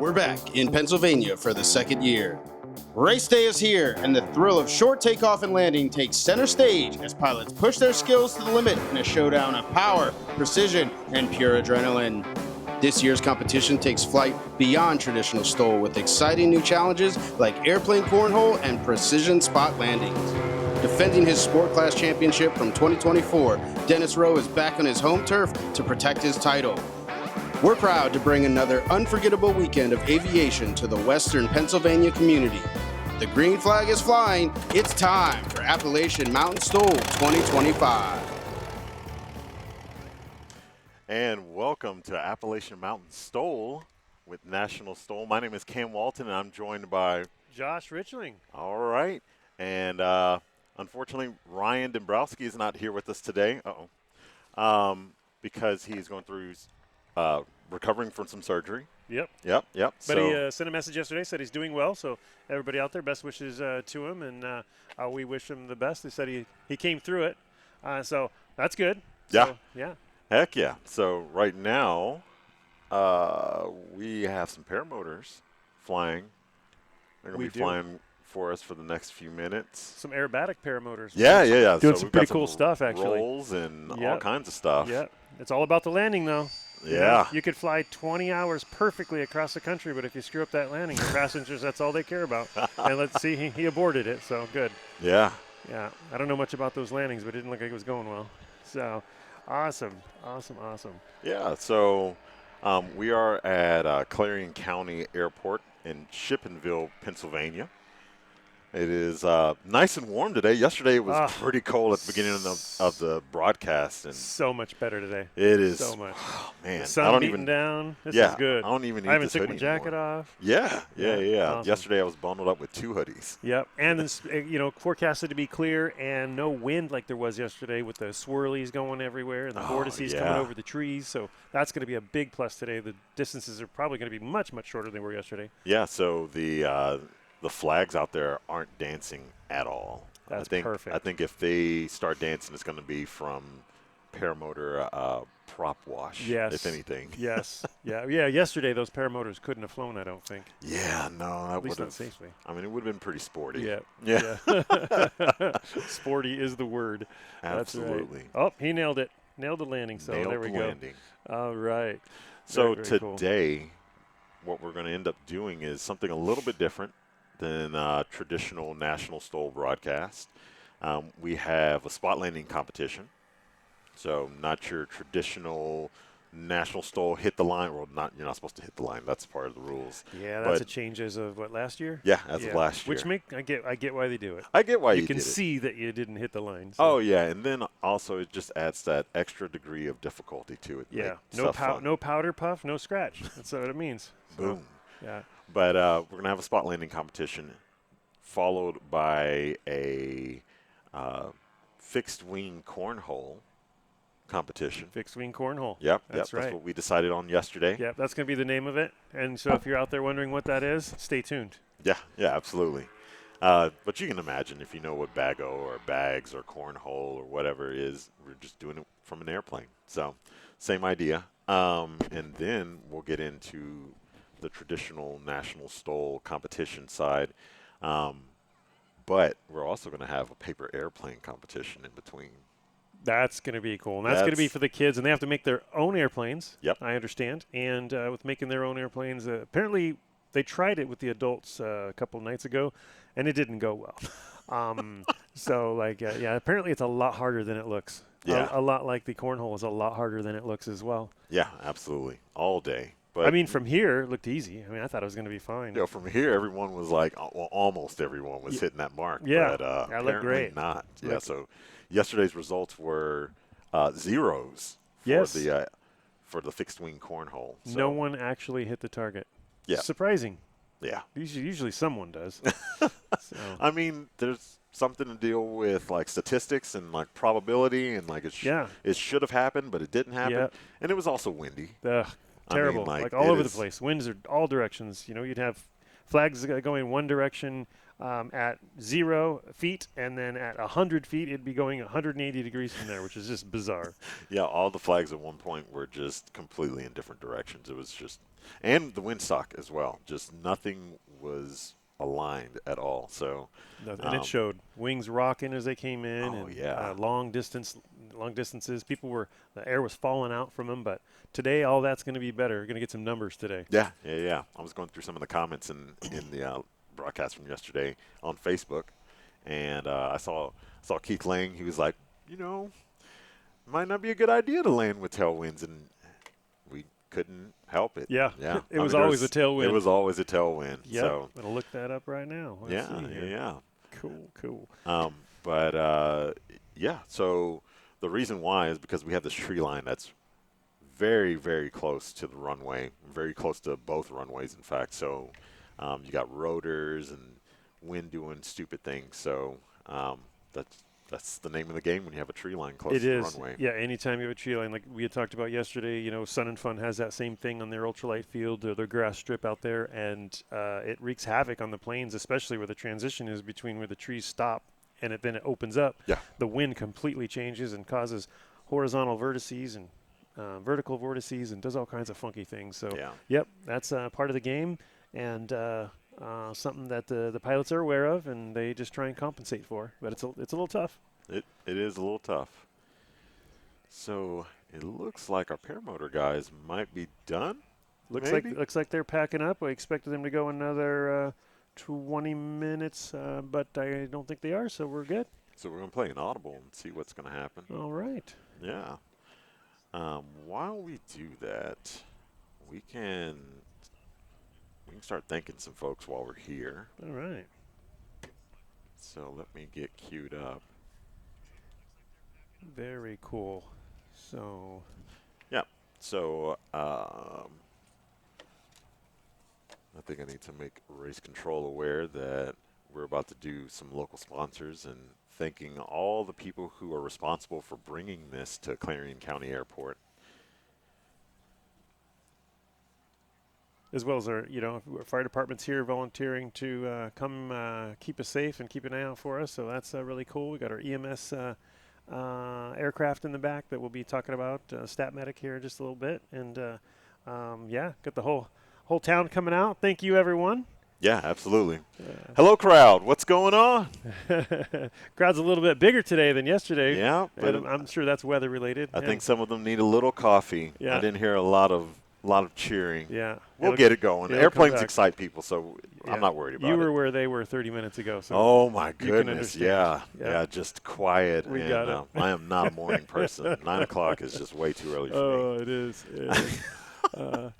We're back in Pennsylvania for the second year. Race day is here, and the thrill of short takeoff and landing takes center stage as pilots push their skills to the limit in a showdown of power, precision, and pure adrenaline. This year's competition takes flight beyond traditional STOL with exciting new challenges like Airplane Cornhole and precision spot landings. Defending his Sport Class Championship from 2024, Dennis Rowe is back on his home turf to protect his title. We're proud to bring another unforgettable weekend of aviation to the Western Pennsylvania community. The green flag is flying. It's time for Appalachian Mountain STOL 2025. And welcome to Appalachian Mountain STOL with National STOL. My name is Cam Walton, and I'm joined by Josh Richling. All right. And unfortunately, Ryan Dombrowski is not here with us today. Because he's going through recovering from some surgery. Yep. But he sent a message yesterday, said he's doing well. So everybody out there, best wishes to him, and we wish him the best. They said he came through it, so that's good. Yeah. So, yeah. Heck yeah. So right now, we have some paramotors flying. They're going to be flying for us for the next few minutes. Some aerobatic paramotors. Yeah. Doing some pretty cool stuff, actually. Rolls and all kinds of stuff. Yeah. It's all about the landing, though. Yeah. You could fly 20 hours perfectly across the country, but if you screw up that landing, your passengers, that's all they care about. And let's see, he aborted it, so good. Yeah. Yeah. I don't know much about those landings, but it didn't look like it was going well. So, awesome. Yeah, so we are at Clarion County Airport in Shippensville, Pennsylvania. It is nice and warm today. Yesterday it was pretty cold at the beginning of the broadcast. And so much better today. It is. So much. Oh, man. The sun beating down. This is good. I don't even need I haven't this took hoodie my jacket anymore. off. Yeah. Awesome. Yesterday I was bundled up with 2 hoodies. Yep. And then, forecasted to be clear and no wind like there was yesterday with the swirlies going everywhere and the vortices coming over the trees. So that's going to be a big plus today. The distances are probably going to be much, much shorter than they were yesterday. Yeah, so the flags out there aren't dancing at all. That's perfect. I think if they start dancing, it's going to be from paramotor prop wash, if anything. Yes. Yeah. Yesterday, those paramotors couldn't have flown, I don't think. Yeah, no, that At least would not have. safely. I mean, it would have been pretty sporty. Yeah. Sporty is the word. Absolutely. That's right. Oh, he nailed it. Nailed the landing. So Nailed there we the go. landing. All right. So very cool. Today, what we're going to end up doing is something a little bit different than traditional National STOL broadcast. We have a spot landing competition. So not your traditional National STOL hit the line. Well, you're not supposed to hit the line. That's part of the rules. Yeah, that's a change as of last year? Yeah, as of last year. Which I get why they do it. I get why you can did it. see that you didn't hit the line. So. Oh yeah, and then also it just adds that extra degree of difficulty to it. Yeah, no powder puff, no scratch. That's what it means. So, boom. Yeah. But we're gonna have a spot landing competition, followed by a fixed wing cornhole competition. Fixed wing cornhole. Yep, that's right. That's what we decided on yesterday. Yep, that's going to be the name of it. And so if you're out there wondering what that is, stay tuned. Yeah, absolutely. But you can imagine if you know what bago or bags or cornhole or whatever it is, we're just doing it from an airplane. So same idea. And then we'll get into the traditional National STOL competition side. But we're also going to have a paper airplane competition in between. That's going to be cool. And that's going to be for the kids, and they have to make their own airplanes. Yep. I understand. And with making their own airplanes, apparently they tried it with the adults a couple of nights ago, and it didn't go well. So, apparently it's a lot harder than it looks. Yeah. A lot like the cornhole is a lot harder than it looks as well. Yeah, absolutely. All day. But I mean, from here, it looked easy. I mean, I thought it was going to be fine. From here, everyone was like, well, almost everyone was hitting that mark. Yeah, but that looked great. Not. Yeah, so yesterday's results were zeros for the fixed wing cornhole. So. No one actually hit the target. Yeah. Surprising. Yeah. Usually someone does. So. I mean, there's something to deal with like statistics and like probability and like it should have happened, but it didn't happen. Yep. And it was also windy. Terrible. I mean, like all over the place. Winds are all directions. You'd have flags going one direction at 0 feet, and then at 100 feet, it'd be going 180 degrees from there, which is just bizarre. Yeah, all the flags at one point were just completely in different directions. It was just, and the windsock as well. Just nothing was aligned at all. So, And it showed wings rocking as they came in. Oh, and, yeah. long distances. The air was falling out from them. But today, all that's going to be better. We're going to get some numbers today. Yeah. I was going through some of the comments in the broadcast from yesterday on Facebook, and I saw Keith Lang. He was like, might not be a good idea to land with tailwinds, and we couldn't help it. Yeah. It was always a tailwind. It was always a tailwind. Yeah, So I'm gonna look that up right now. Let's see here. yeah. Cool. So the reason why is because we have this tree line that's very, very close to the runway, very close to both runways, in fact. So you got rotors and wind doing stupid things. So that's the name of the game when you have a tree line close to the runway. Yeah, anytime you have a tree line, like we had talked about yesterday, Sun and Fun has that same thing on their ultralight field or their grass strip out there, and it wreaks havoc on the planes, especially where the transition is between where the trees stop and then it opens up. Yeah. The wind completely changes and causes horizontal vortices and vertical vortices and does all kinds of funky things. So, Yep, that's part of the game, and something that the pilots are aware of, and they just try and compensate for. But it's a little tough. It is a little tough. So it looks like our paramotor guys might be done. Looks like they're packing up. We expected them to go another 20 minutes, but I don't think they are. So we're good. So we're gonna play an audible and see what's gonna happen. All right. Yeah. While we do that, we can start thanking some folks while we're here. All right. So let me get queued up. Very cool. So. Yeah. So I think I need to make race control aware that we're about to do some local sponsors and thanking all the people who are responsible for bringing this to Clarion County Airport. As well as our fire departments here volunteering to come keep us safe and keep an eye out for us. So that's really cool. We got our EMS aircraft in the back that we'll be talking about, Stat Medic here in just a little bit. And got the whole town coming out. Thank you, everyone. Yeah, absolutely. Hello, crowd. What's going on? Crowd's a little bit bigger today than yesterday. Yeah, but I'm sure that's weather related. I think some of them need a little coffee. Yeah. I didn't hear a lot of cheering. Yeah, we'll get it going. Airplanes excite people, so I'm not worried about it. You were where they were 30 minutes ago. So oh my goodness, yeah, just quiet. We got it. I am not a morning person. 9 o'clock is just way too early for me. Oh, it is. All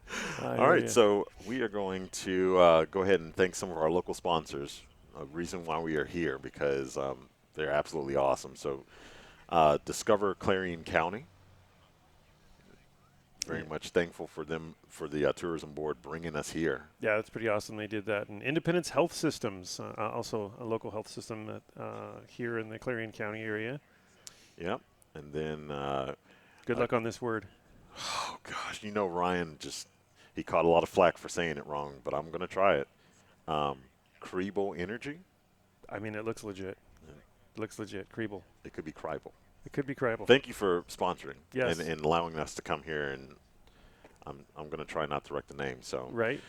right, so we are going to go ahead and thank some of our local sponsors. A reason why we are here, because they're absolutely awesome. So Discover Clarion County. Very much thankful for them, for the tourism board bringing us here. Yeah, that's pretty awesome. They did that. And Independence Health Systems, also a local health system that, here in the Clarion County area. Yep. And then good luck on this word. Oh, gosh. Ryan he caught a lot of flack for saying it wrong, but I'm going to try it. Kriebel Energy. I mean, it looks legit. It looks legit. Kriebel. It could be Kriebel. It could be Kriebel. Thank you for sponsoring. Yes. And allowing us to come here, and I'm going to try not to wreck the name. So right.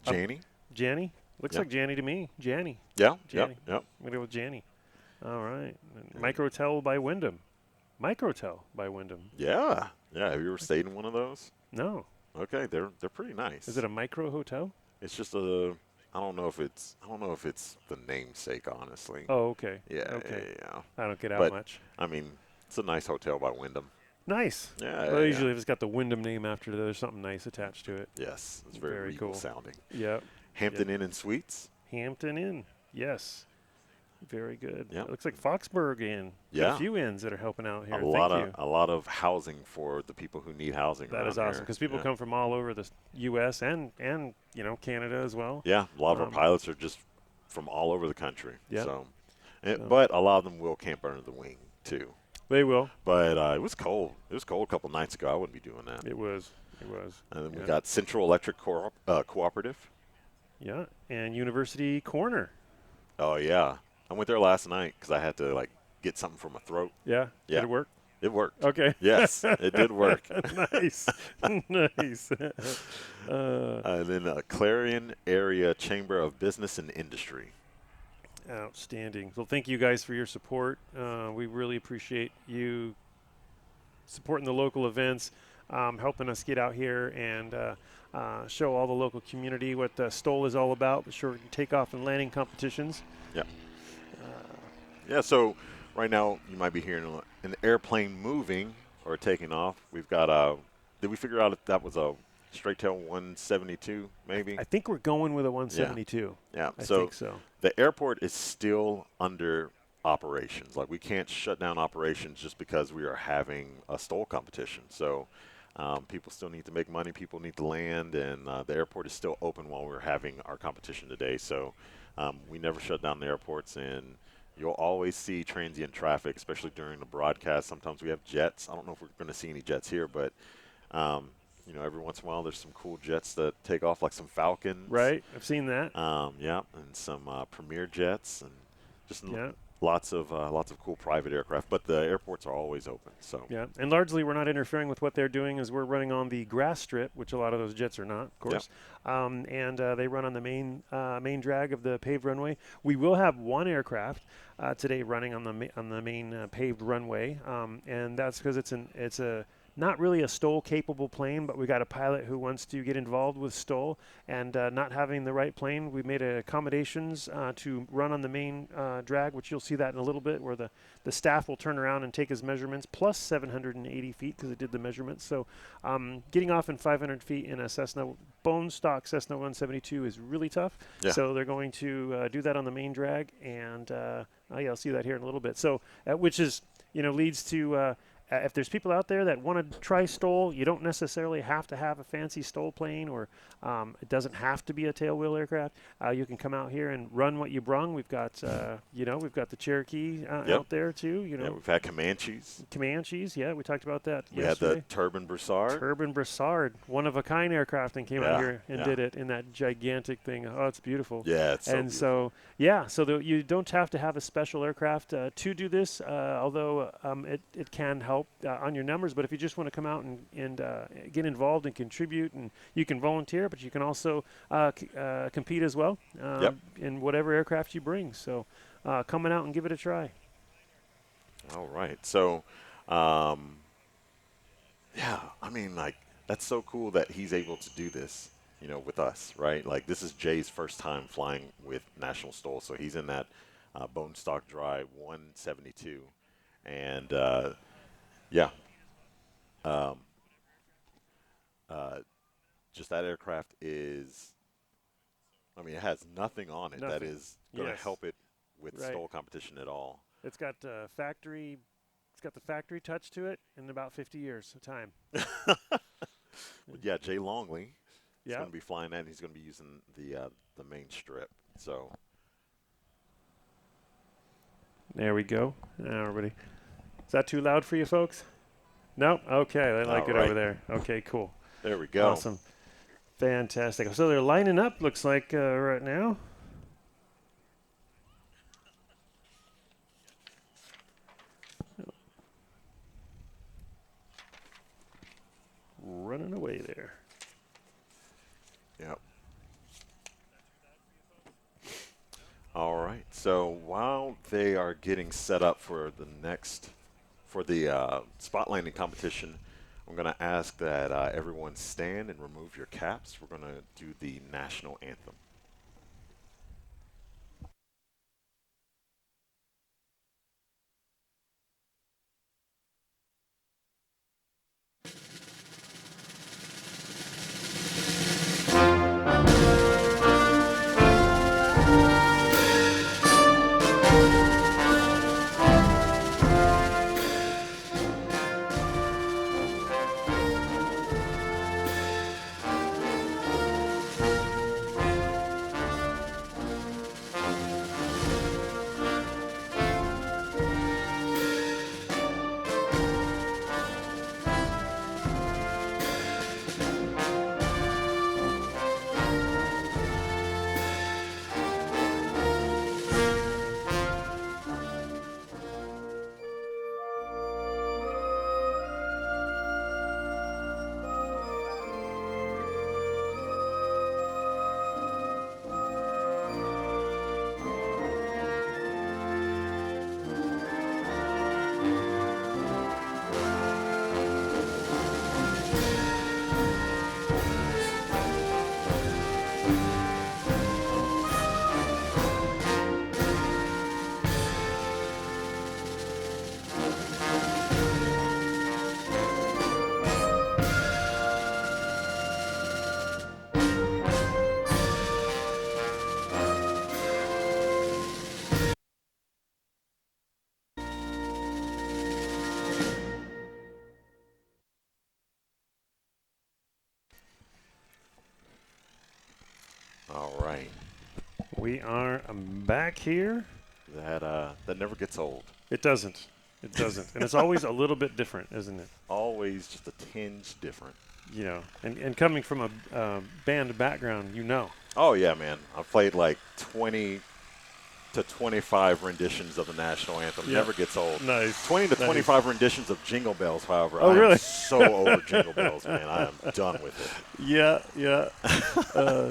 Janie. Janny. Looks like Janny to me. Janny. Yeah. Janny. Yep. I'm going to go with Janny. All right. Microtel by Wyndham. Microtel by Wyndham. Yeah. Yeah. Have you ever stayed in one of those? No. Okay. They're pretty nice. Is it a micro hotel? It's just I don't know if it's the namesake, honestly. Oh, okay. Yeah. Okay. Yeah. I don't get out much. I mean, it's a nice hotel by Wyndham. Nice. Yeah. Well, usually if it's got the Wyndham name after it, there's something nice attached to it. Yes. It's very regal cool sounding. Yep. Hampton Inn and Suites. Hampton Inn. Yes. Very good. Yeah. It looks like Foxburg Inn. Yeah. A few inns that are helping out here. A lot of housing for the people who need housing. That is awesome, because people come from all over the U.S. and Canada as well. Yeah, a lot of our pilots are just from all over the country. Yeah. So, but a lot of them will camp under the wing too. They will. But it was cold. It was cold a couple nights ago. I wouldn't be doing that. It was. And then we got Central Electric Cooperative. Yeah, and University Corner. Oh yeah, I went there last night because I had to like get something for my throat. Yeah. Yeah. Did it work? It worked. Okay. Yes, it did work. Nice. Nice. And then Clarion Area Chamber of Business and Industry. Outstanding. Well, thank you guys for your support. We really appreciate you supporting the local events, helping us get out here and show all the local community what STOL is all about, the short takeoff and landing competitions. Yeah. Yeah, so right now you might be hearing an airplane moving or taking off. We've got did we figure out if that was a straight tail 172 maybe? I think we're going with a 172. Yeah, I so think so. the airport is still under operations. Like we can't shut down operations just because we are having a STOL competition. So people still need to make money, people need to land, and the airport is still open while we're having our competition today. So we never shut down the airports, and you'll always see transient traffic, especially during the broadcast. Sometimes we have jets. I don't know if we're going to see any jets here, but you know, every once in a while there's some cool jets that take off, like some Falcons. Right, I've seen that. Yeah, and some Premier jets, and just Yeah. lots of cool private aircraft. But the airports are always open. So Yeah, and largely we're not interfering with what they're doing, as we're running on the grass strip, which a lot of those jets are not, of course. And they run on the main drag of the paved runway. We will have one aircraft today running on the main paved runway, and that's because it's a not really a STOL capable plane, but we got a pilot who wants to get involved with STOL, and not having the right plane, we made accommodations to run on the main drag, which you'll see that in a little bit, where the staff will turn around and take his measurements, plus 780 feet because it did the measurements. So getting off in 500 feet in a bone stock Cessna 172 is really tough. Yeah. So they're going to do that on the main drag, and I'll see that here in a little bit. So which is, leads to if there's people out there that want to try STOL, you don't necessarily have to have a fancy STOL plane, or it doesn't have to be a tailwheel aircraft. You can come out here and run what you brung. We've got, we've got the Cherokee out there too. yeah, we've had Comanches. Comanches, yeah, we talked about that We yesterday. had the Turbine Broussard. Turbine Broussard, one of a kind aircraft, and came out here and yeah. did it in that gigantic thing. Oh, it's beautiful. Yeah, it's so and beautiful. so you don't have to have a special aircraft to do this, although it can help on your numbers. But if you just want to come out and get involved and contribute, and you can volunteer, but you can also compete as well in whatever aircraft you bring. So coming out and give it a try. All right. So, yeah, I mean, like, that's so cool that he's able to do this, with us, right? Like, this is Jay's first time flying with National STOL, so he's in that bone stock dry 172. And, just that aircraft is, I mean, it has nothing on it that is going to help it with STOL competition at all. It's got factory. It's got the factory touch to it in about 50 years of time. Yeah, Jay Longley is going to be flying that, and he's going to be using the main strip. So there we go. Everybody, is that too loud for you folks? No? Okay, they like it over there. Okay, cool. There we go. Awesome. Fantastic. So they're lining up, looks like, right now. Running away there. Yep. All right. So while they are getting set up for the spot landing competition, I'm going to ask that everyone stand and remove your caps. We're going to do the national anthem. We are back here. That never gets old. It doesn't. It doesn't. And it's always a little bit different, isn't it? Always just a tinge different. You know, and coming from a band background, you know. Oh, yeah, man. I've played like 20 to 25 renditions of the national anthem. Yeah. Never gets old. Nice. 20 to 25 renditions of Jingle Bells, however. Oh, I really? am so over Jingle Bells, man. I am done with it. Yeah.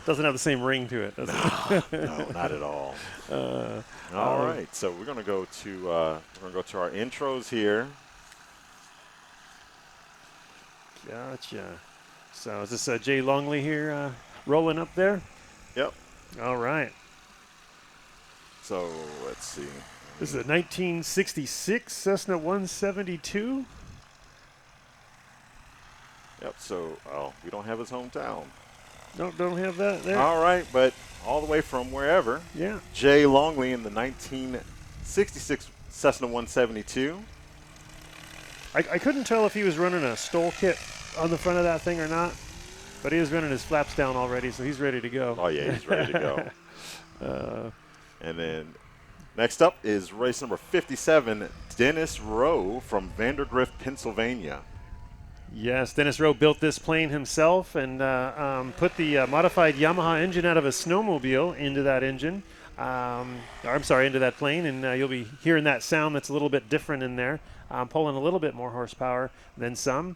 Doesn't have the same ring to it, does it? No, not at all. All right, so we're gonna go to our intros here. Gotcha. So is this Jay Longley here rolling up there? Yep. All right. So let's see. This is a 1966 Cessna 172. Yep. So we don't have his hometown. Don't have that there. All right, but all the way from wherever. Yeah. Jay Longley in the 1966 Cessna 172. I couldn't tell if he was running a STOL kit on the front of that thing or not, but he was running his flaps down already, so he's ready to go. Oh, yeah, he's ready to go. And then next up is race number 57, Dennis Rowe from Vandergrift, Pennsylvania. Yes, Dennis Rowe built this plane himself and put the modified Yamaha engine out of a snowmobile into that engine. Into that plane, and you'll be hearing that sound that's a little bit different in there, pulling a little bit more horsepower than some,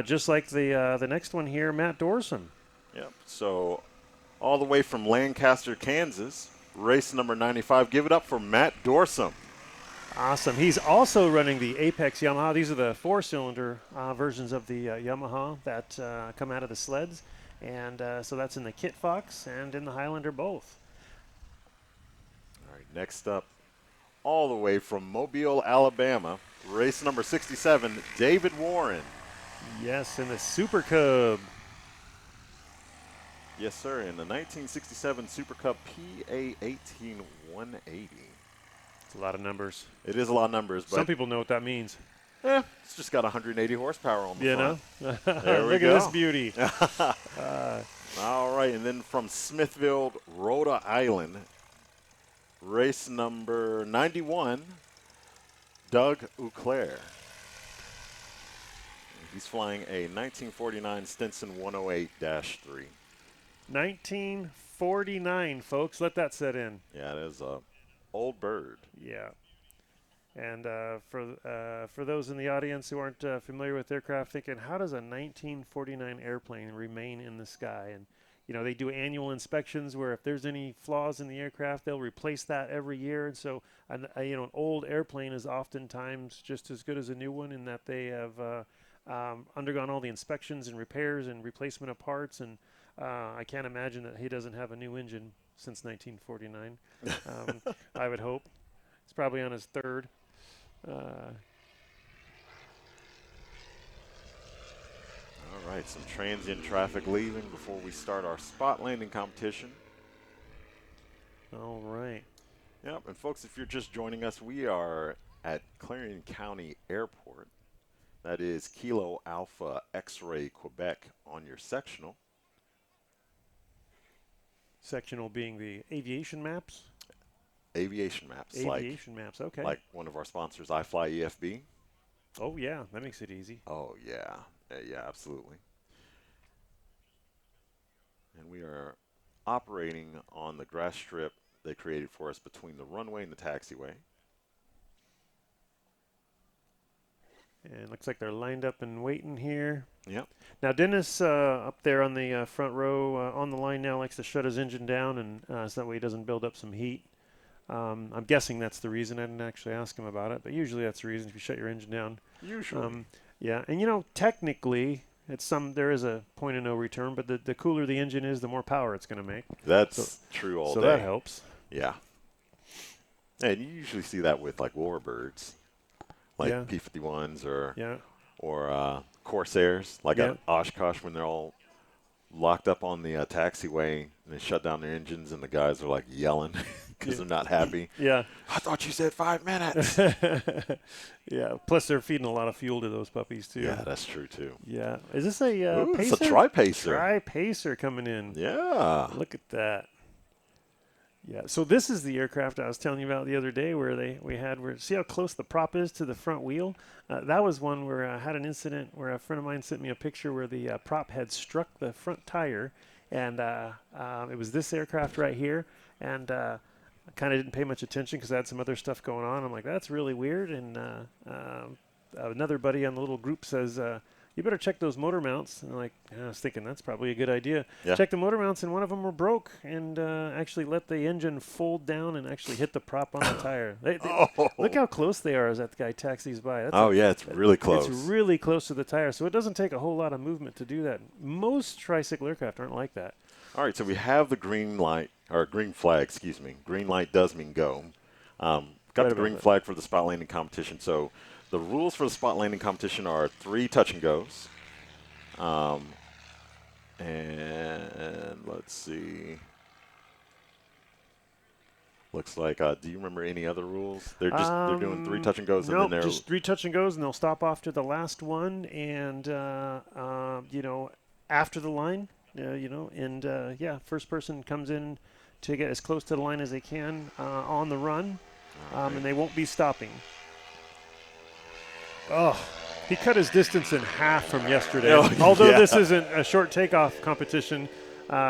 just like the next one here, Matt Dorsum. Yep, so all the way from Lancaster, Kansas, race number 95. Give it up for Matt Dorsum. Awesome. He's also running the Apex Yamaha. These are the four-cylinder versions of the Yamaha that come out of the sleds, and so that's in the Kit Fox and in the Highlander both. All right, next up, all the way from Mobile, Alabama, race number 67, David Warren. Yes, in the Super Cub. Yes, sir, in the 1967 Super Cub PA18180. It's a lot of numbers. It is a lot of numbers, but some people know what that means. It's just got 180 horsepower on the front. There we go. Look at this beauty. All right, and then from Smithfield, Rhode Island, race number 91, Doug Auclair. He's flying a 1949 Stinson 108-3. 1949, folks. Let that set in. Yeah, it is a old bird. Yeah. And for those in the audience who aren't familiar with aircraft, thinking, how does a 1949 airplane remain in the sky? And, you know, they do annual inspections where if there's any flaws in the aircraft, they'll replace that every year. And so, an old airplane is oftentimes just as good as a new one in that they have undergone all the inspections and repairs and replacement of parts. And I can't imagine that he doesn't have a new engine since 1949. I would hope. It's probably on his third. All right, some transient traffic leaving before we start our spot landing competition. All right. Yep, and folks, if you're just joining us, we are at Clarion County Airport. That is Kilo Alpha X-Ray Quebec on your sectional. Sectional being the aviation maps? Aviation maps. Aviation maps, okay. Like one of our sponsors, iFlyEFB. Oh, yeah, that makes it easy. Oh, yeah. Yeah, absolutely. And we are operating on the grass strip they created for us between the runway and the taxiway. And looks like they're lined up and waiting here. Yep. Now, Dennis up there on the front row on the line now likes to shut his engine down, and so that way he doesn't build up some heat. I'm guessing that's the reason. I didn't actually ask him about it, but usually that's the reason if you shut your engine down. Usually. Yeah, and technically there is a point of no return, but the cooler the engine is, the more power it's going to make. That's true all day. So that helps. Yeah. And you usually see that with like warbirds, like P-51s or Corsairs, like at Oshkosh when they're all locked up on the taxiway and they shut down their engines and the guys are like yelling because they're not happy. Yeah. I thought you said 5 minutes. Yeah. Plus they're feeding a lot of fuel to those puppies too. Yeah, that's true too. Yeah. Is this a Pacer? It's a Tri-Pacer. Tri-Pacer coming in. Yeah. Look at that. Yeah, so this is the aircraft I was telling you about the other day where see how close the prop is to the front wheel? That was one where I had an incident where a friend of mine sent me a picture where the prop had struck the front tire, and it was this aircraft right here, and I kind of didn't pay much attention because I had some other stuff going on. I'm like, that's really weird, and another buddy on the little group says, you better check those motor mounts. And I was thinking that's probably a good idea. Yeah. Check the motor mounts, and one of them were broke, and actually let the engine fold down and actually hit the prop on the tire. Look how close they are as that guy taxis by. It's really close. It's really close to the tire, so it doesn't take a whole lot of movement to do that. Most tricycle aircraft aren't like that. All right, so we have the green light, or green flag, excuse me. Green light does mean go. Got the green flag for the spot landing competition. So the rules for the spot landing competition are 3 touch and goes. And let's see. Looks like, do you remember any other rules? They're doing 3 touch and goes. No, and then just 3 touch and goes, and they'll stop off to the last one, and after the line, first person comes in to get as close to the line as they can on the run, and they won't be stopping. Oh, he cut his distance in half from yesterday. Although this isn't a short takeoff competition,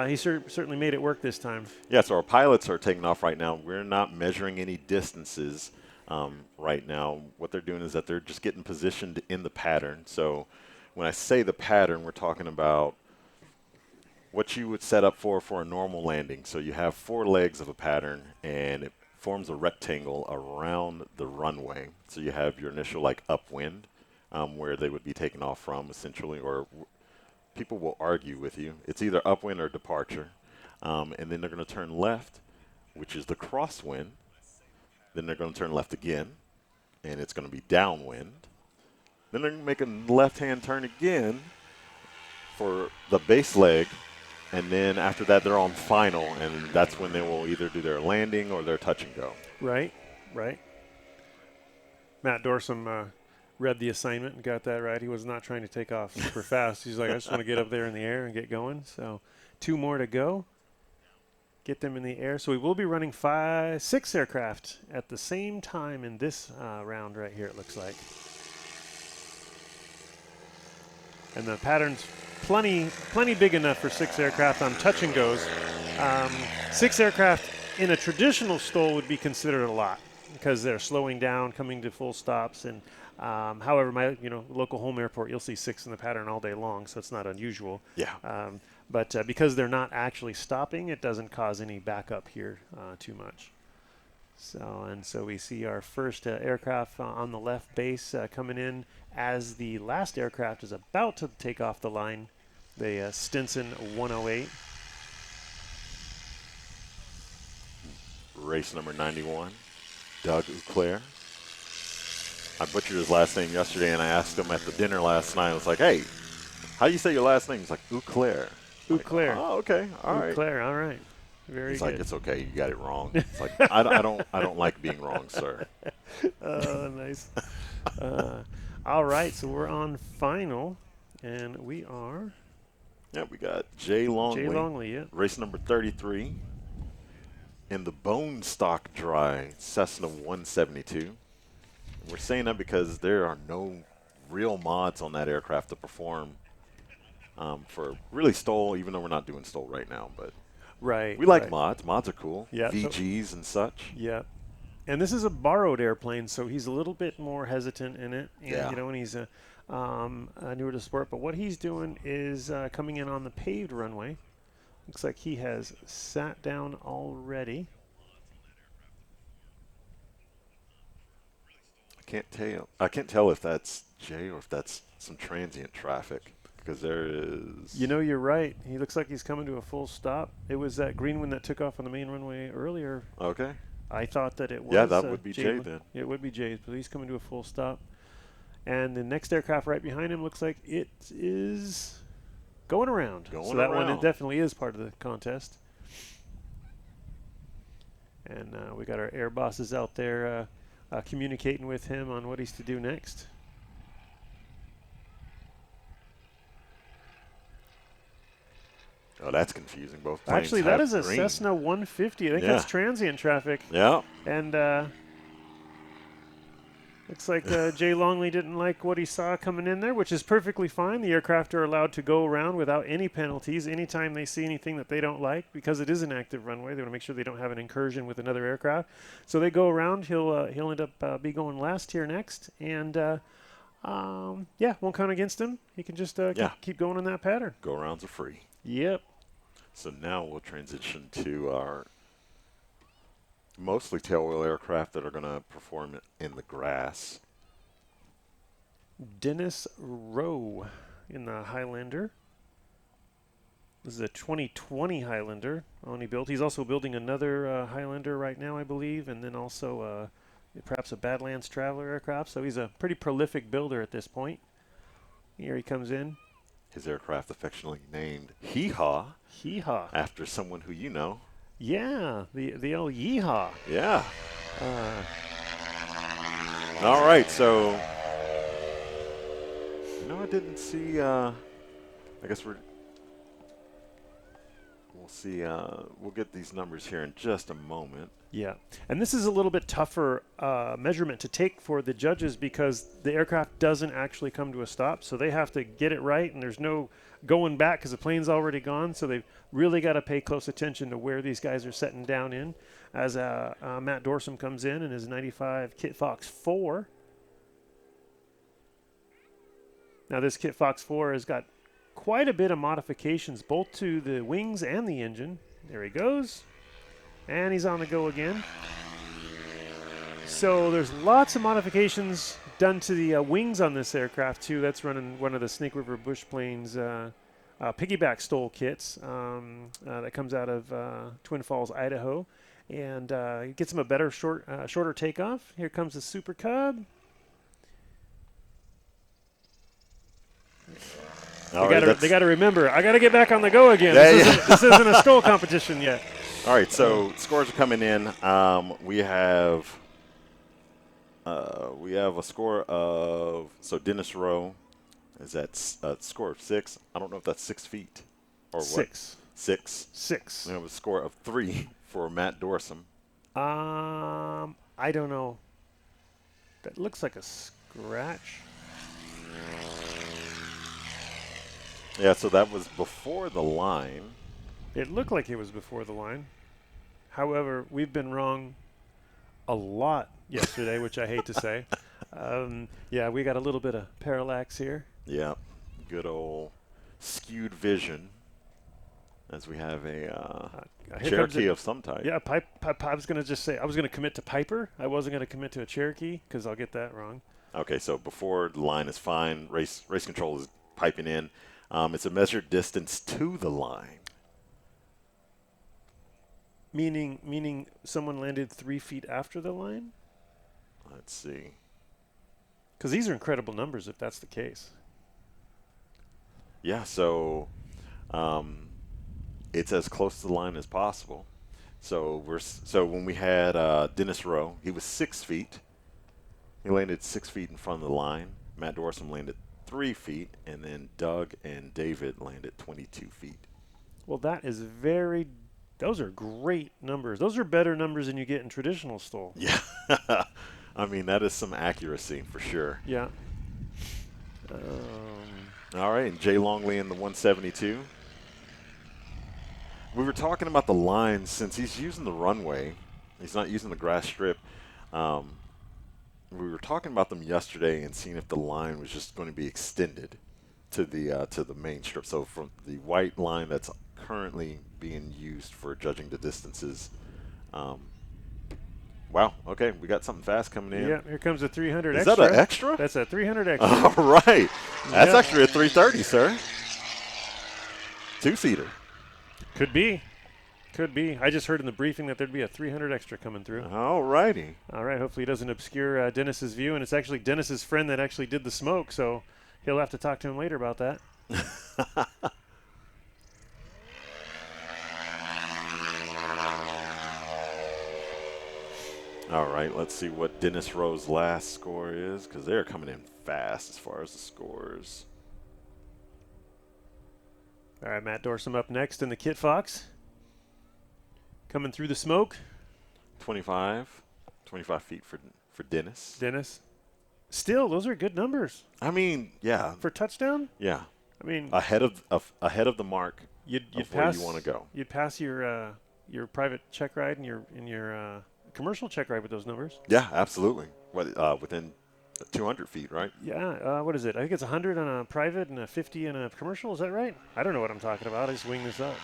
he certainly made it work this time. Yeah, so our pilots are taking off right now. We're not measuring any distances right now. What they're doing is that they're just getting positioned in the pattern. So when I say the pattern, we're talking about what you would set up for a normal landing. So you have 4 legs of a pattern, and it forms a rectangle around the runway. So you have your initial upwind, where they would be taking off from essentially, or people will argue with you. It's either upwind or departure. And then they're going to turn left, which is the crosswind. Then they're going to turn left again, and it's going to be downwind. Then they're going to make a left-hand turn again for the base leg. And then after that, they're on final, and that's when they will either do their landing or their touch and go. Right. Matt Dorsum read the assignment and got that right. He was not trying to take off super fast. He's like, I just want to get up there in the air and get going. So 2 more to go. Get them in the air. So we will be running 6 aircraft at the same time in this round right here, it looks like. And the pattern's plenty big enough for 6 aircraft on touch and goes. 6 aircraft in a traditional STOL would be considered a lot because they're slowing down, coming to full stops. And however, my local home airport, you'll see 6 in the pattern all day long, so it's not unusual. Yeah. But because they're not actually stopping, it doesn't cause any backup here too much. So we see our first aircraft on the left base coming in as the last aircraft is about to take off the line, the Stinson 108. Race number 91, Doug Uclair. I butchered his last name yesterday, and I asked him at the dinner last night. I was like, hey, how do you say your last name? He's like, Uclair. Uclair. Oh, okay. All right. Uclair, all right. Very He's good. like, it's okay. You got it wrong. It's like, I don't like being wrong, sir. Oh, nice. All right, so we're on final, and we are. Yeah, we got Jay Longley. Jay Longley, yeah. Race number 33 in the bone stock dry Cessna 172. We're saying that because there are no real mods on that aircraft to perform for really STOL, even though we're not doing STOL right now. But right, we like mods. Mods are cool. Yeah, VGs and such. Yeah. And this is a borrowed airplane, so he's a little bit more hesitant in it. And, yeah. And he's newer to sport. But what he's doing is coming in on the paved runway. Looks like he has sat down already. I can't tell if that's Jay or if that's some transient traffic, because there is. You're right. He looks like he's coming to a full stop. It was that green one that took off on the main runway earlier. Okay. I thought that it was. Yeah, that would be Jay then. It would be Jay's, but he's coming to a full stop. And the next aircraft right behind him looks like it is going around. So that one, it definitely is part of the contest. And we got our air bosses out there communicating with him on what he's to do next. Oh, that's confusing. Both planes Actually, that have is a green. Cessna 150. I think Yeah. that's transient traffic. Yeah. And looks like Jay Longley didn't like what he saw coming in there, which is perfectly fine. The aircraft are allowed to go around without any penalties anytime they see anything that they don't like, because it is an active runway. They want to make sure they don't have an incursion with another aircraft. So they go around. He'll end up be going last here next. And, yeah, won't count against him. He can just keep going in that pattern. Go-arounds are free. Yep. So now we'll transition to our mostly tailwheel aircraft that are going to perform in the grass. Dennis Rowe in the Highlander. This is a 2020 Highlander only built. He's also building another Highlander right now, I believe, and then also perhaps a Badlands Traveler aircraft. So he's a pretty prolific builder at this point. Here he comes in. His aircraft affectionately named Hee Haw. Hee Haw. After someone who you know. Yeah, the old Yeehaw. Yeah. All right, so I didn't see. I guess we'll see. We'll get these numbers here in just a moment. Yeah, and this is a little bit tougher measurement to take for the judges because the aircraft doesn't actually come to a stop, so they have to get it right, and there's no going back because the plane's already gone, so they've really got to pay close attention to where these guys are setting down in as Matt Dorsum comes in his 95 Kit Fox 4. Now this Kit Fox 4 has got quite a bit of modifications both to the wings and the engine. There he goes. And he's on the go again. So there's lots of modifications done to the wings on this aircraft too. That's running one of the Snake River Bush Planes piggyback STOL kits that comes out of Twin Falls, Idaho. And it gets him a better shorter takeoff. Here comes the Super Cub. They got to remember, I got to get back on the go again. This isn't a STOL competition yet. All right, so scores are coming in. We have a score of, so Dennis Rowe is at a score of 6. I don't know if that's 6 feet or what. 6. 6. We have a score of 3 for Matt Dorsum. I don't know. That looks like a scratch. Yeah, so that was before the line. It looked like it was before the line. However, we've been wrong a lot yesterday, which I hate to say. Yeah, we got a little bit of parallax here. Yeah, good old skewed vision as we have a Cherokee of some type. Yeah, I was going to just say, I was going to commit to Piper. I wasn't going to commit to a Cherokee because I'll get that wrong. Okay, so before the line is fine, race control is piping in. It's a measured distance to the line. Meaning someone landed 3 feet after the line? Let's see. Because these are incredible numbers if that's the case. Yeah, so it's as close to the line as possible. So when we had Dennis Rowe, he was 6 feet. He landed 6 feet in front of the line. Matt Dorsum landed 3 feet, and then Doug and David landed 22 feet. Well, those are great numbers. Those are better numbers than you get in traditional STOL. Yeah. I mean, that is some accuracy for sure. Yeah. All right, and Jay Longley in the 172. We were talking about the lines since he's using the runway. He's not using the grass strip. We were talking about them yesterday and seeing if the line was just going to be extended to the main strip. So from the white line that's currently being used for judging the distances. Wow. Okay, we got something fast coming in. Yeah, here comes a 300 Is extra. that an extra? That's a 300 extra. All right. That's Yep. actually a 330, sir. 2-seater. Could be. I just heard in the briefing that there'd be a 300 extra coming through. All righty. All right. Hopefully, it doesn't obscure Dennis's view, and it's actually Dennis's friend that actually did the smoke, so he'll have to talk to him later about that. All right, let's see what Dennis Rowe's last score is, because they're coming in fast as far as the scores. All right, Matt Dorsum up next in the Kit Fox. Coming through the smoke. 25 feet for Dennis. Dennis. Still, those are good numbers. I mean, yeah. For touchdown? Yeah. I mean, ahead of the mark you'd of pass, where you want to go. You'd pass your private check ride and your commercial check ride with those numbers. Yeah, absolutely. Within 200 feet, right? Yeah. What is it? I think it's 100 on a private and a 50 on a commercial. Is that right? I don't know what I'm talking about. I just wing this up.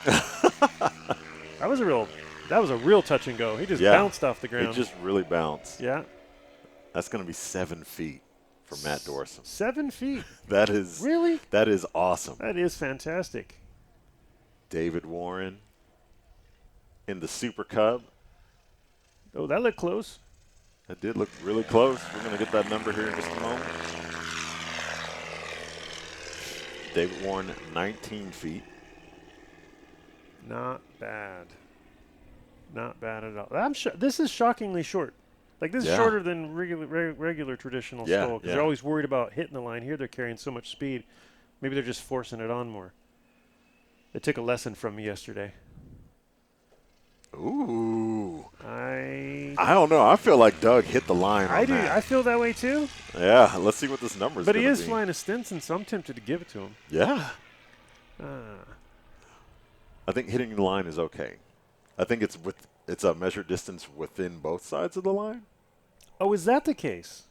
That was a real touch and go. He just bounced off the ground. He just really bounced. Yeah. That's going to be 7 feet for Matt Dorsum. 7 feet. That is really. That is awesome. That is fantastic. David Warren in the Super Cub. Oh, that looked close. That did look really close. We're going to get that number here in just a moment. David Warren, 19 feet. Not bad. Not bad at all. This is shockingly short. Like, this is shorter than regular traditional STOL, because they're always worried about hitting the line. Here they're carrying so much speed. Maybe they're just forcing it on more. They took a lesson from me yesterday. Ooh. I don't know. I feel like Doug hit the line on that. I feel that way, too. Yeah, let's see what this number is. But he is flying a Stinson, so I'm tempted to give it to him. Yeah. I think hitting the line is okay. I think it's a measured distance within both sides of the line. Oh, is that the case?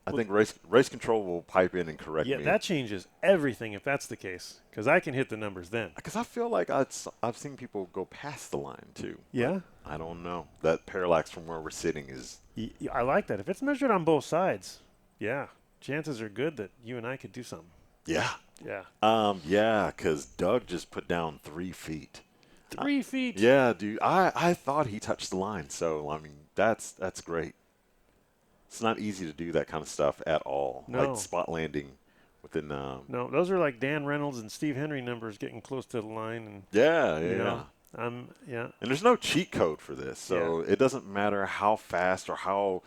I think race control will pipe in and correct me. Yeah, that changes everything if that's the case, because I can hit the numbers then. Because I feel like I've seen people go past the line, too. Yeah? I don't know. That parallax from where we're sitting is... I like that. If it's measured on both sides, yeah, chances are good that you and I could do something. Yeah. Yeah. Yeah, because Doug just put down 3 feet. 3 feet? Yeah, dude. I thought he touched the line, so, I mean, that's great. It's not easy to do that kind of stuff at all. No. Like spot landing within... No, those are like Dan Reynolds and Steve Henry numbers getting close to the line. And Yeah. And there's no cheat code for this, so it doesn't matter how fast or how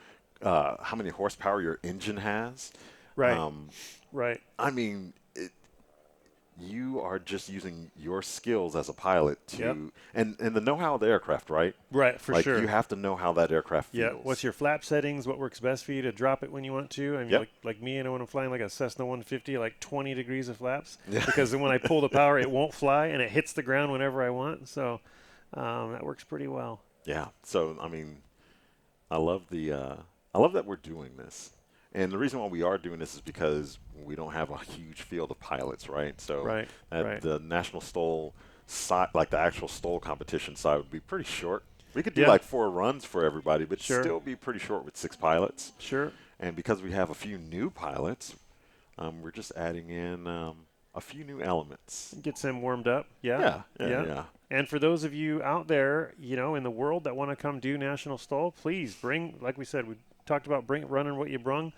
many horsepower your engine has. Right. Right. I mean, you are just using your skills as a pilot to and the know-how of the aircraft, right? Right, for sure. Like, you have to know how that aircraft feels. Yeah, what's your flap settings, what works best for you to drop it when you want to. I mean, like me, when I'm flying like a Cessna 150, like 20 degrees of flaps, because then when I pull the power, it won't fly, and it hits the ground whenever I want. So that works pretty well. Yeah. So, I mean, I love that we're doing this. And the reason why we are doing this is because we don't have a huge field of pilots, right? So the National STOL side, like the actual STOL competition side, would be pretty short. We could do like 4 runs for everybody, but still be pretty short with 6 pilots. Sure. And because we have a few new pilots, we're just adding in a few new elements. Get them warmed up. Yeah. And for those of you out there, in the world that want to come do National STOL, please bring, like we said, we talked about running what you brung.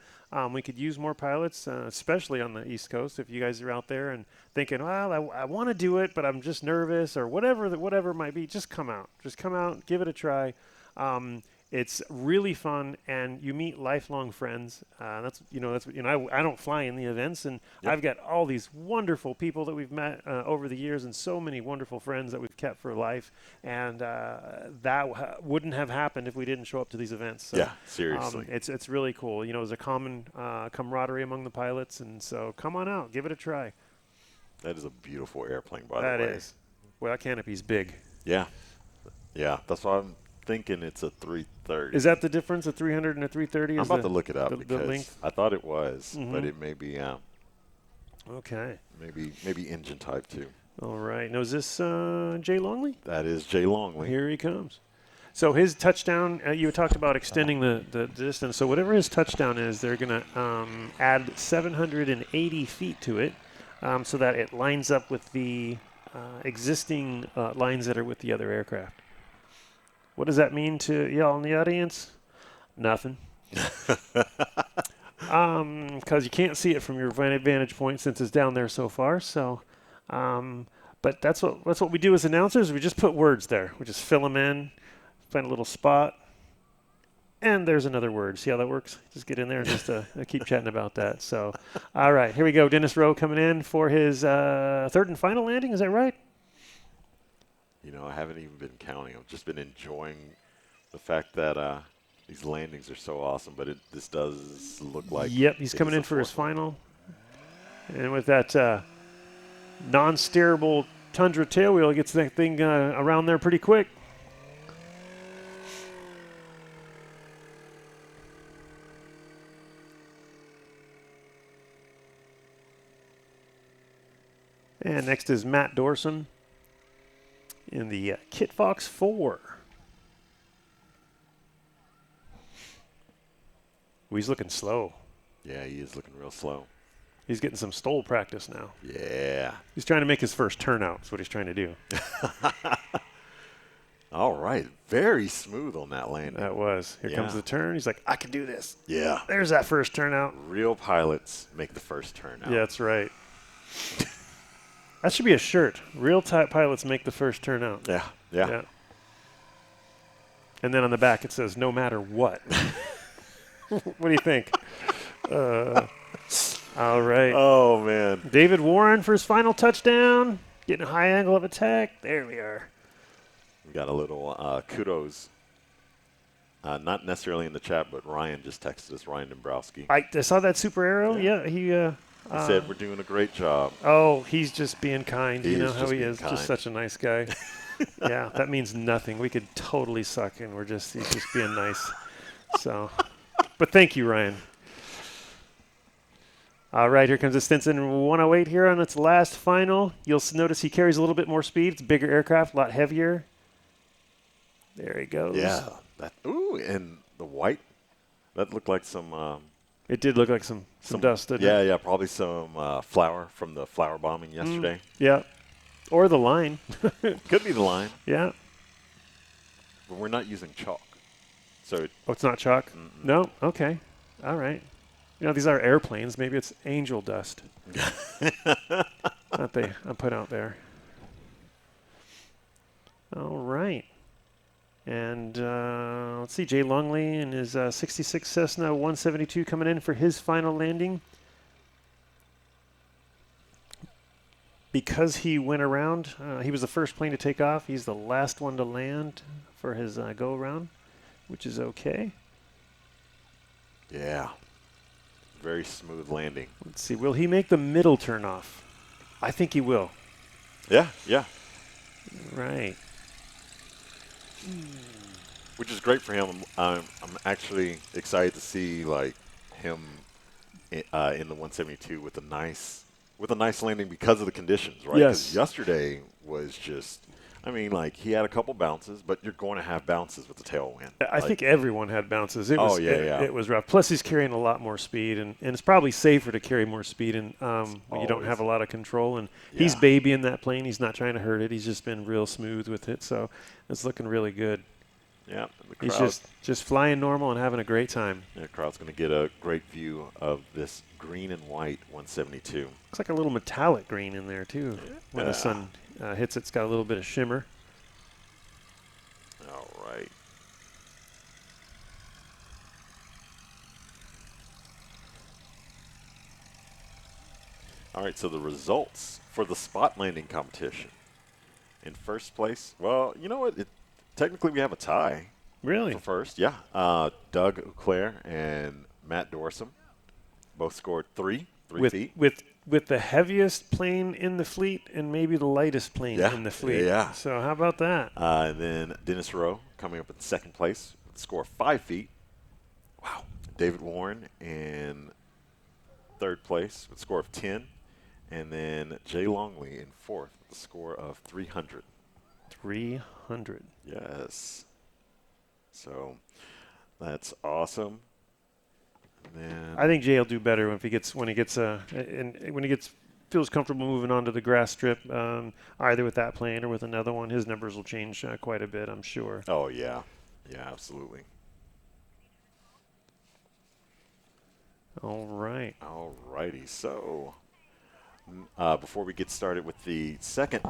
We could use more pilots, especially on the East Coast. If you guys are out there and thinking, well, I want to do it, but I'm just nervous, or whatever it might be, just come out. Just come out, give it a try. It's really fun, and you meet lifelong friends. I don't fly in the events, and I've got all these wonderful people that we've met over the years, and so many wonderful friends that we've kept for life. And that wouldn't have happened if we didn't show up to these events. So, seriously, it's really cool. There's a common camaraderie among the pilots, and so come on out, give it a try. That is a beautiful airplane, by the way. That is. Well, that canopy's big. Yeah. That's why I'm thinking it's a 330. Is that the difference, a 300 and a 330? I'm about to look it up because length? I thought it was, but it may be okay. Maybe engine type too. All right. Now, is this Jay Longley? That is Jay Longley. Here he comes. So his touchdown, you talked about extending the distance. So whatever his touchdown is, they're going to add 780 feet to it so that it lines up with the existing lines that are with the other aircraft. What does that mean to y'all in the audience? Nothing. Because you can't see it from your vantage point since it's down there so far. So, but that's what we do as announcers. We just put words there. We just fill them in, find a little spot, and there's another word. See how that works? Just get in there and just keep chatting about that. So, all right, here we go. Dennis Rowe coming in for his third and final landing. Is that right? You know, I haven't even been counting. I've just been enjoying the fact that these landings are so awesome, but this does look like. Yep, he's it coming is in the for his fourth one. final. And with that non-steerable Tundra tailwheel, he gets that thing around there pretty quick. And next is Matt Dorson in the Kit Fox 4. Ooh, he's looking slow. Yeah, he is looking real slow. He's getting some STOL practice now. Yeah. He's trying to make his first turnout. That's what he's trying to do. All right. Very smooth on that landing. That was. Here comes the turn. He's like, I can do this. Yeah. There's that first turnout. Real pilots make the first turnout. Yeah, that's right. That should be a shirt. Real type pilots make the first turnout. Yeah. And then on the back it says, no matter what. What do you think? All right. Oh, man. David Warren for his final touchdown. Getting a high angle of attack. There we are. We got a little kudos. Not necessarily in the chat, but Ryan just texted us, Ryan Dombrowski. I saw that super arrow. Yeah, he said we're doing a great job. Oh, he's just being kind. He you know is how just he being is. kind. Just such a nice guy. Yeah, that means nothing. We could totally suck, and he's just being nice. So, but thank you, Ryan. All right, here comes the Stinson 108 here on its last final. You'll notice he carries a little bit more speed. It's a bigger aircraft, a lot heavier. There he goes. Yeah. Ooh, and the white, that looked like some. It did look like some dust, didn't it? Yeah, probably some flour from the flour bombing yesterday. Yeah. Or the line. Could be the line. Yeah. But we're not using chalk. So Oh, it's not chalk? No? Okay. All right. You know, these are airplanes. Maybe it's angel dust that they put out there. All right. And let's see, Jay Longley and his 66 Cessna 172 coming in for his final landing. Because he went around, he was the first plane to take off. He's the last one to land for his go-around, which is okay. yeah, very smooth landing. Let's see, will he make the middle turnoff? I think he will. Yeah. Right. Which is great for him. I'm actually excited to see like him in the 172 with a nice landing because of the conditions, right? Yes. 'Cause yesterday was just, I mean, like he had a couple bounces, but you're going to have bounces with the tailwind. I think everyone had bounces. It was, yeah. It was rough. Plus, he's carrying a lot more speed, and it's probably safer to carry more speed when you don't have a lot of control. And he's babying that plane. He's not trying to hurt it. He's just been real smooth with it, so it's looking really good. Yeah, He's just flying normal and having a great time. The crowd's going to get a great view of this green and white 172. Looks like a little metallic green in there, too. When the sun hits it, it's got a little bit of shimmer. All right. All right, so the results for the spot landing competition. In first place, well, you know what? Technically, we have a tie. Really? For first, yeah. Doug Auclair and Matt Dorsum both scored three feet. With the heaviest plane in the fleet and maybe the lightest plane in the fleet. Yeah. So how about that? And then Dennis Rowe coming up in second place with a score of 5 feet. Wow. David Warren in third place with a score of 10. And then Jay Longley in fourth with a score of 300. 300. Yes. So that's awesome. And then I think Jay will do better when he gets feels comfortable moving on to the grass strip, either with that plane or with another one. His numbers will change quite a bit, I'm sure. Oh yeah, absolutely. All right. All righty. So before we get started with the second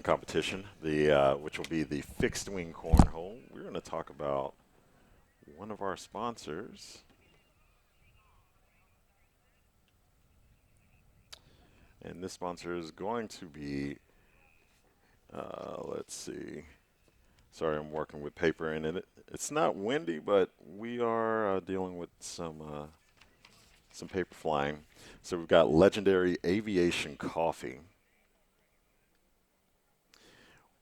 competition, which will be the fixed wing cornhole, we're going to talk about one of our sponsors. And this sponsor is going to be Let's see. Sorry, I'm working with paper, and it's not windy, but we are dealing with some paper flying. So we've got legendary aviation coffee,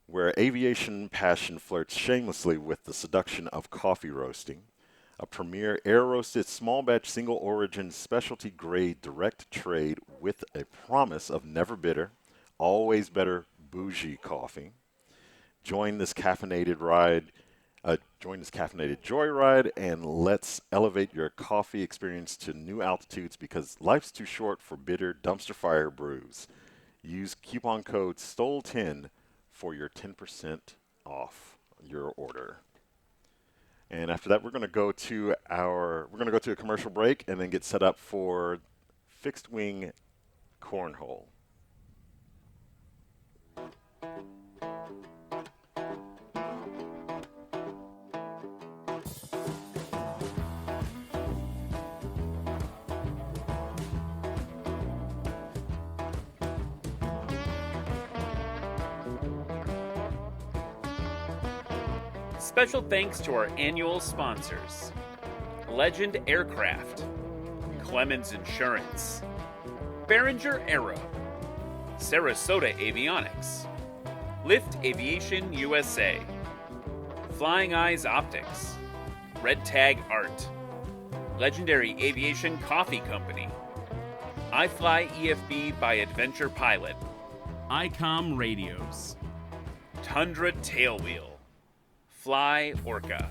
where aviation passion flirts shamelessly with the seduction of coffee roasting. A premier air-roasted, small-batch, single-origin, specialty-grade direct trade with a promise of never bitter, always better bougie coffee. Join this caffeinated joyride, and let's elevate your coffee experience to new altitudes, because life's too short for bitter dumpster fire brews. Use coupon code STOL10 for your 10% off your order. And after that, we're going to go to a commercial break and then get set up for fixed wing cornhole. Special thanks to our annual sponsors: Legend Aircraft, Clemens Insurance, Behringer Aero, Sarasota Avionics, Lift Aviation USA, Flying Eyes Optics, Red Tag Art, Legendary Aviation Coffee Company, iFly EFB by Adventure Pilot, ICOM Radios, Tundra Tailwheel, Fly Orca.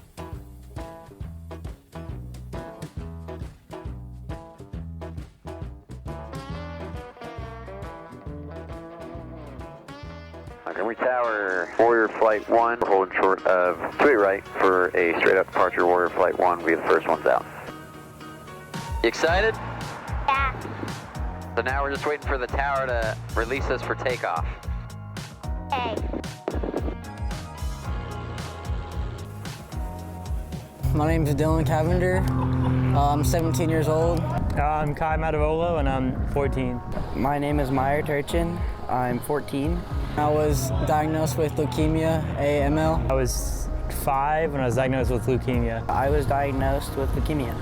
Montgomery Tower, Warrior Flight 1, holding short of 2 right for a straight up departure. Warrior Flight 1 will be the first ones out. You excited? Yeah. So now we're just waiting for the tower to release us for takeoff. Okay. My name is Dylan Cavender. I'm 17 years old. I'm Kai Matavolo and I'm 14. My name is Meyer Turchin. I'm 14. I was diagnosed with leukemia, AML. I was 5 when I was diagnosed with leukemia. I was diagnosed with leukemia.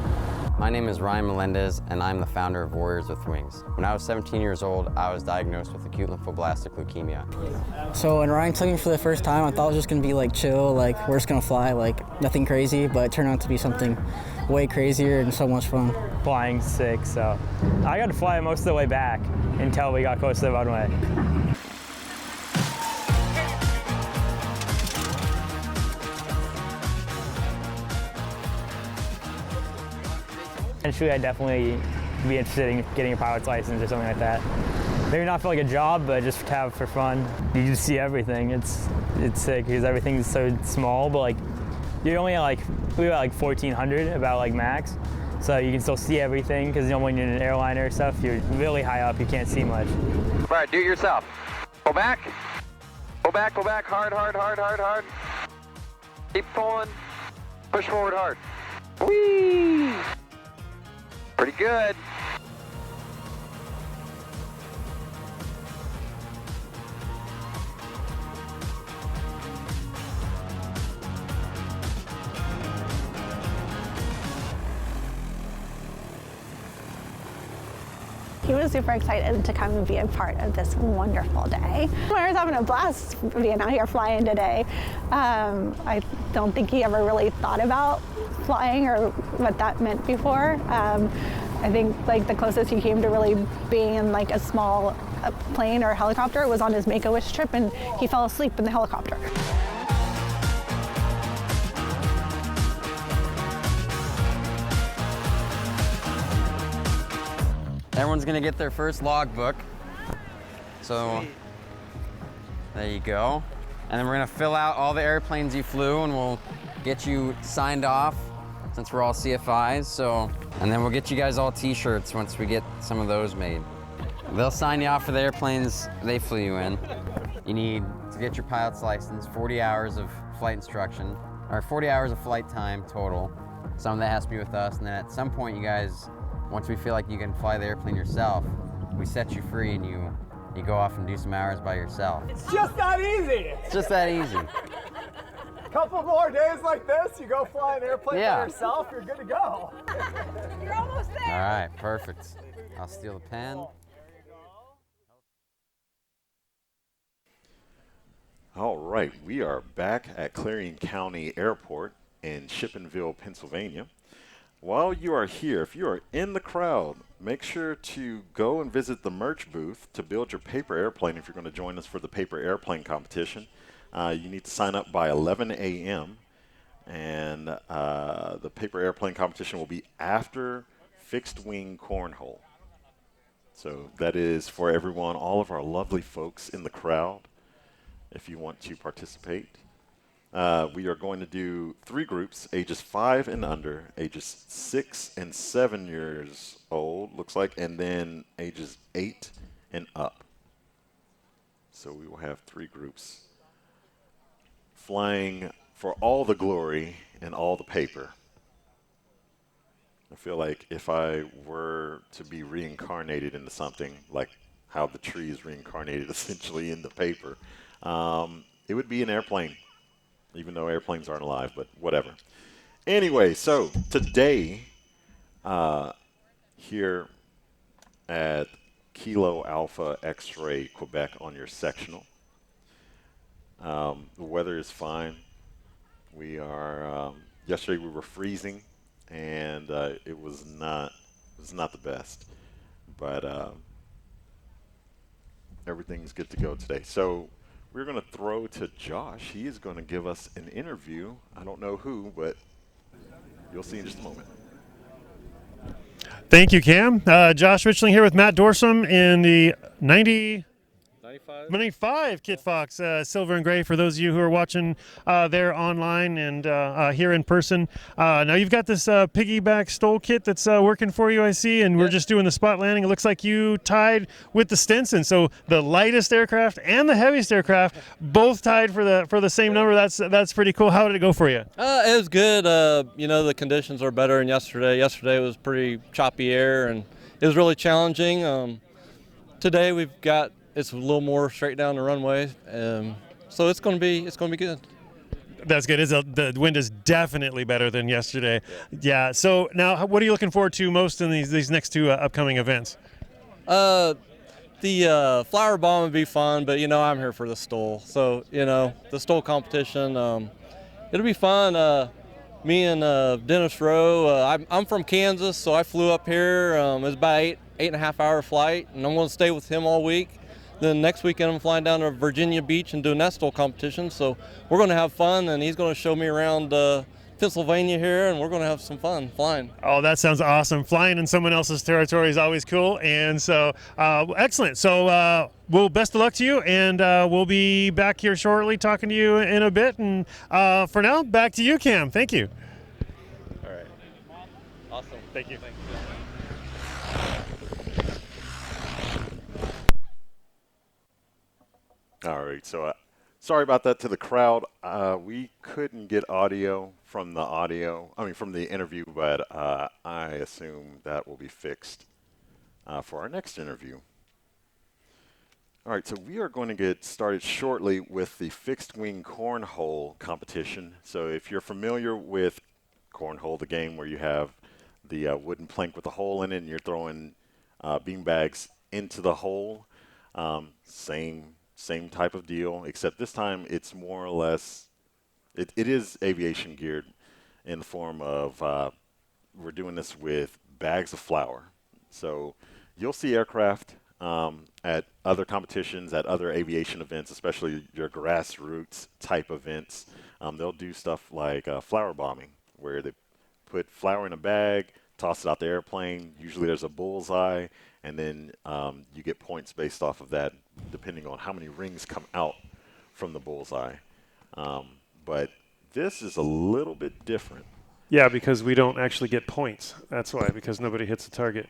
My name is Ryan Melendez, and I'm the founder of Warriors with Wings. When I was 17 years old, I was diagnosed with acute lymphoblastic leukemia. So when Ryan took me for the first time, I thought it was just gonna be like chill, like we're just gonna fly, like nothing crazy, but it turned out to be something way crazier and so much fun. Flying's sick, so I got to fly most of the way back until we got close to the runway. Eventually, I'd definitely be interested in getting a pilot's license or something like that. Maybe not for like a job, but just to have for fun. You just see everything. It's sick because everything's so small, but like you're only at we were at 1,400 about like max, so you can still see everything because when you're in an airliner or stuff, you're really high up, you can't see much. All right, do it yourself. Go back. Go back, go back. Hard, hard, hard, hard, hard. Keep pulling. Push forward hard. Whee! Pretty good. He was super excited to come and be a part of this wonderful day. I was having a blast being out here flying today. I don't think he ever really thought about flying or what that meant before. I think like the closest he came to really being in like a small plane or helicopter was on his Make-A-Wish trip, and he fell asleep in the helicopter. Everyone's gonna get their first logbook. So, sweet. There you go. And then we're gonna fill out all the airplanes you flew and we'll get you signed off since we're all CFIs, so. And then we'll get you guys all t-shirts once we get some of those made. They'll sign you off for the airplanes they flew you in. You need to get your pilot's license, 40 hours of flight instruction, or 40 hours of flight time total. Some of that has to be with us, and then at some point you guys, once we feel like you can fly the airplane yourself, we set you free and you you go off and do some hours by yourself. It's just that easy. It's just that easy. Couple more days like this, you go fly an airplane Yeah. by yourself, you're good to go. You're almost there. All right, perfect. I'll steal the pen. All right, we are back at Clarion County Airport in Shippensville, Pennsylvania. While you are here, if you are in the crowd, make sure to go and visit the merch booth to build your paper airplane if you're going to join us for the paper airplane competition. You need to sign up by 11 a.m. and the paper airplane competition will be after fixed wing cornhole. So that is for everyone, all of our lovely folks in the crowd, if you want to participate. We are going to do 3 groups, ages 5 and under, ages 6 and 7 years old, looks like, and then ages 8 and up. So we will have 3 groups flying for all the glory and all the paper. I feel like if I were to be reincarnated into something, like how the tree is reincarnated essentially into paper, it would be an airplane, even though airplanes aren't alive, but whatever. Anyway, so today, here at Kilo Alpha X-Ray Quebec on your sectional, the weather is fine. We are, yesterday we were freezing, and it was not the best, but everything's good to go today. So we're going to throw to Josh. He is going to give us an interview. I don't know who, but you'll see in just a moment. Thank you, Cam. Josh Richling here with Matt Dorsum in the 95 Kit Fox, silver and gray for those of you who are watching there online and here in person. Now you've got this piggyback STOL kit that's working for you, I see, and we're just doing the spot landing. It looks like you tied with the Stinson, so the lightest aircraft and the heaviest aircraft both tied for the same number. That's pretty cool. How did it go for you? It was good. You know, the conditions are better than yesterday. Yesterday was pretty choppy air, and it was really challenging. Today we've got it's a little more straight down the runway, so it's going to be good. That's good. The wind is definitely better than yesterday. Yeah. So now, what are you looking forward to most in these next 2 upcoming events? The flower bomb would be fun, but you know I'm here for the STOL, so you know the STOL competition. It'll be fun. Me and Dennis Rowe. I'm from Kansas, so I flew up here. It was about 8.5 hour flight, and I'm going to stay with him all week. Then next weekend I'm flying down to Virginia Beach and doing that STOL competition. So we're going to have fun, and he's going to show me around Pennsylvania here, and we're going to have some fun flying. Oh, that sounds awesome. Flying in someone else's territory is always cool, and so excellent. So well, best of luck to you, and we'll be back here shortly talking to you in a bit. And for now, back to you, Cam. Thank you. All right. Awesome. Thank you. All right, so sorry about that to the crowd. We couldn't get audio from the interview, but I assume that will be fixed for our next interview. All right, so we are going to get started shortly with the fixed wing cornhole competition. So if you're familiar with cornhole, the game where you have the wooden plank with a hole in it and you're throwing bean bags into the hole, same type of deal, except this time it's more or less, it is aviation geared in the form of, we're doing this with bags of flour. So you'll see aircraft at other competitions, at other aviation events, especially your grassroots type events. They'll do stuff like flour bombing, where they put flour in a bag, toss it out the airplane. Usually there's a bullseye, and then you get points based off of that, depending on how many rings come out from the bullseye. But this is a little bit different. Yeah, because we don't actually get points. That's why, because nobody hits the target.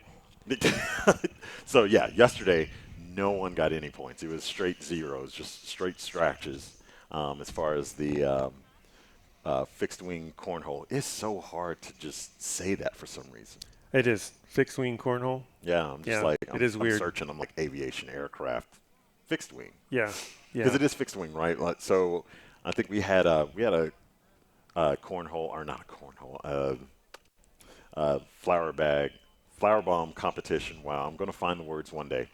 So, yeah, yesterday, no one got any points. It was straight zeros, just straight scratches as far as the fixed wing cornhole. It's so hard to just say that for some reason. It is. Fixed wing cornhole? Yeah, I'm just like, it is weird. I'm searching on like aviation aircraft fixed wing. Yeah. Because it is fixed wing, right? So I think we had a cornhole, or not a cornhole, flower bomb competition. Wow, I'm going to find the words one day.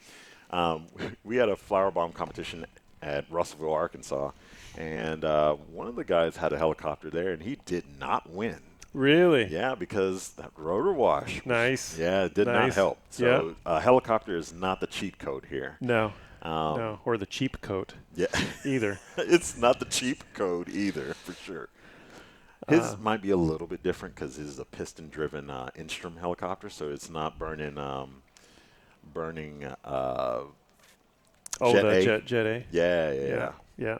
We had a flower bomb competition at Russellville, Arkansas, and one of the guys had a helicopter there, and he did not win. Really? Yeah, because that rotor wash. Nice. Yeah, it did not help. So a helicopter is not the cheat code here. No. No, or the cheap coat. Yeah. Either. It's not the cheap code either, for sure. His might be a little bit different because his is a piston-driven Instrom helicopter, so it's not burning Jet A. Yeah,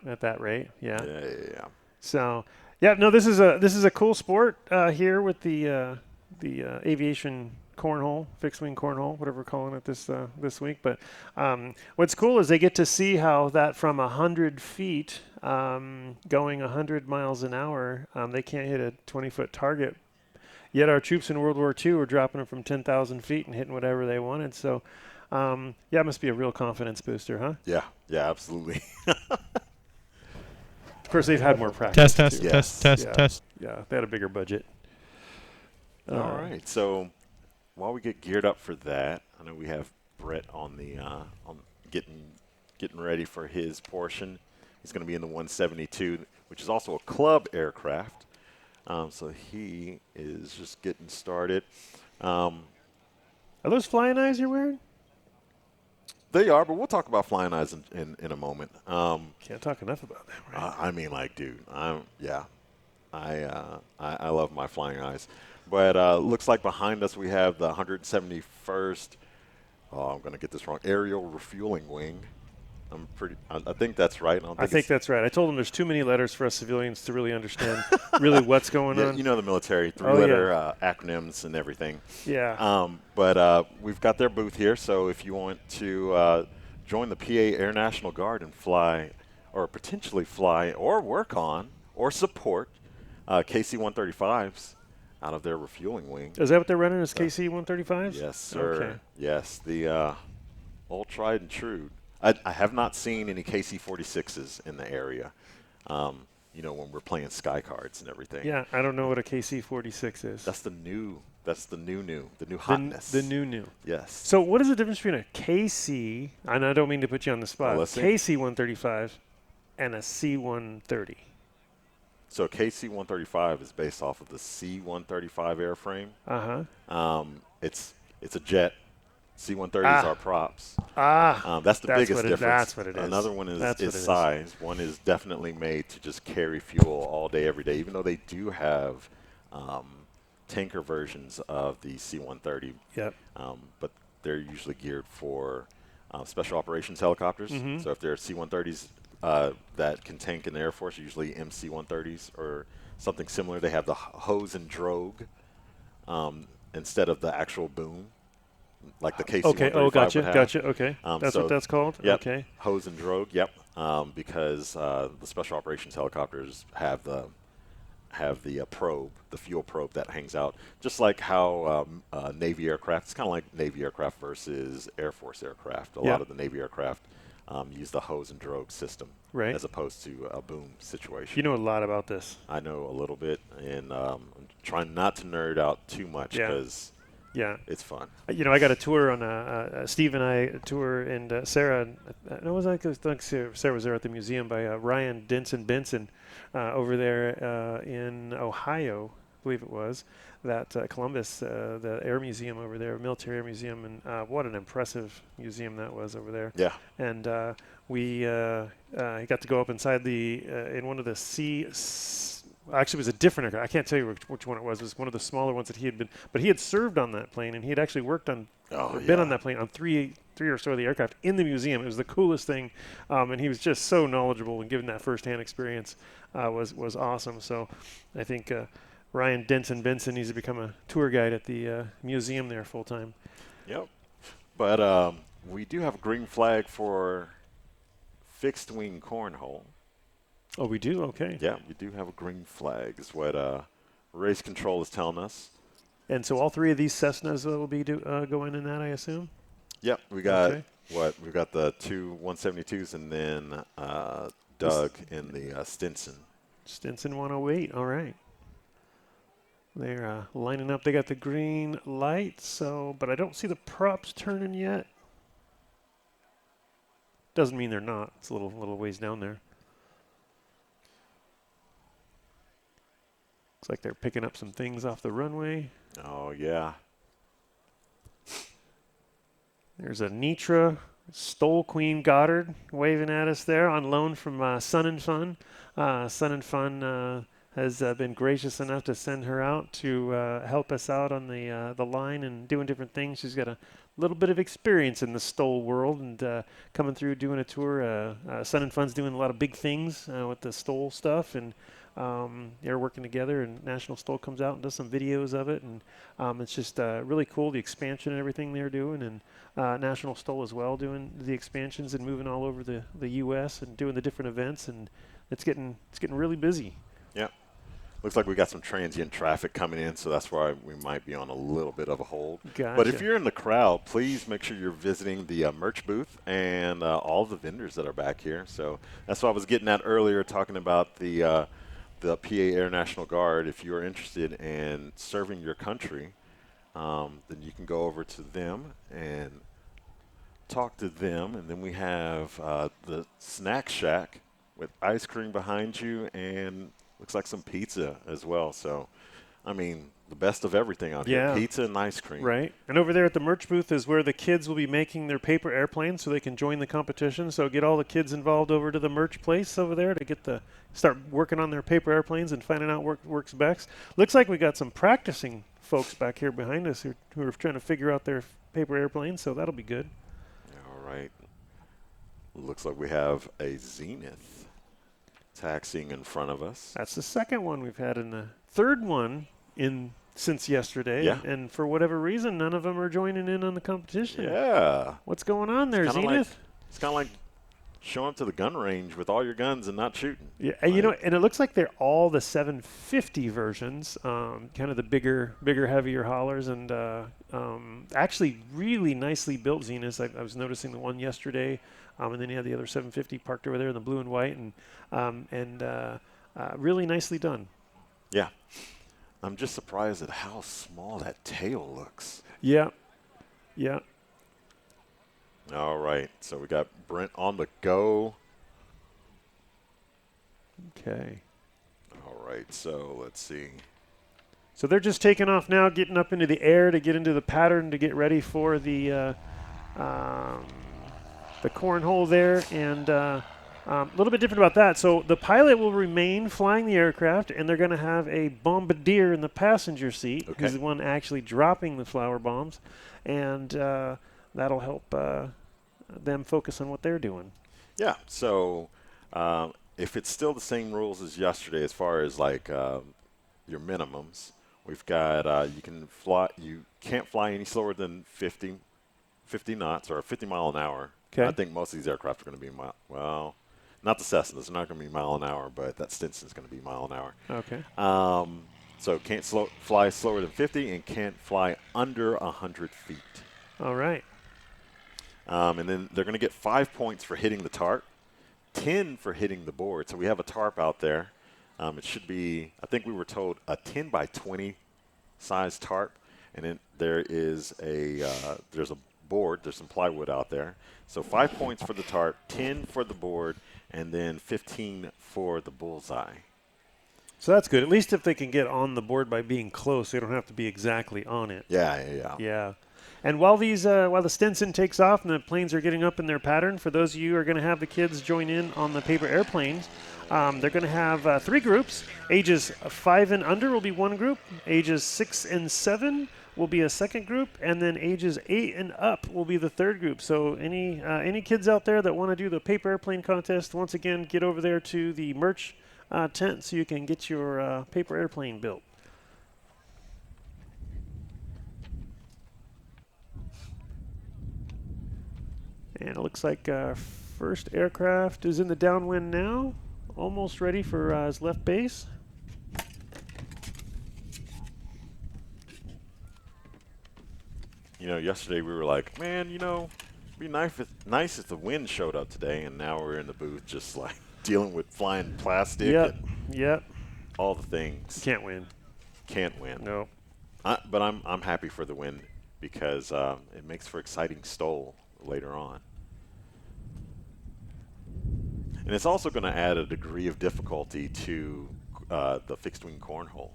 at that rate. Yeah. Yeah. So, this is a cool sport here with the aviation cornhole, fixed wing cornhole, whatever we're calling it this week. But what's cool is they get to see how that from 100 feet going 100 miles an hour, they can't hit a 20-foot target. Yet our troops in World War II were dropping them from 10,000 feet and hitting whatever they wanted. So, it must be a real confidence booster, huh? Yeah, absolutely. Of course, they've had more practice. Test. Yeah, they had a bigger budget. All right, so while we get geared up for that, I know we have Brett on the on getting ready for his portion. He's going to be in the 172, which is also a club aircraft. So he is just getting started. Are those flying eyes you're wearing? They are, but we'll talk about flying eyes in a moment. Can't talk enough about them, right? I mean, like, dude, I love my flying eyes. But looks like behind us we have the 171st, I'm going to get this wrong, aerial refueling wing. I think that's right. I think that's right. I told them there's too many letters for us civilians to really understand really what's going on. You know the military, three-letter acronyms and everything. Yeah. But we've got their booth here, so if you want to join the PA Air National Guard and fly, or potentially fly, or work on, or support KC-135s out of their refueling wing. Is that what they're running as KC-135s? Yes, sir. Okay. Yes, the old tried and true. I have not seen any KC-46s in the area, when we're playing Sky Cards and everything. Yeah, I don't know what a KC-46 is. That's the new hotness. The new. Yes. So what is the difference between a KC, and I don't mean to put you on the spot, KC-135 and a C-130? So KC-135 is based off of the C-135 airframe. Uh-huh. It's a jet. C-130s are props. That's the biggest difference. That's what it is. Another one is size. One is definitely made to just carry fuel all day, every day, even though they do have tanker versions of the C-130. Yep. But they're usually geared for special operations helicopters. Mm-hmm. So if there are C-130s that can tank in the Air Force, usually MC-130s or something similar. They have the hose and drogue instead of the actual boom. Like the KC-135 Okay. Oh, gotcha. Okay. That's what that's called? Yep. Okay. Hose and drogue, yep. Because the special operations helicopters have the probe, the fuel probe that hangs out, just like how Navy aircraft, it's kind of like Navy aircraft versus Air Force aircraft. A lot of the Navy aircraft use the hose and drogue system, right, as opposed to a boom situation. You know a lot about this. I know a little bit, and I'm trying not to nerd out too much because it's fun. I got a tour on Steve and I a tour, and Sarah. I think Sarah was there at the museum by Ryan Denson Benson over there in Ohio, I believe it was. That Columbus, the Air Museum over there, Military Air Museum, and what an impressive museum that was over there. Yeah. And we got to go up inside in one of the actually, it was a different aircraft. I can't tell you which one it was. It was one of the smaller ones that he had been, but he had served on that plane, and he had actually worked on, been on that plane on three or so of the aircraft in the museum. It was the coolest thing, and he was just so knowledgeable and giving that firsthand experience was awesome. So I think Ryan Denson Benson needs to become a tour guide at the museum there full time. Yep. But we do have a green flag for fixed wing cornhole. Oh, we do? Okay. Yeah, we do have a green flag is what race control is telling us. And so all three of these Cessnas will be going in that, I assume? Yep. We got we've got the two 172s and then Doug in the Stinson. Stinson 108. All right. They're lining up. They got the green light, but I don't see the props turning yet. Doesn't mean they're not. It's a little ways down there. Looks like they're picking up some things off the runway. Oh, yeah. There's a Nitra STOL Queen Goddard waving at us there on loan from Sun and Fun. Sun and Fun has been gracious enough to send her out to help us out on the line and doing different things. She's got a little bit of experience in the STOL world and coming through doing a tour. Sun and Fun's doing a lot of big things with the STOL stuff, and they're working together, and National STOL comes out and does some videos of it, and it's just really cool, the expansion and everything they're doing, and National STOL as well doing the expansions and moving all over the U.S. and doing the different events, and it's getting really busy. Yeah. Looks like we got some transient traffic coming in, so that's why we might be on a little bit of a hold. Gotcha. But if you're in the crowd, please make sure you're visiting the merch booth and all the vendors that are back here. So that's what I was getting at earlier, talking about the PA Air National Guard. If you're interested in serving your country, then you can go over to them and talk to them. And then we have the Snack Shack with ice cream behind you and looks like some pizza as well. So, I mean, the best of everything out here. Pizza and ice cream. Right. And over there at the merch booth is where the kids will be making their paper airplanes so they can join the competition. So get all the kids involved over to the merch place over there to start working on their paper airplanes and finding out what works best. Looks like we got some practicing folks back here behind us who are trying to figure out their paper airplanes, so that'll be good. All right. Looks like we have a Zenith taxiing in front of us. That's the second one we've had, and the third one since yesterday. Yeah. And for whatever reason, none of them are joining in on the competition. Yeah. What's going on there, Zenith? It's kind of like showing up to the gun range with all your guns and not shooting. Yeah, and and it looks like they're all the 750 versions, kind of the bigger, heavier haulers, and actually really nicely built Zeniths. I was noticing the one yesterday, and then you had the other 750 parked over there in the blue and white, and really nicely done. Yeah. I'm just surprised at how small that tail looks. Yeah. Yeah. All right. So we got Brent on the go. Okay. All right. So let's see. So they're just taking off now, getting up into the air to get into the pattern to get ready for the cornhole there, and a little bit different about that. So the pilot will remain flying the aircraft, and they're going to have a bombardier in the passenger seat, who's the one actually dropping the flower bombs, and that'll help them focus on what they're doing. Yeah. So if it's still the same rules as yesterday as far as like your minimums, we've got you can't fly any slower than 50 knots or 50 mile an hour. Okay. I think most of these aircraft are going to be not the Cessnas, they're not going to be mile an hour, but that Stinson's going to be mile an hour. Okay. So can't fly slower than 50 and can't fly under 100 feet. All right. And then they're going to get 5 points for hitting the tarp, 10 for hitting the board. So we have a tarp out there. It should be, I think we were told, a 10 by 20 size tarp. And then there's a board, there's some plywood out there. So 5 points for the tarp, 10 for the board, and then 15 for the bullseye. So that's good. At least if they can get on the board by being close, they don't have to be exactly on it. Yeah. And while the Stinson takes off and the planes are getting up in their pattern, for those of you who are going to have the kids join in on the paper airplanes, they're going to have 3 groups. Ages 5 and under will be one group. Ages 6 and 7 will be a second group, and then ages 8 and up will be the third group. So any kids out there that want to do the paper airplane contest, once again, get over there to the merch tent so you can get your paper airplane built. And it looks like our first aircraft is in the downwind now, almost ready for his left base. Yesterday we were like, man, It'd be nice if the wind showed up today, and now we're in the booth just like dealing with flying plastic and all the things. Can't win. Can't win. No. But I'm happy for the win because it makes for exciting STOL later on. And it's also going to add a degree of difficulty to the fixed wing cornhole.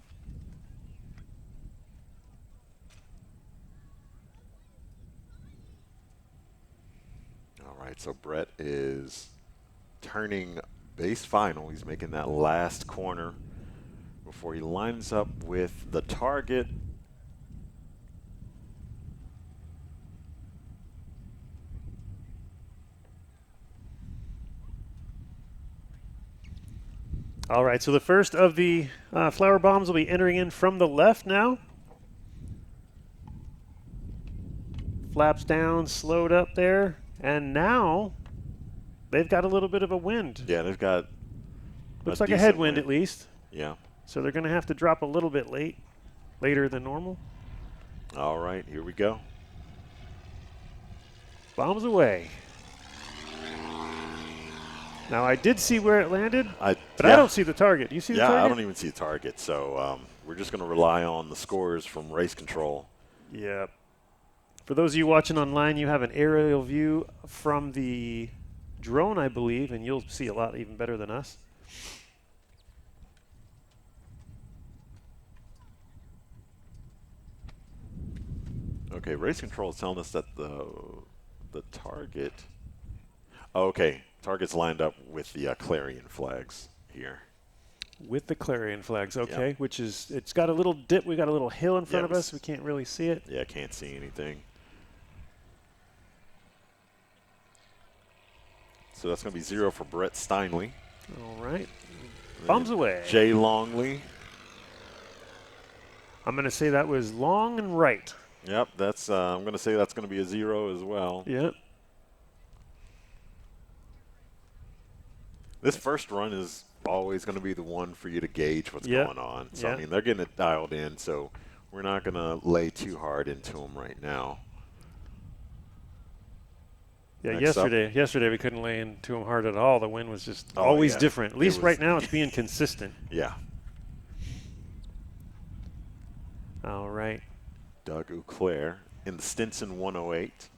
All right, so Brett is turning base final. He's making that last corner before he lines up with the target. All right, so the first of the flower bombs will be entering in from the left now. Flaps down, slowed up there, and now they've got a little bit of a wind. Yeah, they've got looks like a headwind at least. Yeah. So they're going to have to drop a little bit later than normal. All right, here we go. Bombs away. Now, I did see where it landed, but I don't see the target. Do you see the target? Yeah, I don't even see the target. So we're just going to rely on the scores from race control. Yeah. For those of you watching online, you have an aerial view from the drone, I believe, and you'll see a lot even better than us. Okay, race control is telling us that the target. Okay, target's lined up with the Clarion flags here. With the Clarion flags, okay, Yep. which is, it's got a little dip. We got a little hill in front of us. We can't really see it. Yeah, can't see anything. So that's going to be 0 for Brett Steinley. All right. Bombs away. Jay Longley. I'm going to say that was long and right. Yep, that's. I'm going to say that's going to be a 0 as well. Yep. This first run is always going to be the one for you to gauge what's going on. So, I mean, they're getting it dialed in, so we're not going to lay too hard into them right now. Yeah, yesterday we couldn't lay into them hard at all. The wind was just always different. At least right now it's being consistent. Yeah. All right. Doug Auclair in the Stinson 108.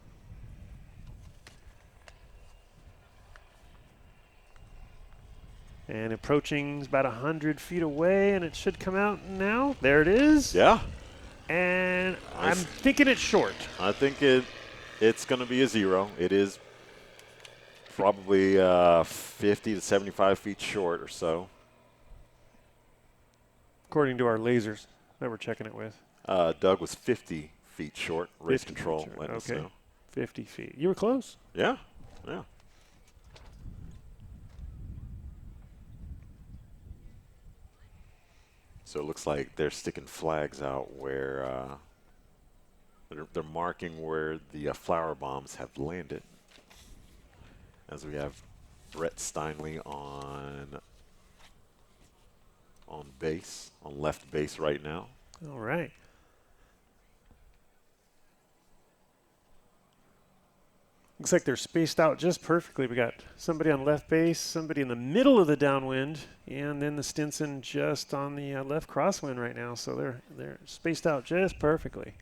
And approaching about 100 feet away, and it should come out now. There it is. Yeah. And I'm thinking it's short. I think it's going to be a 0. It is probably 50 to 75 feet short or so. According to our lasers that we're checking it with. Doug was 50 feet short. Race control. Okay. 50 feet. You were close. Yeah. Yeah. So it looks like they're sticking flags out where they're marking where the flower bombs have landed. As we have Brett Steinley on base, on left base right now. All right. Looks like they're spaced out just perfectly. We got somebody on left base, somebody in the middle of the downwind, and then the Stinson just on the left crosswind right now. So they're spaced out just perfectly.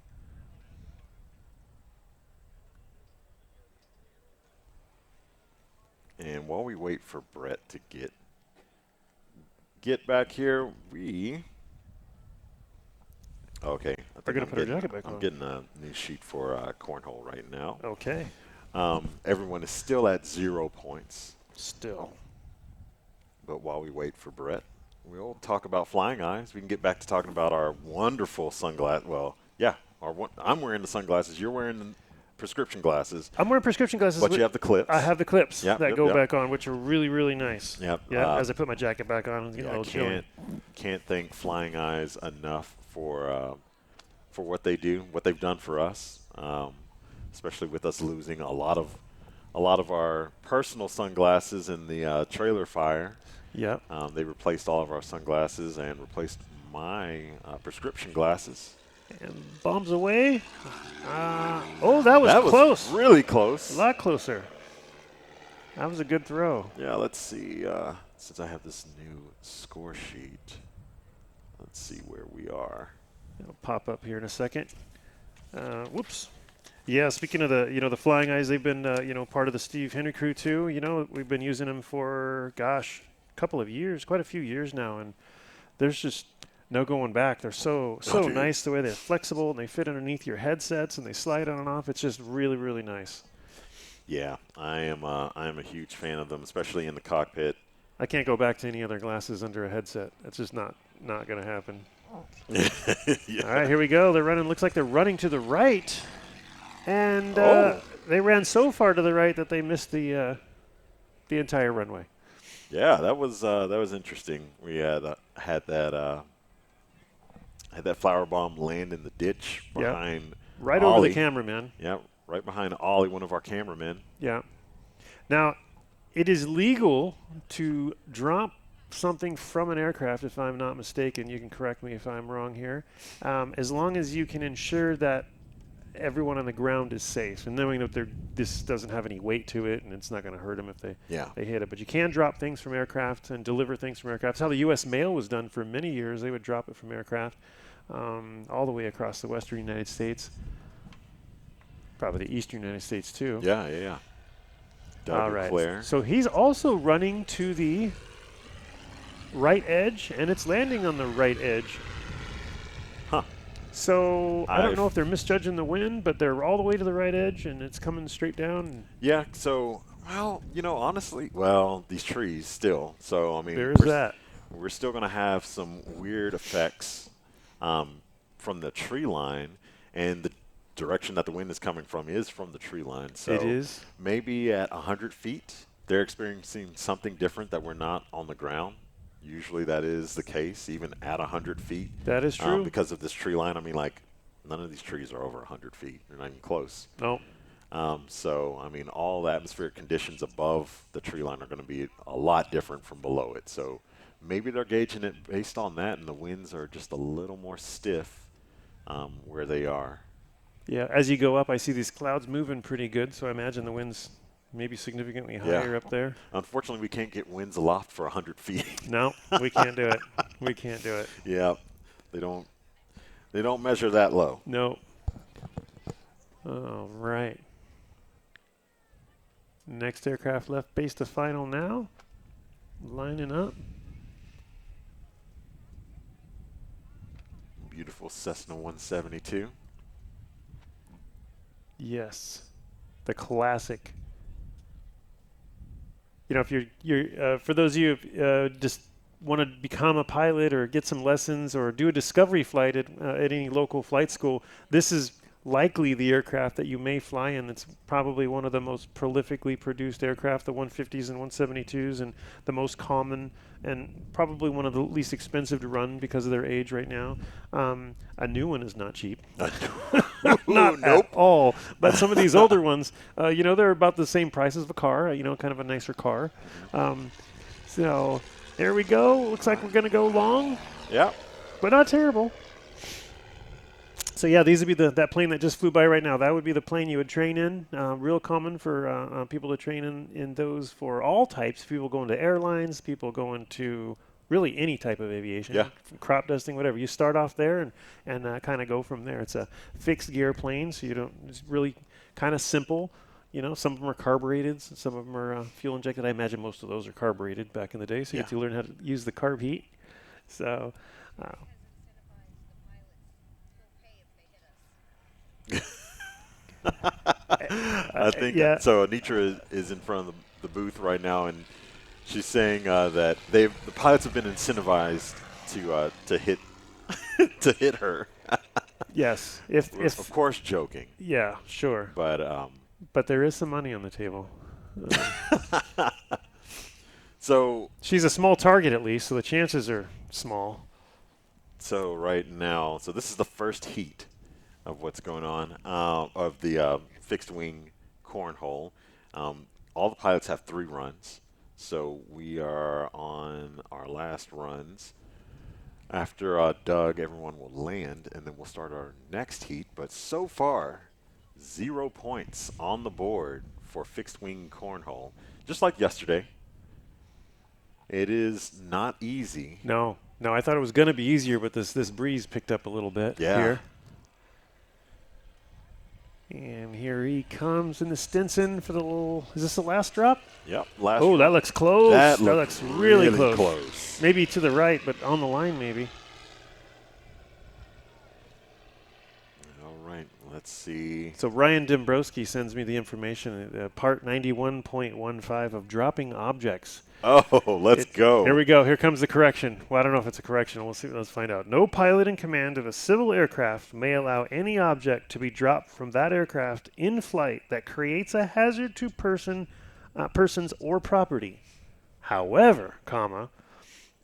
And while we wait for Brett to get back here, okay. We're going to put our jacket back on. I'm getting a new sheet for cornhole right now. Okay. Everyone is still at 0 points. Still. But while we wait for Brett, we'll talk about flying eyes. We can get back to talking about our wonderful sunglasses. Well, yeah, I'm wearing the sunglasses. You're wearing the prescription glasses. I'm wearing prescription glasses. But you have the clips. I have the clips that go back on, which are really, really nice. Yep. Yeah, as I put my jacket back on, it's getting a little chilly. Can't thank Flying Eyes enough for what they do, what they've done for us, especially with us losing a lot of our personal sunglasses in the trailer fire. Yep. They replaced all of our sunglasses and replaced my prescription glasses. And bombs away. Oh, that was close. Really close. A lot closer. That was a good throw. Yeah, let's see. Since I have this new score sheet, let's see where we are. It'll pop up here in a second. Whoops. Yeah, speaking of the Flying Eyes, they've been, part of the Steve Henry crew too. We've been using them for, gosh, a couple of years, quite a few years now, and there's just no going back. They're so nice the way they're flexible, and they fit underneath your headsets, and they slide on and off. It's just really, really nice. Yeah, I am a huge fan of them, especially in the cockpit. I can't go back to any other glasses under a headset. That's just not going to happen. Yeah. All right, here we go. They're running. Looks like they're running to the right, and they ran so far to the right that they missed the entire runway. Yeah, that was interesting. We had that flower bomb land in the ditch behind right Ollie. over the cameraman. Yeah, right behind Ollie, one of our cameramen. Yeah. Now, it is legal to drop something from an aircraft, if I'm not mistaken. You can correct me if I'm wrong here. As long as you can ensure that everyone on the ground is safe, and knowing that this doesn't have any weight to it, and it's not going to hurt them if they hit it. But you can drop things from aircraft and deliver things from aircraft. That's how the U.S. mail was done for many years. They would drop it from aircraft all the way across the western United States. Probably the eastern United States, too. Yeah. All right. So he's also running to the right edge, and it's landing on the right edge. Huh. So I don't know if they're misjudging the wind, but they're all the way to the right edge, and it's coming straight down. Yeah, so, honestly, these trees still. So, I mean, we're still going to have some weird effects from the tree line, and the direction that the wind is coming from is from the tree line. So it is. Maybe at 100 feet, they're experiencing something different that we're not on the ground. Usually that is the case, even at 100 feet. That is true. Because of this tree line. I mean, none of these trees are over 100 feet. They're not even close. No. So, I mean, all the atmospheric conditions above the tree line are going to be a lot different from below it. So maybe they're gauging it based on that, and the winds are just a little more stiff where they are. Yeah, as you go up, I see these clouds moving pretty good, so I imagine the wind's maybe significantly higher up there. Unfortunately, we can't get winds aloft for 100 feet. No, we can't do it. We can't do it. Yeah, they don't measure that low. No. All right. Next aircraft left base to final now. Lining up. Beautiful Cessna 172. Yes, the classic. If you're for those of you who just want to become a pilot or get some lessons or do a discovery flight at any local flight school, this is likely the aircraft that you may fly in. It's probably one of the most prolifically produced aircraft, the 150s and 172s, and the most common and probably one of the least expensive to run because of their age right now. A new one is not cheap. Not at all. But some of these older ones, they're about the same price as a car, kind of a nicer car. So there we go. Looks like we're going to go long. Yeah. But not terrible. So, yeah, these would be that plane that just flew by right now. That would be the plane you would train in. Real common for people to train in those for all types. People going to airlines, people going to really any type of aviation. Yeah. Crop dusting, whatever. You start off there and kind of go from there. It's a fixed gear plane, so it's really kind of simple. Some of them are carbureted, some of them are fuel injected. I imagine most of those are carbureted back in the day, so you get to learn how to use the carb heat. So... I think so. Anitra is in front of the booth right now, and she's saying that the pilots have been incentivized to hit to hit her. Yes, if of course joking. Yeah, sure. But there is some money on the table. So she's a small target at least, so the chances are small. So right now, this is the first heat of what's going on of the fixed wing cornhole. All the pilots have 3 runs, so we are on our last runs. After Doug, everyone will land, and then we'll start our next heat. But so far, 0 points on the board for fixed wing cornhole. Just like yesterday, it is not easy. No, I thought it was going to be easier, but this breeze picked up a little bit here. And here he comes in the Stinson for the little. Is this the last drop? Yep, last. Oh, that looks close. That looks really close. Maybe to the right, but on the line maybe. All right, let's see. So Ryan Dombrowski sends me the information. Part 91.15 of dropping objects. Oh, let's go. Here we go. Here comes the correction. Well, I don't know if it's a correction. We'll see. Let's find out. No pilot in command of a civil aircraft may allow any object to be dropped from that aircraft in flight that creates a hazard to persons or property. However,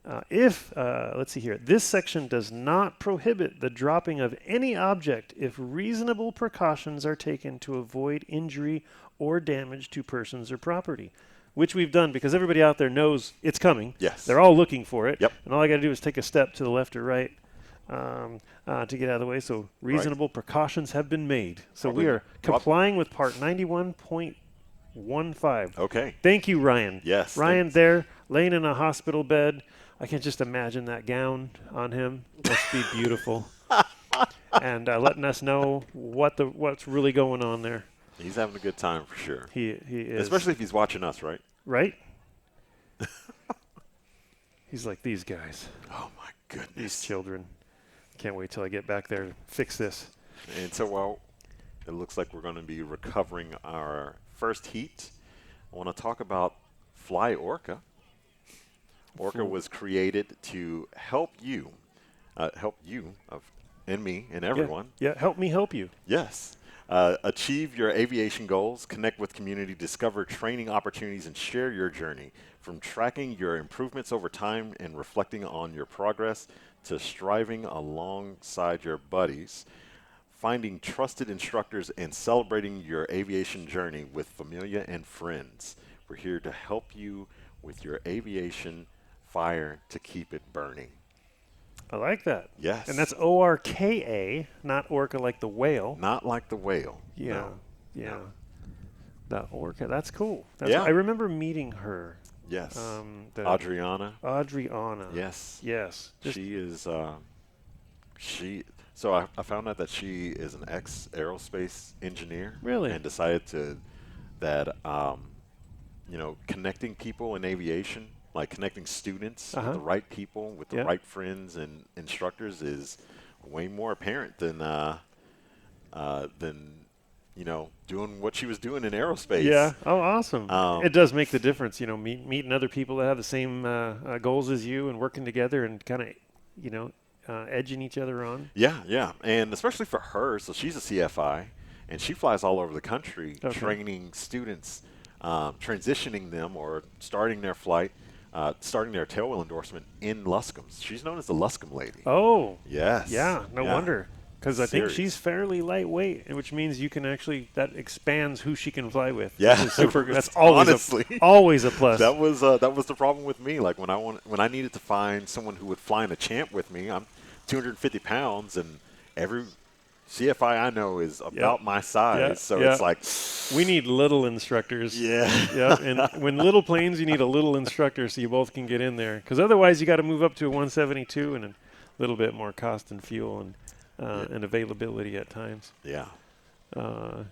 let's see here. This section does not prohibit the dropping of any object if reasonable precautions are taken to avoid injury or damage to persons or property. Which we've done because everybody out there knows it's coming. Yes. They're all looking for it. Yep. And all I got to do is take a step to the left or right to get out of the way. So reasonable precautions have been made. So we are complying with part 91.15. Okay. Thank you, Ryan. Yes. Ryan there, laying in a hospital bed. I can just imagine that gown on him. Must be beautiful. And letting us know what's really going on there. He's having a good time for sure. He is. Especially if he's watching us, right? Right? He's like, these guys. Oh, my goodness. These children. Can't wait till I get back there to fix this. And so, well, it looks like we're going to be recovering our first heat. I want to talk about Fly Orca. Orca was created to help you and me and everyone. Yeah, help me help you. Yes. Achieve your aviation goals, connect with community, discover training opportunities, and share your journey. From tracking your improvements over time and reflecting on your progress to striving alongside your buddies, finding trusted instructors, and celebrating your aviation journey with familia and friends. We're here to help you with your aviation fire to keep it burning. I like that. Yes. And that's ORKA, not orca like the whale. Not like the whale. Yeah. No. Yeah. No. That orca. That's cool. Yeah. I remember meeting her. Yes. Adriana. Yes. Yes. She is. So I found out that she is an ex-aerospace engineer. Really? And decided that connecting people in aviation, like connecting students with the right people, with the right friends and instructors, is way more apparent than doing what she was doing in aerospace. Yeah. Oh, awesome. It does make the difference, meeting other people that have the same goals as you and working together and kind of, edging each other on. Yeah. And especially for her, so she's a CFI, and she flies all over the country training students, transitioning them or starting their flight, starting their tailwheel endorsement in Luscombe's. She's known as the Luscombe lady. Oh. Yes. Yeah, no wonder. Because I think she's fairly lightweight, which means you can that expands who she can fly with. Yeah. Super good. That's always always a plus. That was the problem with me. Like when I needed to find someone who would fly in a Champ with me, I'm 250 pounds, and every CFI I know is about my size. So it's like, we need little instructors. Yeah. And when little planes, you need a little instructor so you both can get in there. Because otherwise, you got to move up to a 172 and a little bit more cost and fuel and availability at times. Yeah. All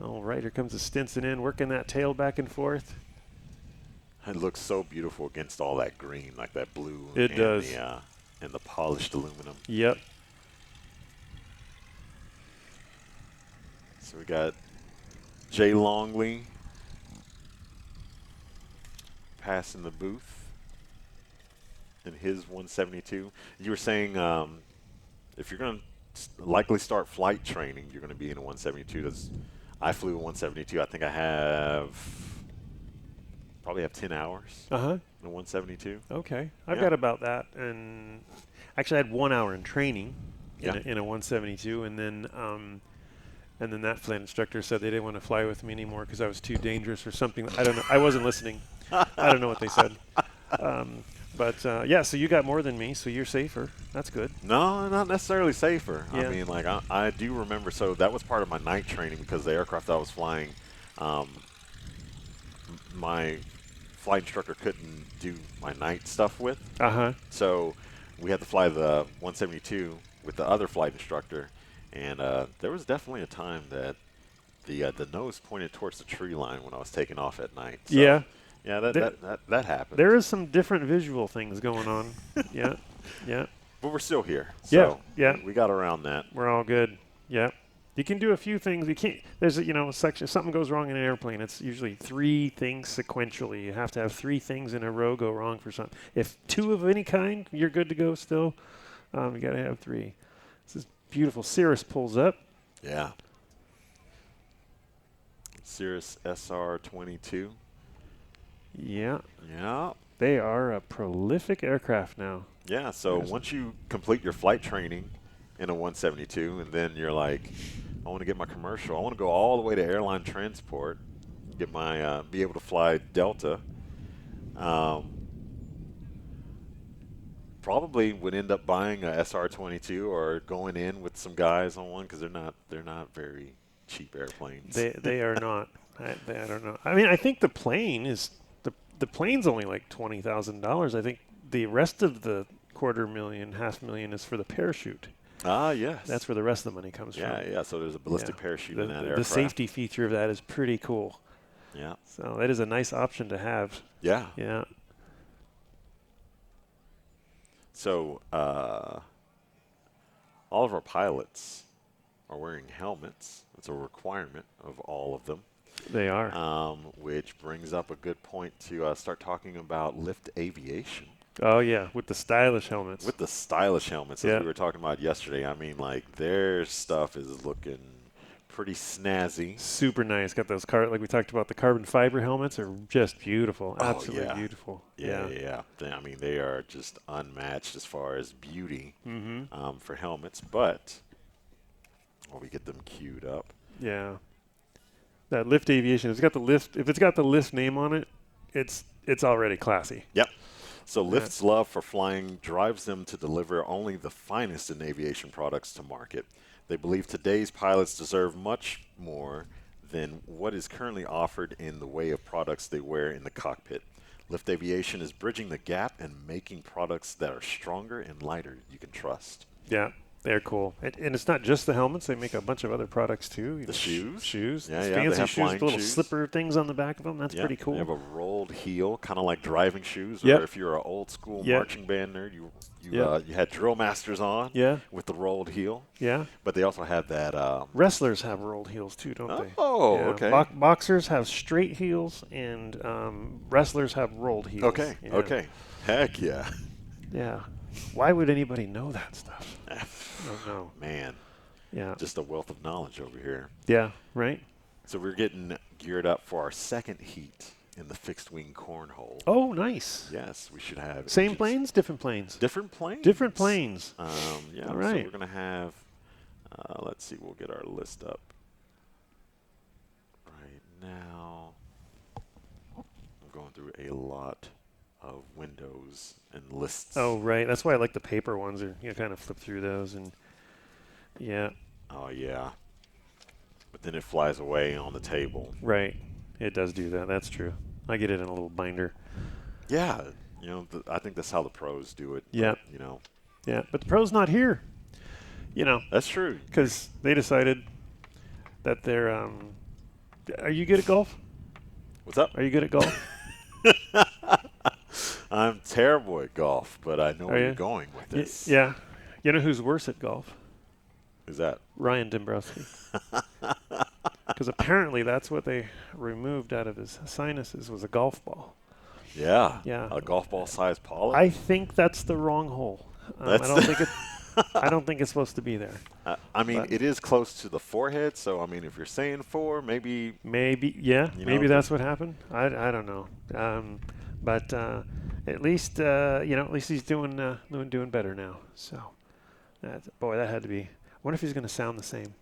right, here comes the Stinson in, working that tail back and forth. It looks so beautiful against all that green, like that blue. It does. And the polished aluminum. Yep. So we got Jay Longley passing the booth in his 172. You were saying if you're going to likely start flight training, you're going to be in a 172. I flew a 172. I think I probably have 10 hours in a 172. Okay. I've got about that. And actually I had 1 hour in training in a 172. And then that flight instructor said they didn't want to fly with me anymore because I was too dangerous or something. I don't know. I wasn't listening. I don't know what they said. But yeah, so you got more than me, so you're safer. That's good. No, not necessarily safer. Yeah. I mean, like I do remember. So that was part of my night training because the aircraft I was flying, my flight instructor couldn't do my night stuff with. So we had to fly the 172 with the other flight instructor, and there was definitely a time that the nose pointed towards the tree line when I was taking off at night. So Yeah. Yeah, that happened. There is some different visual things going on. Yeah. Yeah. But we're still here. So yeah. we got around that. We're all good. Yeah. You can do a few things. You can't. There's a section. If something goes wrong in an airplane, it's usually 3 things sequentially. You have to have 3 things in a row go wrong for something. If 2 of any kind, you're good to go still. You got to have 3. This is beautiful. Cirrus pulls up. Yeah. Cirrus SR-22. Yeah. Yeah. They are a prolific aircraft now. Yeah. So once you complete your flight training in a 172, and then you're like, I want to get my commercial. I want to go all the way to airline transport, get my be able to fly Delta. Probably would end up buying a SR-22 or going in with some guys on one because they're not very cheap airplanes. They are not. I don't know. I mean, I think the plane is the plane's only like $20,000. I think the rest of the $250,000, $500,000 is for the parachute. Ah, yes. That's where the rest of the money comes from. Yeah. So there's a ballistic parachute in that aircraft. The safety feature of that is pretty cool. Yeah. So that is a nice option to have. Yeah. Yeah. So all of our pilots are wearing helmets. It's a requirement of all of them. They are. Which brings up a good point to start talking about lift aviation. Oh, yeah, with the stylish helmets. With the stylish helmets, as we were talking about yesterday. I mean, like, their stuff is looking pretty snazzy. Super nice. Got those, like we talked about, the carbon fiber helmets are just beautiful. Absolutely beautiful. Yeah. I mean, they are just unmatched as far as beauty for helmets. But while we get them queued up. Yeah. That lift aviation, if it's got the lift name on it, it's already classy. Yep. So Lyft's love for flying drives them to deliver only the finest in aviation products to market. They believe today's pilots deserve much more than what is currently offered in the way of products they wear in the cockpit. Lyft Aviation is bridging the gap and making products that are stronger and lighter you can trust. Yeah. They're cool. And it's not just the helmets. They make a bunch of other products, too. The shoes? Shoes. Yeah, fancy they have shoes, the little shoes. slipper things on the back of them. That's pretty cool. They have a rolled heel, kind of like driving shoes. Or if you're an old school marching band nerd, you had drill masters on with the rolled heel. Yeah. But they also have that. Wrestlers have rolled heels, too, don't they? Oh, okay. Boxers have straight heels, and wrestlers have rolled heels. Okay. Yeah. Okay. Heck yeah. Yeah. Why would anybody know that stuff? I don't know. Man. Yeah. Just a wealth of knowledge over here. Yeah, right? So we're getting geared up for our second heat in the fixed wing cornhole. Oh, nice. Yes, we should have. Same planes, different planes? Different planes. Different planes. Yeah. All right. So we're going to have, let's see, we'll get our list up right now. I'm going through a lot of windows and lists. Oh, right. That's why I like the paper ones. Or kind of flip through those and Oh, yeah. But then it flies away on the table. Right. It does do that. That's true. I get it in a little binder. Yeah. I think that's how the pros do it. Yeah. But, Yeah, but the pros not here. That's true. Because they decided that they're. Are you good at golf? What's up? Are you good at golf? I'm terrible at golf, but I know where you're going with this. Yeah. You know who's worse at golf? Who's that? Ryan Dombrowski. Because apparently that's what they removed out of his sinuses was a golf ball. Yeah. Yeah. A golf ball sized pollen? I think that's the wrong hole. I don't think it's supposed to be there. I mean, it is close to the forehead, so I mean, if you're saying 4, maybe. Yeah. Maybe that's what happened. I don't know. But at least he's doing better now. So, that had to be. I wonder if he's going to sound the same.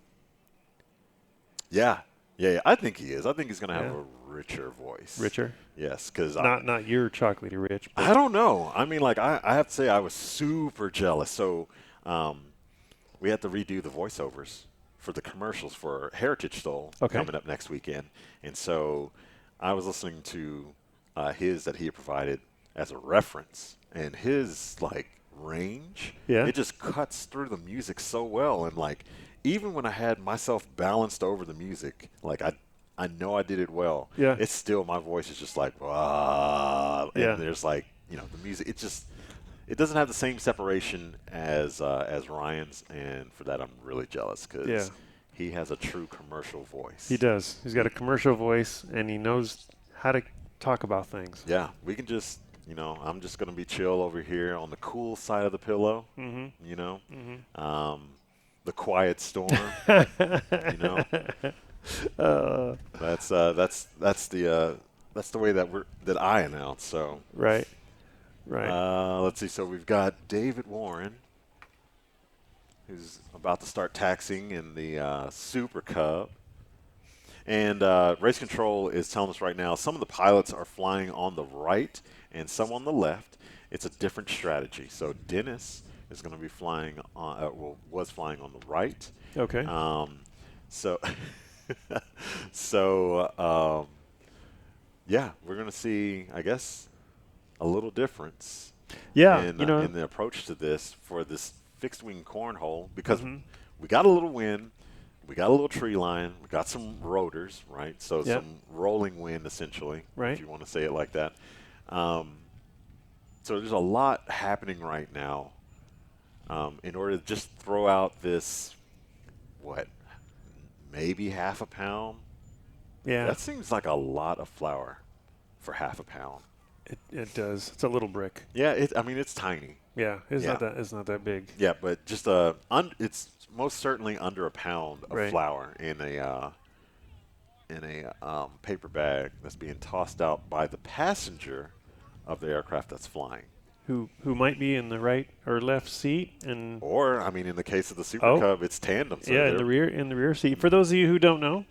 Yeah. Yeah, I think he is. I think he's going to have Yeah. a richer voice. Richer? Yes, because Not your chocolatey rich. But I don't know. I mean, like I have to say, I was super jealous. So we had to redo the voiceovers for the commercials for Heritage STOL coming up next weekend, and so I was listening to his that he had provided as a reference, and his like range, it just cuts through the music so well, and like even when I had myself balanced over the music, like I know I did it well. Yeah. It's still, my voice is just like, ah, and Yeah. there's like, the music, it doesn't have the same separation as Ryan's, and for that I'm really jealous because he has a true commercial voice. He does. He's got a commercial voice, and he knows how to talk about things. Yeah, we can just, I'm just going to be chill over here on the cool side of the pillow, the quiet storm, That's the way that I announce. So right. Let's see. So we've got David Warren, who's about to start taxiing in the Super Cub, and Race Control is telling us right now some of the pilots are flying on the right and some on the left. It's a different strategy. So Dennis is going to be flying on, was flying on the right. Okay. Yeah, we're going to see, I guess, a little difference. Yeah, in the approach to this for this fixed wing cornhole, because we got a little wind, we got a little tree line, we got some rotors, right? So some rolling wind, essentially, if you want to say it like that. So there's a lot happening right now. In order to just throw out this, maybe half a pound? Yeah. That seems like a lot of flour for half a pound. It does. It's a little brick. Yeah, it's tiny. Yeah, it's not that big. Yeah, but just it's most certainly under a pound of flour in a paper bag that's being tossed out by the passenger of the aircraft that's flying. Who might be in the right or left seat, or in the case of the Super Cub, it's tandem. So in the rear seat. For those of you who don't know,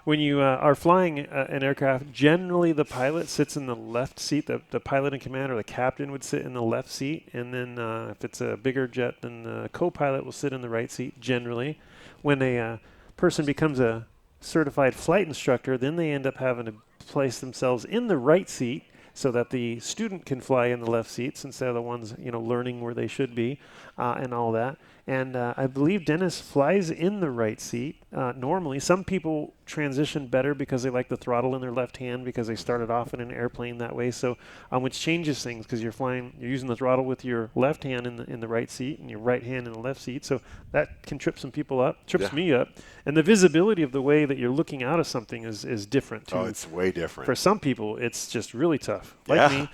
when you are flying an aircraft, generally the pilot sits in the left seat. The pilot in command or the captain would sit in the left seat, and then if it's a bigger jet, then the co-pilot will sit in the right seat. Generally, when a person becomes a certified flight instructor, then they end up having to place themselves in the right seat, so that the student can fly in the left seat since they're the ones, learning where they should be and all that. And I believe Dennis flies in the right seat normally. Some people transition better because they like the throttle in their left hand because they started off in an airplane that way. So which changes things because you're using the throttle with your left hand in the right seat and your right hand in the left seat. So that can trip some people up, trips me up. And the visibility of the way that you're looking out of something is different too. Oh, it's way different. For some people, it's just really tough. Like me.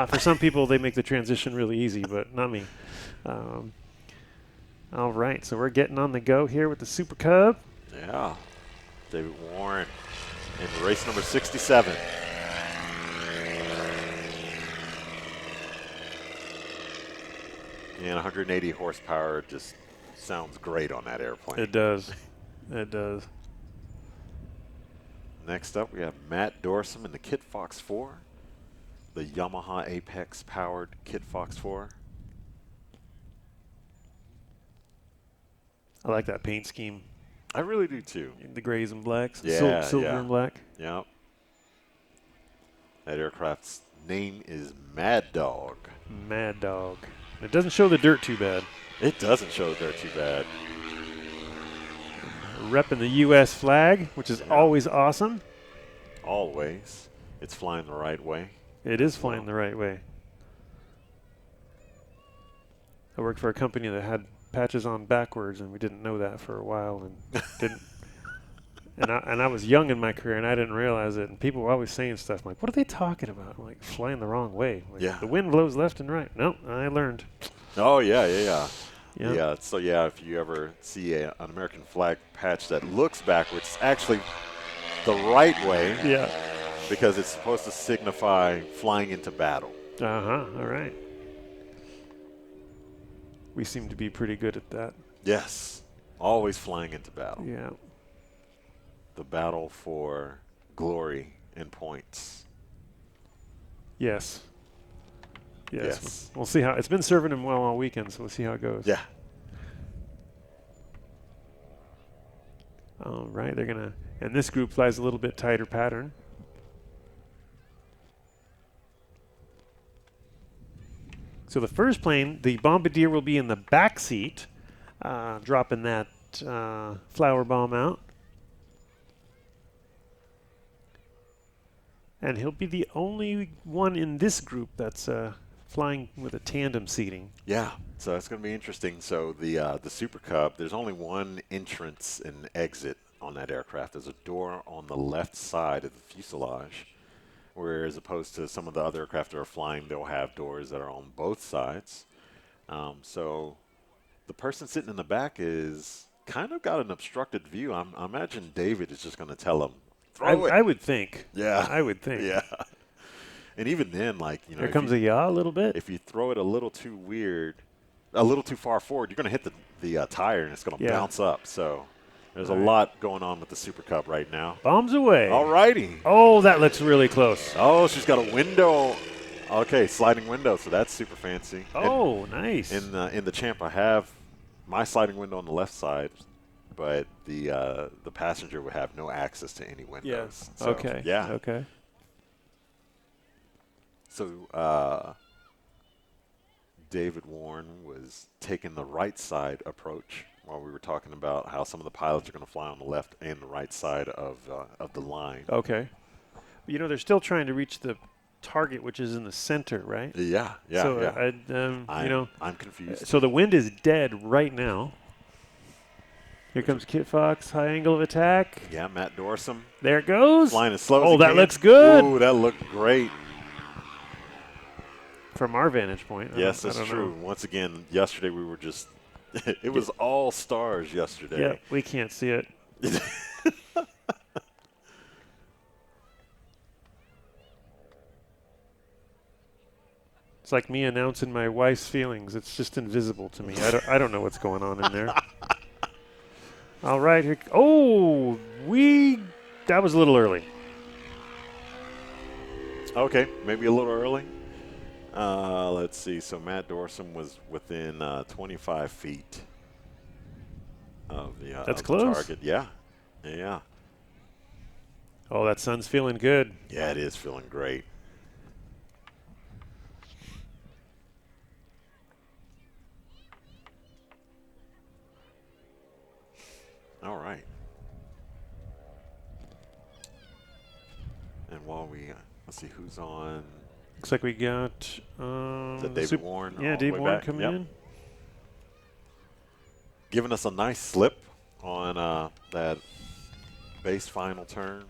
For some people, they make the transition really easy, but not me. All right, so we're getting on the go here with the Super Cub. Yeah, David Warren in race number 67. And 180 horsepower just sounds great on that airplane. It does. It does. Next up, we have Matt Dorsum in the Kit Fox 4, the Yamaha Apex powered Kit Fox 4. I like that paint scheme. I really do too. The grays and blacks. Yeah, Silver and black. Yep. That aircraft's name is Mad Dog. Mad Dog. It doesn't show the dirt too bad. It doesn't show the dirt too bad. Repping the U.S. flag, which is always awesome. Always. It's flying the right way. It is flying the right way. I worked for a company that had patches on backwards, and we didn't know that for a while, and didn't. And I was young in my career, and I didn't realize it. And people were always saying stuff like, "What are they talking about?" I'm like, flying the wrong way. Like, the wind blows left and right. No, I learned. Oh yeah. Yep. Yeah. So if you ever see an American flag patch that looks backwards, it's actually the right way. Yeah. Because it's supposed to signify flying into battle. All right. We seem to be pretty good at that. Yes. Always flying into battle. Yeah. the battle for glory and points. Yes. Yes. We'll see how it's been serving him well all weekend, so we'll see how it goes. Yeah. All right, they're gonna, and this group flies a little bit tighter pattern. So the first plane, the Bombardier, will be in the back seat, dropping that flower bomb out. And he'll be the only one in this group that's flying with a tandem seating. Yeah, so that's going to be interesting. So the Super Cub, there's only one entrance and exit on that aircraft. There's a door on the left side of the fuselage, whereas opposed to some of the other aircraft that are flying, they'll have doors that are on both sides. So the person sitting in the back is kind of got an obstructed view. I imagine David is just going to tell him, throw it. I would think. Yeah. I would think. Yeah. And even then, like, you know, there comes a yaw a little bit. If you throw it a little too weird, a little too far forward, you're going to hit the tire and it's going to bounce up. So there's a lot going on with the Super Cub right now. Bombs away. All righty. Oh, that looks really close. Oh, she's got a window. Okay, sliding window. So that's super fancy. Oh, nice. In the Champ, I have my sliding window on the left side, but the passenger would have no access to any windows. Yes. So, okay. Yeah. Okay. So David Warren was taking the right side approach while we were talking about how some of the pilots are going to fly on the left and the right side of the line. Okay. But, you know, they're still trying to reach the target, which is in the center, right? Yeah, yeah, so, yeah. you know, I'm confused. So the wind is dead right now. Here comes Kit Fox, high angle of attack. Yeah, Matt Dorsum. There it goes. Flying as slow as Oh, he that can. looks good. Ooh, that looked great. From our vantage point. Yes, that's true. Once again, yesterday we were just, it was all stars yesterday. Yeah, we can't see it. It's like me announcing my wife's feelings. It's just invisible to me. I don't know what's going on in there. All right. Here, that was a little early. Okay, maybe a little early. Let's see. So Matt Dorsum was within 25 feet of the, That's of close. the target. Yeah, yeah. Oh, that sun's feeling good. Yeah, it is feeling great. All right. And while we, let's see who's on. Looks like we got David Warren. Yeah, all the Dave way Warren back. coming Yep. in. Giving us a nice slip on that base final turn.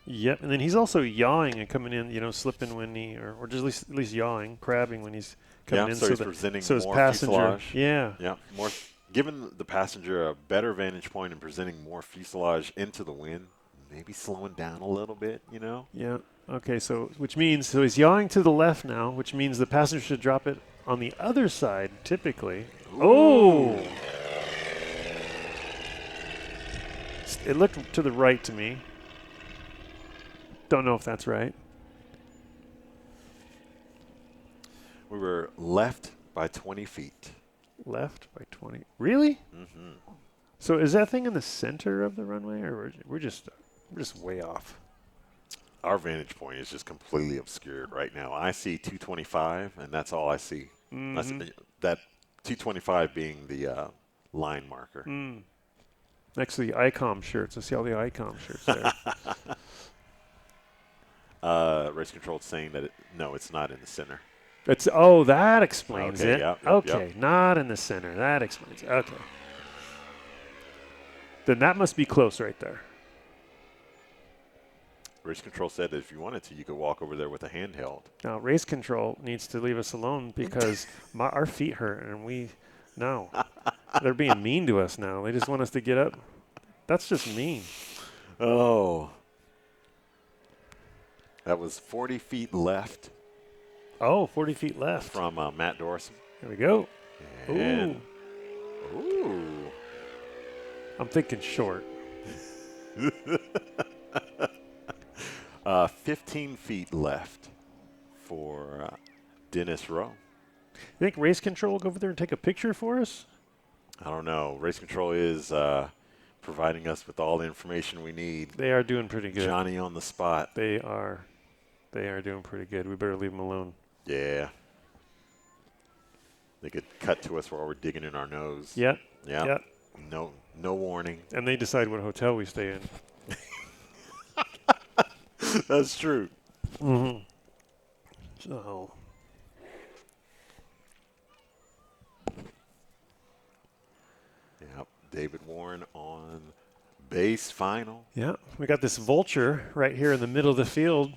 Yep, and then he's also yawing and coming in, you know, slipping when he, or just at least yawing, crabbing when he's coming in. So he's presenting his more passenger, fuselage. Yeah. Yeah, more, giving the passenger a better vantage point and presenting more fuselage into the wind. Maybe slowing down a little bit, you know? Yeah. Okay, so which means, so he's yawing to the left now, which means the passenger should drop it on the other side, typically. Ooh. Oh! It looked to the right to me. Don't know if that's right. We were left by 20 feet. Left by 20. Really? Mm-hmm. So is that thing in the center of the runway, or we're just way off? Our vantage point is just completely obscured right now. I see 225, and that's all I see. Mm-hmm. That 225 being the line marker. Mm. Next to the ICOM shirts. I see all the ICOM shirts there. Race control saying that no, it's not in the center. That explains Okay, it. yep, Okay, not in the center. That explains it. Okay. Then that must be close right there. Race control said that if you wanted to, you could walk over there with a handheld. Now, race control needs to leave us alone because our feet hurt, and they're being mean to us now. They just want us to get up. That's just mean. Oh. That was 40 feet left. Oh, 40 feet left. From Matt Dorsum. Here we go. And ooh. I'm thinking short. $15 feet left for Dennis Rowe. You think race control will go over there and take a picture for us? I don't know. Race control is providing us with all the information we need. They are doing pretty good. Johnny on the spot. They are doing pretty good. We better leave them alone. Yeah. They could cut to us while we're digging in our nose. Yep. Yeah. Yep. No warning. And they decide what hotel we stay in. That's true. Mm-hmm. So. Yep. David Warren on base final. Yeah. We got this vulture right here in the middle of the field.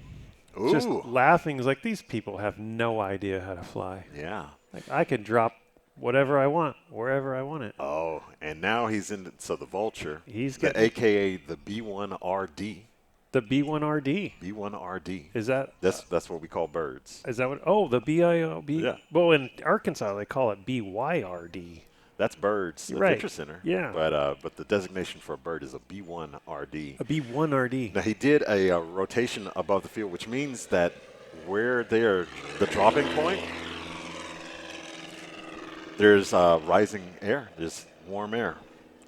Ooh. Just laughing. It's like, these people have no idea how to fly. Yeah. Like, I could drop whatever I want, wherever I want it. Oh, and now he's in. So the vulture. He's the getting AKA the B1RD. The B1RD. B1RD. Is that? That's what we call birds. Is that what? Oh, the BIOB. Yeah. Well, in Arkansas they call it BYRD. That's birds. The Right. Venture Center. Yeah. But the designation for a bird is a B1RD. A B1RD. Now he did a rotation above the field, which means that where they're the dropping point, there's rising air, there's warm air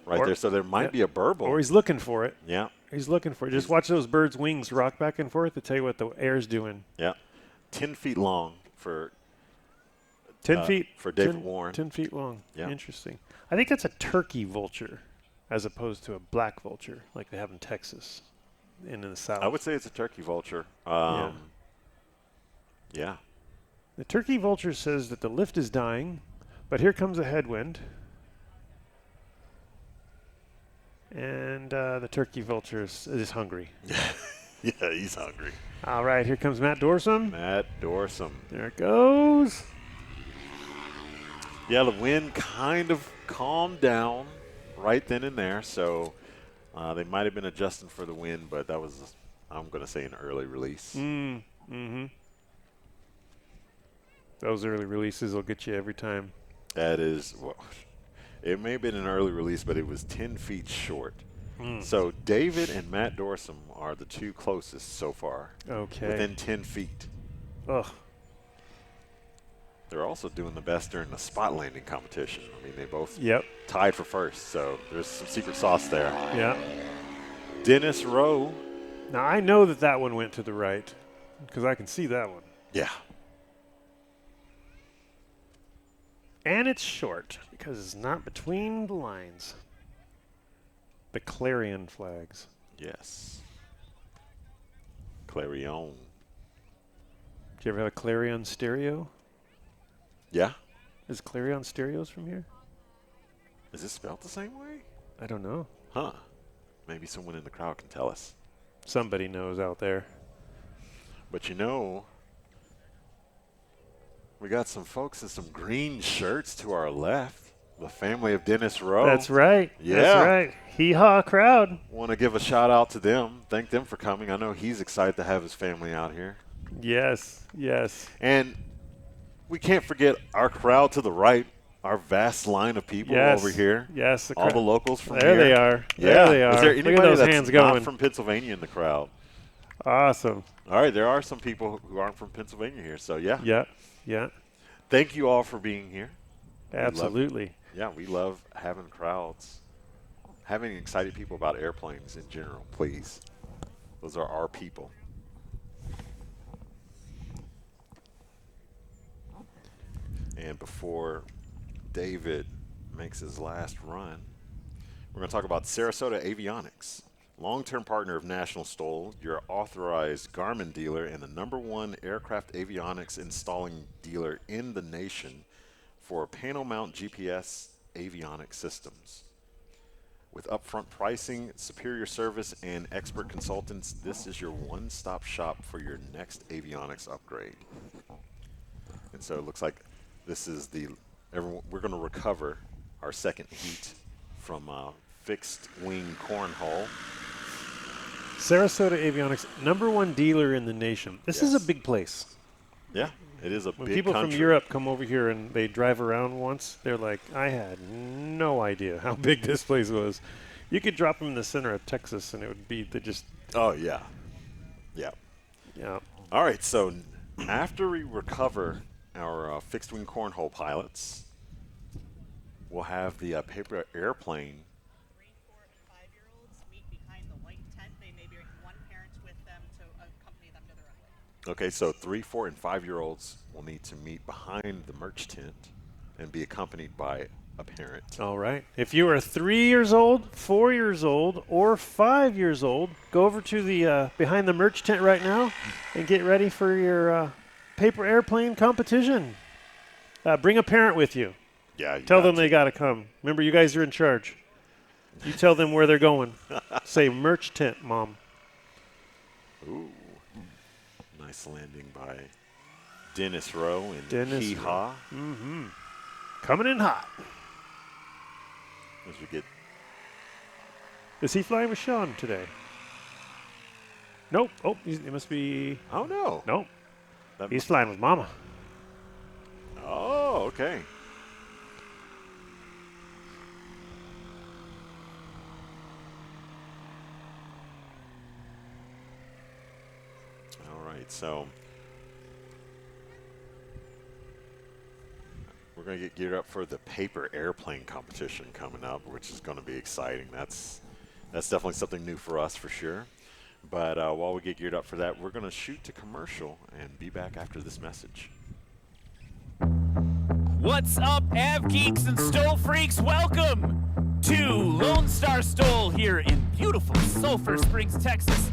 right there. So there might be a burble. Or he's looking for it. Yeah. He's looking for it. Just watch those birds' wings rock back and forth to tell you what the air's doing. Yeah. 10 feet long for 10 feet. for David Warren. 10 feet long. Yeah. Interesting. I think that's a turkey vulture as opposed to a black vulture like they have in Texas and in the South. I would say it's a turkey vulture. Yeah. Yeah. The turkey vulture says that the lift is dying, but here comes a headwind. And the turkey vulture is hungry. Yeah, he's hungry. All right, here comes Matt Dorsum. Matt Dorsum. There it goes. Yeah, the wind kind of calmed down right then and there, so they might have been adjusting for the wind, but that was, I'm going to say, an early release. Mm-hmm. Those early releases will get you every time. That is, well, it may have been an early release, but it was 10 feet short. So David and Matt Dorsum are the two closest so far. Okay. Within 10 feet. Ugh. They're also doing the best during the spot landing competition. I mean, they both tied for first, so there's some secret sauce there. Yeah. Dennis Rowe. Now, I know that one went to the right because I can see that one. Yeah. And it's short because it's not between the lines. The Clarion flags. Yes. Clarion. Did you ever have a Clarion stereo? Yeah. Is Clarion stereos from here? Is it spelled the same way? I don't know. Huh. Maybe someone in the crowd can tell us. Somebody knows out there. But you know, we got some folks in some green shirts to our left. The family of Dennis Rowe. That's right. Yeah. That's right. Hee-haw crowd. Want to give a shout out to them. Thank them for coming. I know he's excited to have his family out here. Yes. Yes. And we can't forget our crowd to the right, our vast line of people over here. Yes. All the locals from there here. They are. Yeah. There they are. Is there Look at anybody those that's hands not going. from Pennsylvania in the crowd? Awesome. All right, there are some people who aren't from Pennsylvania here, so yeah. Yeah. Yeah. Thank you all for being here. Absolutely. We love having crowds, having excited people about airplanes in general, please. Those are our people. And before David makes his last run, we're going to talk about Sarasota Avionics, long-term partner of National STOL, your authorized Garmin dealer and the #1 aircraft avionics installing dealer in the nation for panel mount GPS avionics systems. With upfront pricing, superior service, and expert consultants, this is your one-stop shop for your next avionics upgrade. And so it looks like this is we're going to recover our second heat from fixed wing cornhole. Sarasota Avionics, #1 dealer in the nation. This is a big place. Yeah, it is a when big people country. from Europe come over here and they drive around once, they're like, I had no idea how big this place was. You could drop them in the center of Texas, and it would be Oh, yeah. Yeah. Yeah. All right, so after we recover our fixed-wing cornhole pilots, we'll have the paper airplane. 3, 4, and 5-year-olds meet behind the white tent. They may bring one parent with them to accompany them to the runway. Okay, so 3, 4, and 5-year-olds will need to meet behind the merch tent and be accompanied by a parent. All right. If you are 3 years old, 4 years old, or 5 years old, go over to the behind the merch tent right now and get ready for your paper airplane competition. Bring a parent with you. Yeah. Tell them they got to come. Remember, you guys are in charge. You tell them where they're going. Say merch tent, Mom. Ooh. Nice landing by Dennis Rowe and Dennis Hee Haw. Mm-hmm. Coming in hot. As we get. Is he flying with Sean today? Nope. Oh, it must be. Oh, no. Nope. He's flying with Mama. Oh, okay. All right, so we're going to get geared up for the paper airplane competition coming up, which is going to be exciting. That's definitely something new for us for sure. But while we get geared up for that, we're going to shoot to commercial and be back after this message. What's up, Av Geeks and Stol Freaks? Welcome to Lone Star Stol here in beautiful Sulphur Springs, Texas.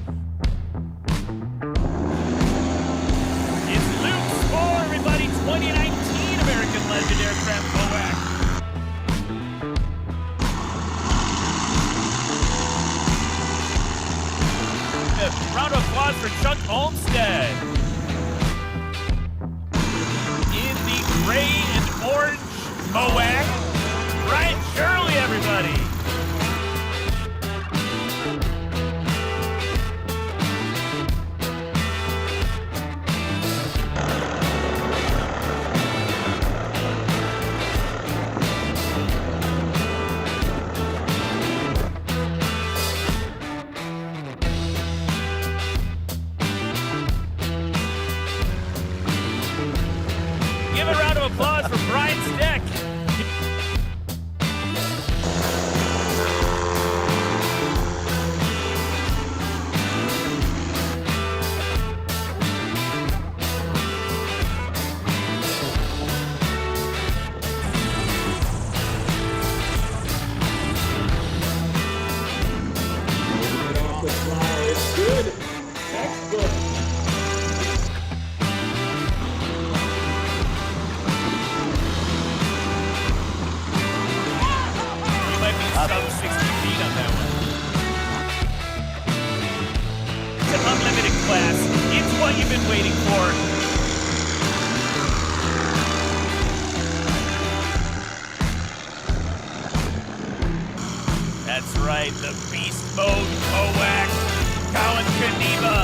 It's Luke's for everybody, 2019 American Legend Aircraft MOAC. Round of applause for Chuck Olmstead. In the gray and orange MOAC, Brian Shirley, everybody. Give a round of applause for Brian Steck. It's good. Textbook. You might be sub 60 feet on that one. It's an unlimited class. It's what you've been waiting for. That's right, the Beast Mode MOAC, Colin Geneva.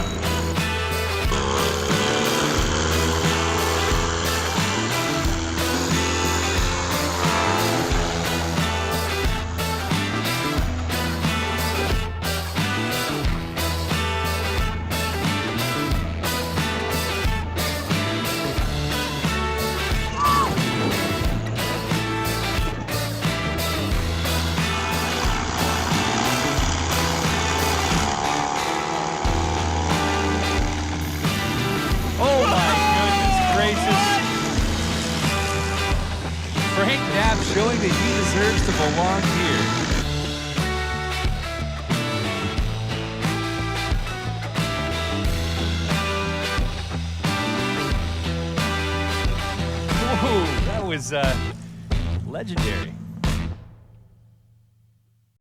Oh my goodness gracious. Frank Knapp showing that he deserves to belong here. Whoa, that was legendary.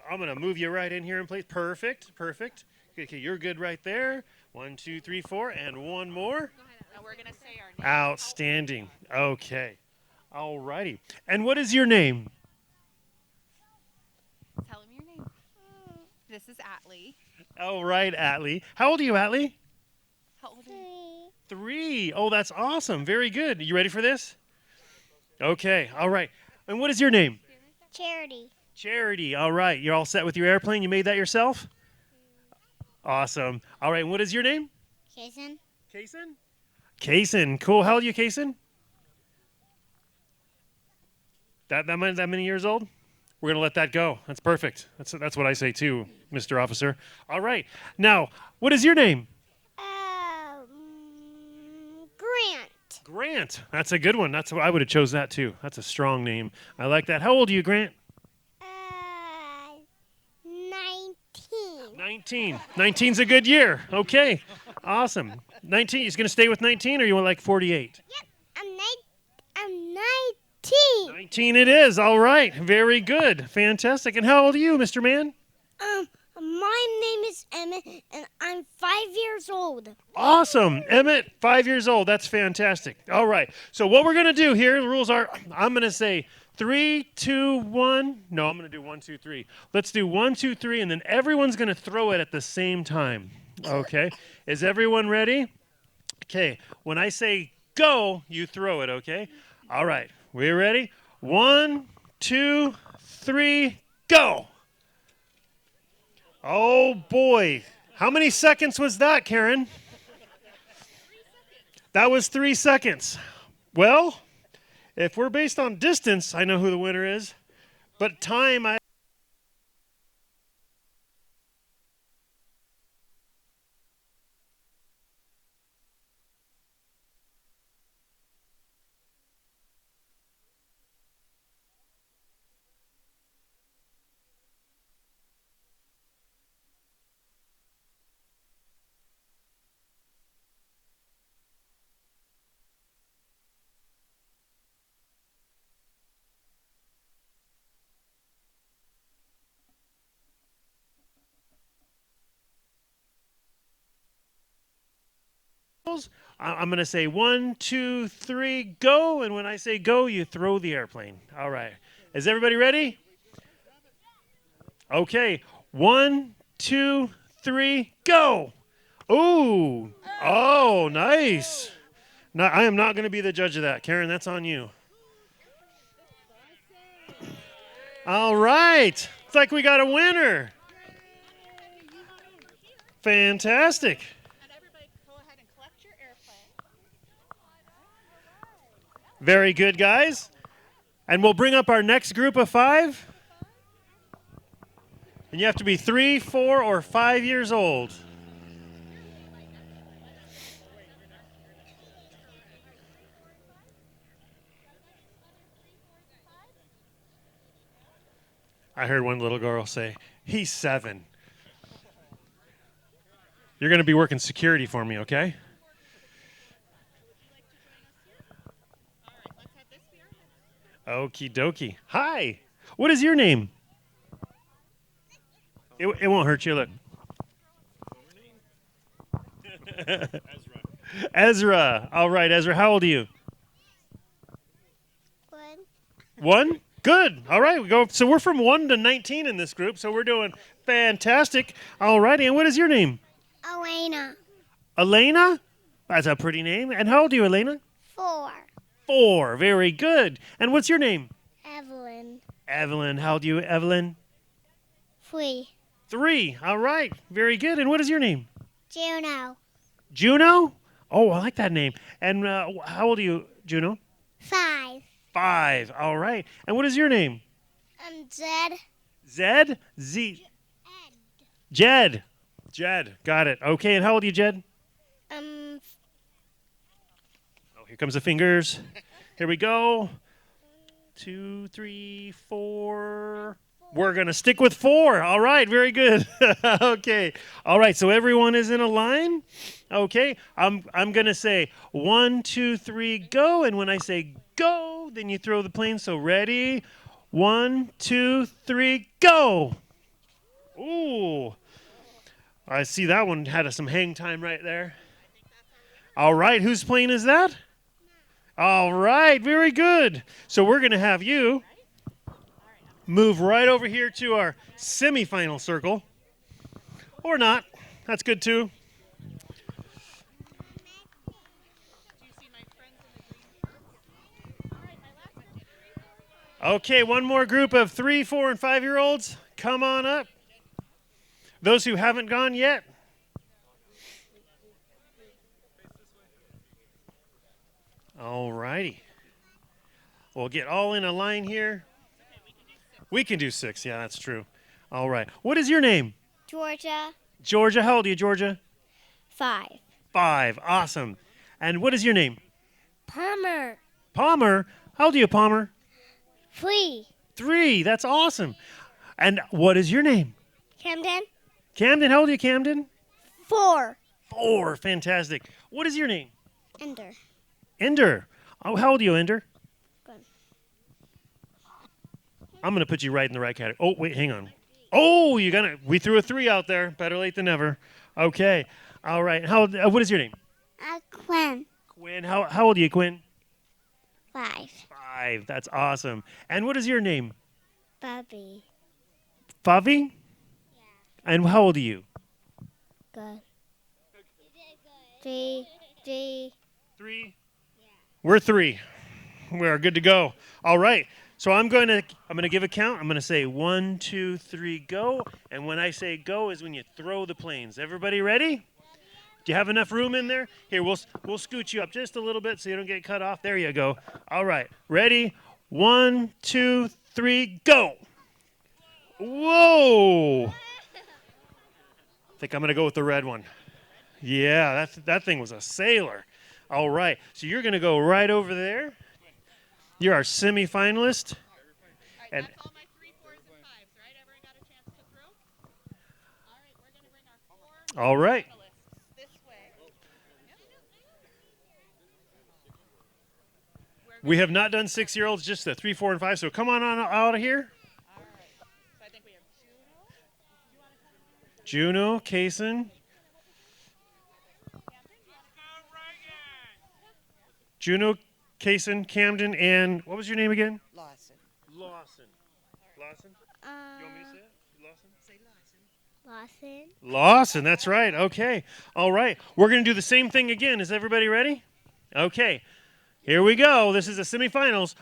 I'm going to move you right in here in place. Perfect, perfect. Okay, you're good right there. 1, 2, 3, 4, and one more. Now we're going to say our name. Outstanding. Okay. All righty. And what is your name? Tell him your name. This is Atlee. All right, Atlee. How old are you, Atlee? How old are you? 3. Oh, that's awesome. Very good. You ready for this? Okay. All right. And what is your name? Charity. Charity. All right. You're all set with your airplane? You made that yourself? Awesome. All right. What is your name? Kason. Kason? Kason. Cool. How old are you, Kason? That many years old? We're going to let that go. That's perfect. That's what I say too, Mr. Officer. All right. Now, what is your name? Grant. Grant. That's a good one. I would have chose that too. That's a strong name. I like that. How old are you, Grant? 19. 19. 19's a good year. Okay. Awesome. 19. You're going to stay with 19 or you want like 48? Yep. I'm 19. 19 it is. All right. Very good. Fantastic. And how old are you, Mr. Man? My name is Emmett, and I'm 5 years old. Awesome. Emmett, 5 years old. That's fantastic. All right. So what we're going to do here, the rules are, I'm going to say 3, 2, 1. No, I'm going to do 1, 2, 3. Let's do 1, 2, 3, and then everyone's going to throw it at the same time. Okay. Is everyone ready? Okay. When I say go, you throw it, okay? All right. We ready? 1, 2, 3, go. Oh, boy. How many seconds was that, Karen? That was 3 seconds. Well, if we're based on distance, I know who the winner is. But time, I'm going to say 1, 2, 3, go. And when I say go, you throw the airplane. All right. Is everybody ready? Okay. 1, 2, 3, go. Ooh. Oh, nice. No, I am not going to be the judge of that. Karen, that's on you. All right. It's like we got a winner. Fantastic. Very good, guys. And we'll bring up our next group of 5. And you have to be 3, 4, or 5 years old. I heard one little girl say, "He's 7." You're going to be working security for me, okay? Okie dokie. Hi. What is your name? It won't hurt you. Look. Ezra. All right, Ezra. How old are you? 1? Good. All right. So we're from 1 to 19 in this group, so we're doing fantastic. All righty. And what is your name? Elena. Elena? That's a pretty name. And how old are you, Elena? 4. 4. Very good. And what's your name? Evelyn. Evelyn. How old are you, Evelyn? 3. 3. All right. Very good. And what is your name? Juno. Juno? Oh, I like that name. And how old are you, Juno? 5. 5. All right. And what is your name? Zed. Zed? Jed. Jed. Got it. Okay. And how old are you, Jed? Here comes the fingers. Here we go. 2, 3, 4. We're going to stick with 4. All right. Very good. Okay. All right. So everyone is in a line. Okay. I'm going to say 1, 2, 3, go. And when I say go, then you throw the plane. So ready? 1, 2, 3, go. Ooh. I see that one had some hang time right there. All right. Whose plane is that? All right, very good. So we're going to have you move right over here to our semifinal circle. Or not. That's good too. Okay, one more group of 3, 4, and 5-year-olds. Come on up. Those who haven't gone yet. All righty. We'll get all in a line here. We can do 6. Yeah, that's true. All right. What is your name? Georgia. Georgia. How old are you, Georgia? 5. 5. Awesome. And what is your name? Palmer. Palmer. How old are you, Palmer? 3. 3. That's awesome. And what is your name? Camden. Camden. How old are you, Camden? 4. 4. Fantastic. What is your name? Ender. Ender. Oh, how old are you, Ender? Good. I'm going to put you right in the right category. Oh, wait, hang on. Oh, we threw a 3 out there. Better late than never. Okay. All right. What is your name? Quinn. Quinn. How old are you, Quinn? 5. 5. That's awesome. And what is your name? Bobby. Favi? Yeah. And how old are you? Good. 3. 3. 3? Yeah. We're 3. We're good to go. All right. So I'm going to give a count. I'm going to say 1, 2, 3, go. And when I say go is when you throw the planes. Everybody ready? Do you have enough room in there? Here, we'll scoot you up just a little bit so you don't get cut off. There you go. All right. Ready? 1, 2, 3, go. Whoa. I think I'm going to go with the red one. Yeah, that thing was a sailor. All right. So you're going to go right over there. You're our semifinalist. And That's all my 3, 4s, and 5s, right? Everyone got a chance to throw? All right, we're going to bring our 4 all right. finalists this way. We have not done 6-year-olds, just the 3, 4, and 5. So come on out of here. All right. So I think we have Juno. Juno, Kaysen. Juno, Kaysen, Camden, and what was your name again? Lawson. Lawson. Lawson? You want me to say it? Lawson? Say Lawson. Lawson. Lawson, that's right. Okay. All right. We're going to do the same thing again. Is everybody ready? Okay. Here we go. This is the semifinals.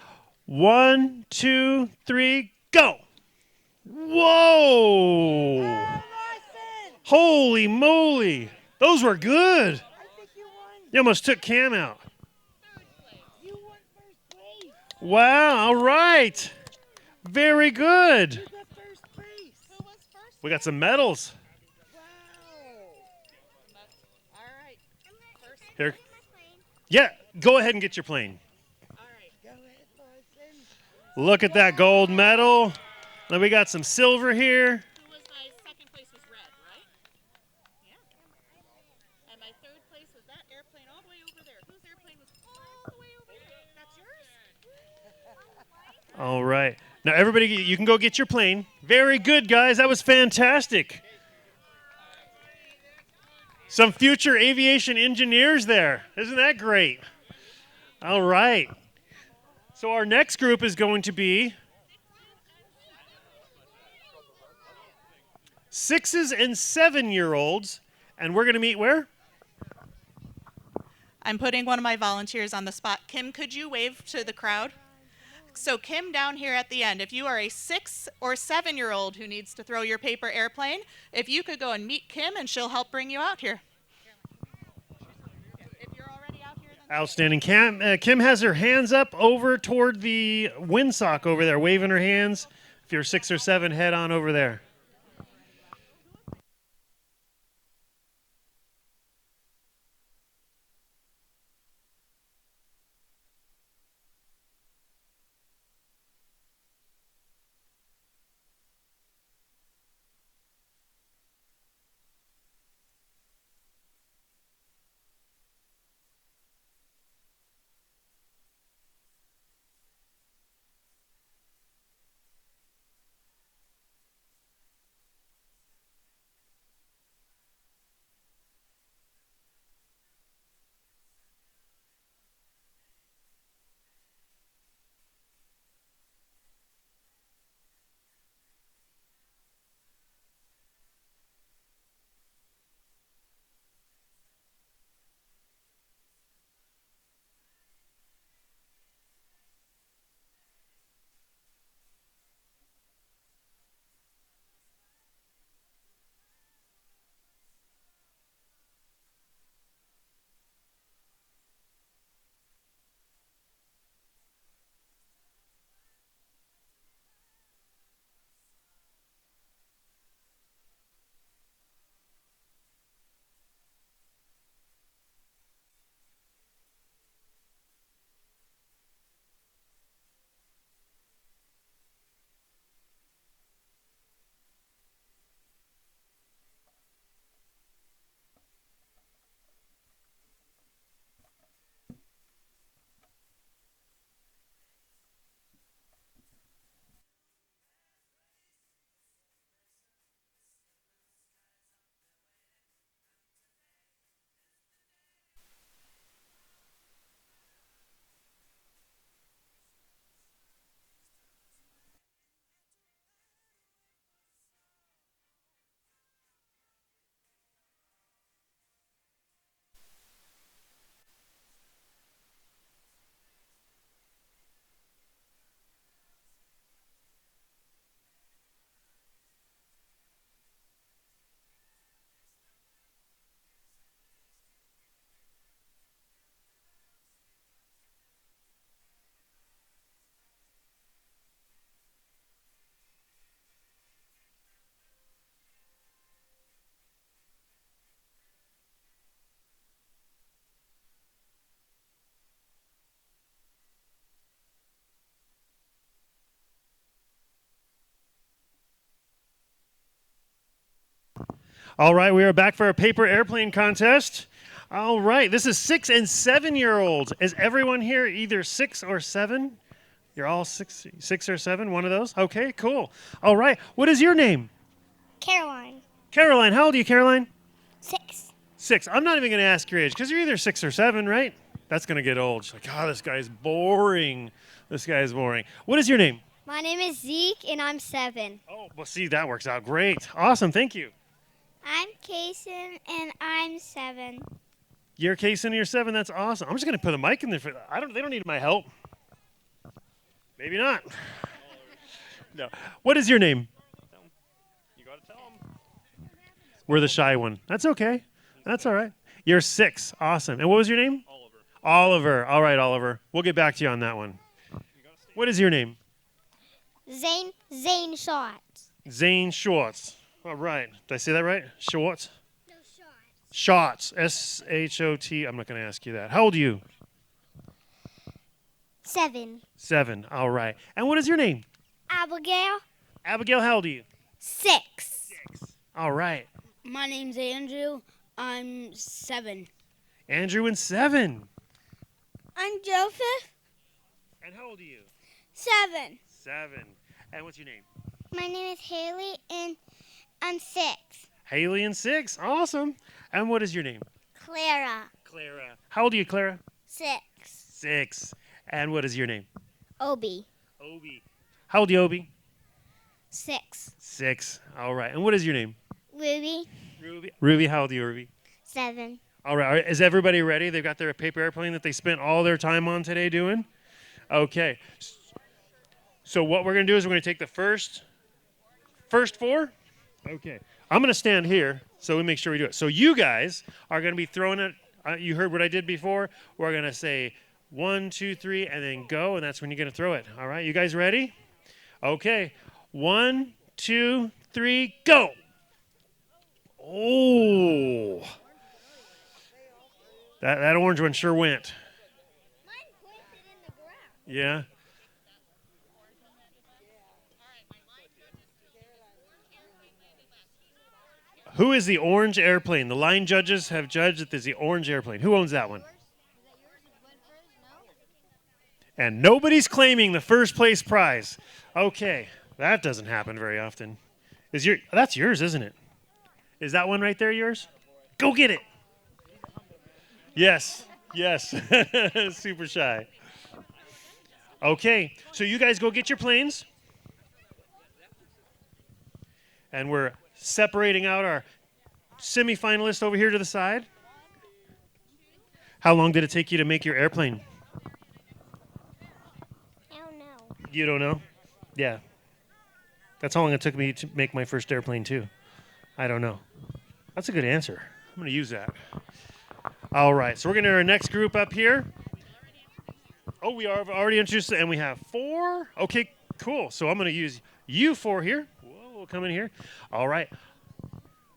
1, 2, 3, go. Whoa. Holy moly. Those were good. You almost took Cam out. Wow, all right. Very good. We got some medals. All right. Here. Yeah, go ahead and get your plane. All right. Go ahead, Lawson. Look at that gold medal. Then we got some silver here. Who was my second place was red, right? Yeah. And my third place was that airplane all the way over there. Whose airplane was all the way over there? That's yours? All right. Now, everybody, you can go get your plane. Very good, guys. That was fantastic. Some future aviation engineers there. Isn't that great? All right. So our next group is going to be 6s and 7-year-olds. And we're going to meet where? I'm putting one of my volunteers on the spot. Kim, could you wave to the crowd? So Kim down here at the end, if you are a 6 or 7-year-old who needs to throw your paper airplane, if you could go and meet Kim and she'll help bring you out here. If you're already out here, then Outstanding. Kim has her hands up over toward the windsock over there, waving her hands. If you're 6 or 7, head on over there. All right, we are back for a paper airplane contest. All right, this is 6 and 7-year-olds. Is everyone here either 6 or 7? You're all 6 or 7, one of those? Okay, cool. All right, what is your name? Caroline. Caroline, how old are you, Caroline? 6. 6. I'm not even going to ask your age because you're either 6 or 7, right? That's going to get old. She's like, oh, this guy's boring. This guy's boring. What is your name? My name is Zeke, and I'm 7. Oh, well, see, that works out great. Awesome, thank you. I'm Kason, and I'm 7. You're Kason, you're 7. That's awesome. I'm just going to put a mic in there. They don't need my help. Maybe not. No. What is your name? You got to tell them. We're the shy one. That's okay. That's all right. You're 6. Awesome. And what was your name? Oliver. Oliver. All right, Oliver. We'll get back to you on that one. What is your name? Zane Schwartz. Zane Schwartz. All right. Did I say that right? Schwartz? No, Schwartz. S-H-O-T. I'm not going to ask you that. How old are you? 7. 7. All right. And what is your name? Abigail. Abigail, how old are you? 6. All right. My name's Andrew. I'm 7. Andrew and 7. I'm Joseph. And how old are you? 7. 7. And what's your name? My name is Haley, and I'm 6. Haley and 6. Awesome. And what is your name? Clara. Clara. How old are you, Clara? 6. 6. And what is your name? Obi. Obi. How old are you, Obi? 6. 6. All right. And what is your name? Ruby. Ruby. Ruby, how old are you, Ruby? 7. All right. Is everybody ready? They've got their paper airplane that they spent all their time on today doing? Okay. So what we're going to do is we're going to take the first 4. Okay. I'm going to stand here so we make sure we do it. So you guys are going to be throwing it. You heard what I did before. We're going to say 1, 2, 3, and then go, and that's when you're going to throw it. All right. You guys ready? Okay. 1, 2, 3, go. Oh. That orange one sure went. Yeah. Who is the orange airplane? The line judges have judged that there's the orange airplane. Who owns that one? And nobody's claiming the first place prize. Okay, that doesn't happen very often. That's yours, isn't it? Is that one right there yours? Go get it. Yes. Super shy. Okay, so you guys go get your planes. And we're separating out our semifinalists over here to the side. How long did it take you to make your airplane? I don't know. You don't know? Yeah. That's how long it took me to make my first airplane, too. I don't know. That's a good answer. I'm going to use that. All right, so we're going to our next group up here. Oh, we are already introduced, and we have 4. Okay, cool. So I'm going to use you 4 here. Whoa, we'll come in here. All right.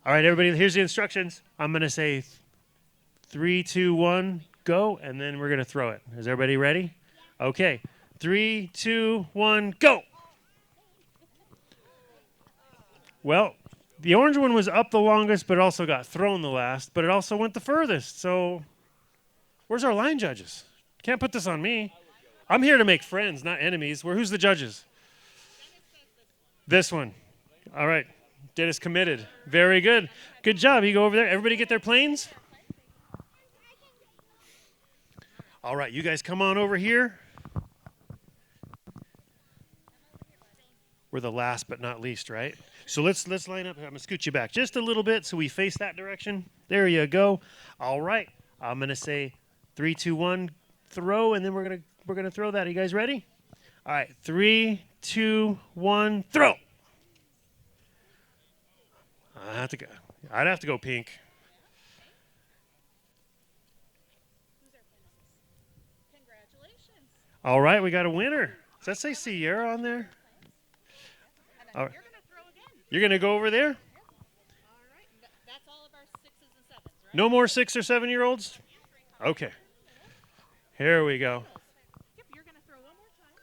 All right, everybody, here's the instructions. I'm going to say 3, 2, 1, go, and then we're going to throw it. Is everybody ready? Okay. 3, 2, 1, go. Well, the orange one was up the longest, but it also got thrown the last, but it also went the furthest. So where's our line judges? Can't put this on me. I'm here to make friends, not enemies. Who's the judges? This one. All right. Dennis committed. Very good. Good job. You go over there. Everybody get their planes? All right. You guys come on over here. We're the last but not least, right? So let's line up. I'm going to scoot you back just a little bit so we face that direction. There you go. All right. I'm going to say 3, 2, 1, throw, and then we're going to throw that. Are you guys ready? All right. 3, 2, 1, throw. I'd have to go pink. Congratulations. All right, we got a winner. Does that say Sierra on there? All right. You're going to go over there? That's all of our 6s and 7s, right? No more 6 or 7-year-olds? Okay. Here we go. Yep, you're going to throw one more time.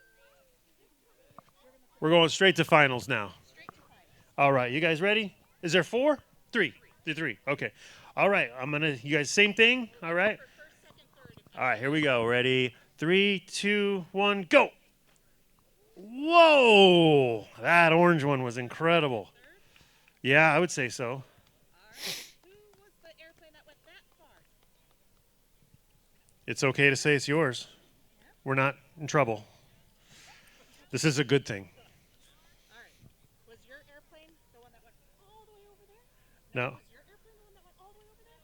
We're going straight to finals now. All right, you guys ready? Is there 4? 3. 3. Okay. All right. You guys, same thing. All right. All right. Here we go. Ready? 3, 2, 1, go. Whoa! That orange one was incredible. Yeah, I would say so. It's okay to say it's yours. We're not in trouble. This is a good thing. All right. Was your airplane the one that went all the way over there? No. Was your airplane the one that went all the way over there?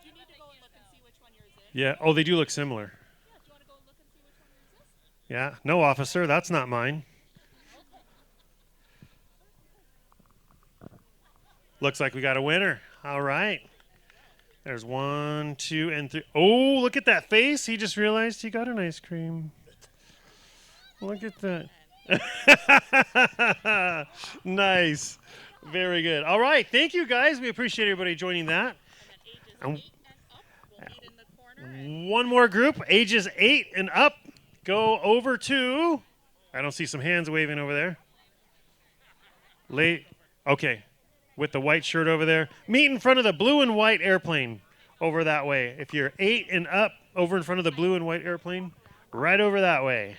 Do you need to go and look and see which one yours is? Yeah. Oh, they do look similar. Yeah. Do you want to go and look and see which one yours is? Yeah. No, officer, that's not mine. Looks like we got a winner. All right. There's 1, 2, and 3. Oh, look at that face. He just realized he got an ice cream. Look at that. Nice. Very good. All right. Thank you, guys. We appreciate everybody joining that. And one more group, ages 8 and up, go over to, I don't see some hands waving over there. Okay. With the white shirt over there. Meet in front of the blue and white airplane over that way. If you're 8 and up, over in front of the blue and white airplane, right over that way.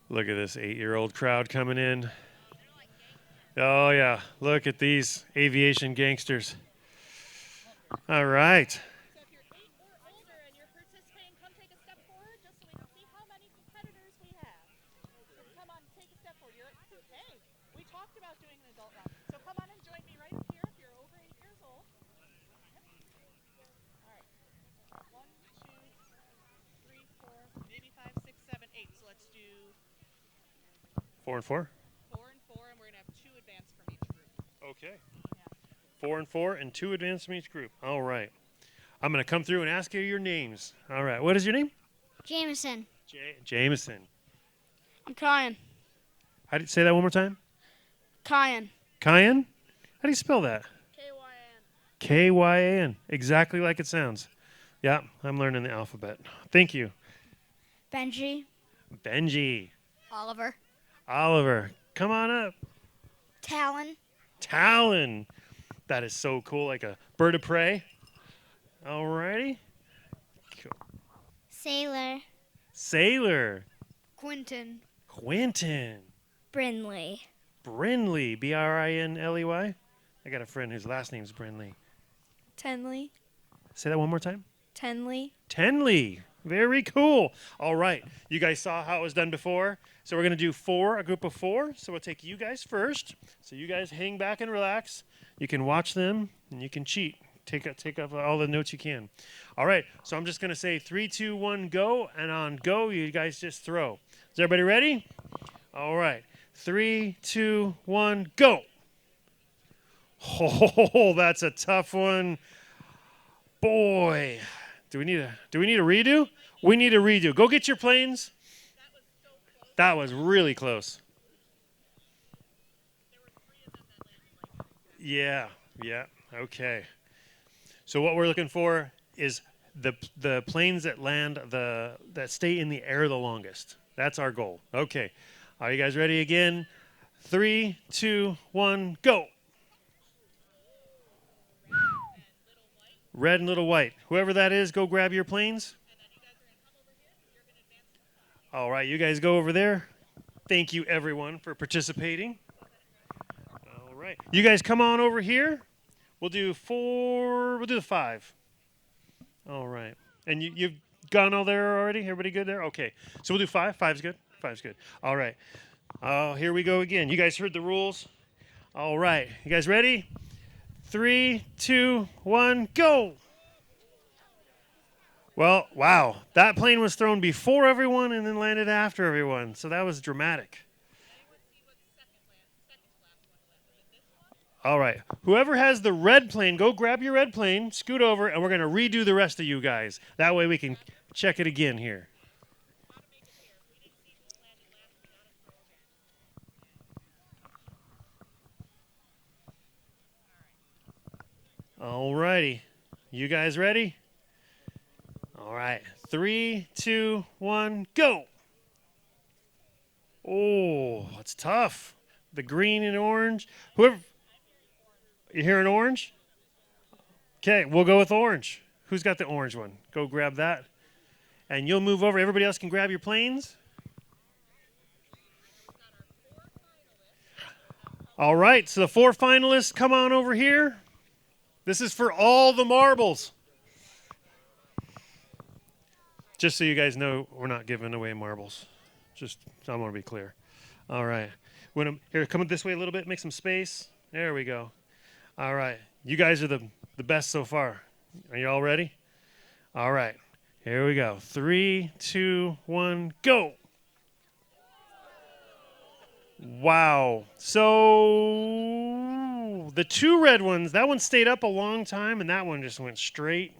Look at this 8-year-old crowd coming in. Oh, yeah. Look at these aviation gangsters. All right. Four and four? 4 and 4, and we're going to have 2 advance from each group. Okay. 4 and 4 and 2 advance from each group. All right. I'm going to come through and ask you your names. All right. What is your name? Jameson. Jameson. I'm Kyan. How do you say that one more time? Kyan. Kyan? How do you spell that? K-Y-N. K-Y-A-N. Exactly like it sounds. Yeah, I'm learning the alphabet. Thank you. Benji. Benji. Oliver. Oliver. Come on up. Talon. Talon. That is so cool, like a bird of prey. All righty. Cool. Sailor. Sailor. Quentin. Quentin. Brinley. Brinley. B-R-I-N-L-E-Y. I got a friend whose last name's Brinley. Tenley. Say that one more time. Tenley. Tenley. Very cool. All right. You guys saw how it was done before. So we're going to do a group of 4. So we'll take you guys first. So you guys hang back and relax. You can watch them and you can cheat. Take up all the notes you can. All right. So I'm just going to say 3, 2, 1, go. And on go, you guys just throw. Is everybody ready? All right. 3, 2, 1, go. Oh, that's a tough one. Boy. Do we need a redo? We need a redo. Go get your planes. That was really close. Yeah. Okay. So what we're looking for is the planes that land that stay in the air the longest. That's our goal. Okay. Are you guys ready again? 3, 2, 1, go. Red and little white. Whoever that is, go grab your planes. All right, you guys go over there. Thank you, everyone, for participating. All right. You guys come on over here. We'll do the 5. All right. And you've gone all there already? Everybody good there? Okay. So we'll do 5. 5's good. 5's good. All right. Here we go again. You guys heard the rules? All right. You guys ready? 3, 2, 1, go. Well, wow. That plane was thrown before everyone and then landed after everyone. So that was dramatic. All right. Whoever has the red plane, go grab your red plane, scoot over, and we're going to redo the rest of you guys. That way we can check it again here. All righty. You guys ready? All right. 3, 2, 1, go. Oh, it's tough. The green and orange. Whoever. You hearing orange? Okay, we'll go with orange. Who's got the orange one? Go grab that. And you'll move over. Everybody else can grab your planes. All right, so the 4 finalists, come on over here. This is for all the marbles. Just so you guys know, we're not giving away marbles. Just, I want to be clear. All right. Here, come this way a little bit. Make some space. There we go. All right. You guys are the best so far. Are you all ready? All right. Here we go. 3, 2, 1, go. Wow. So the 2 red ones, that one stayed up a long time, and that one just went straight.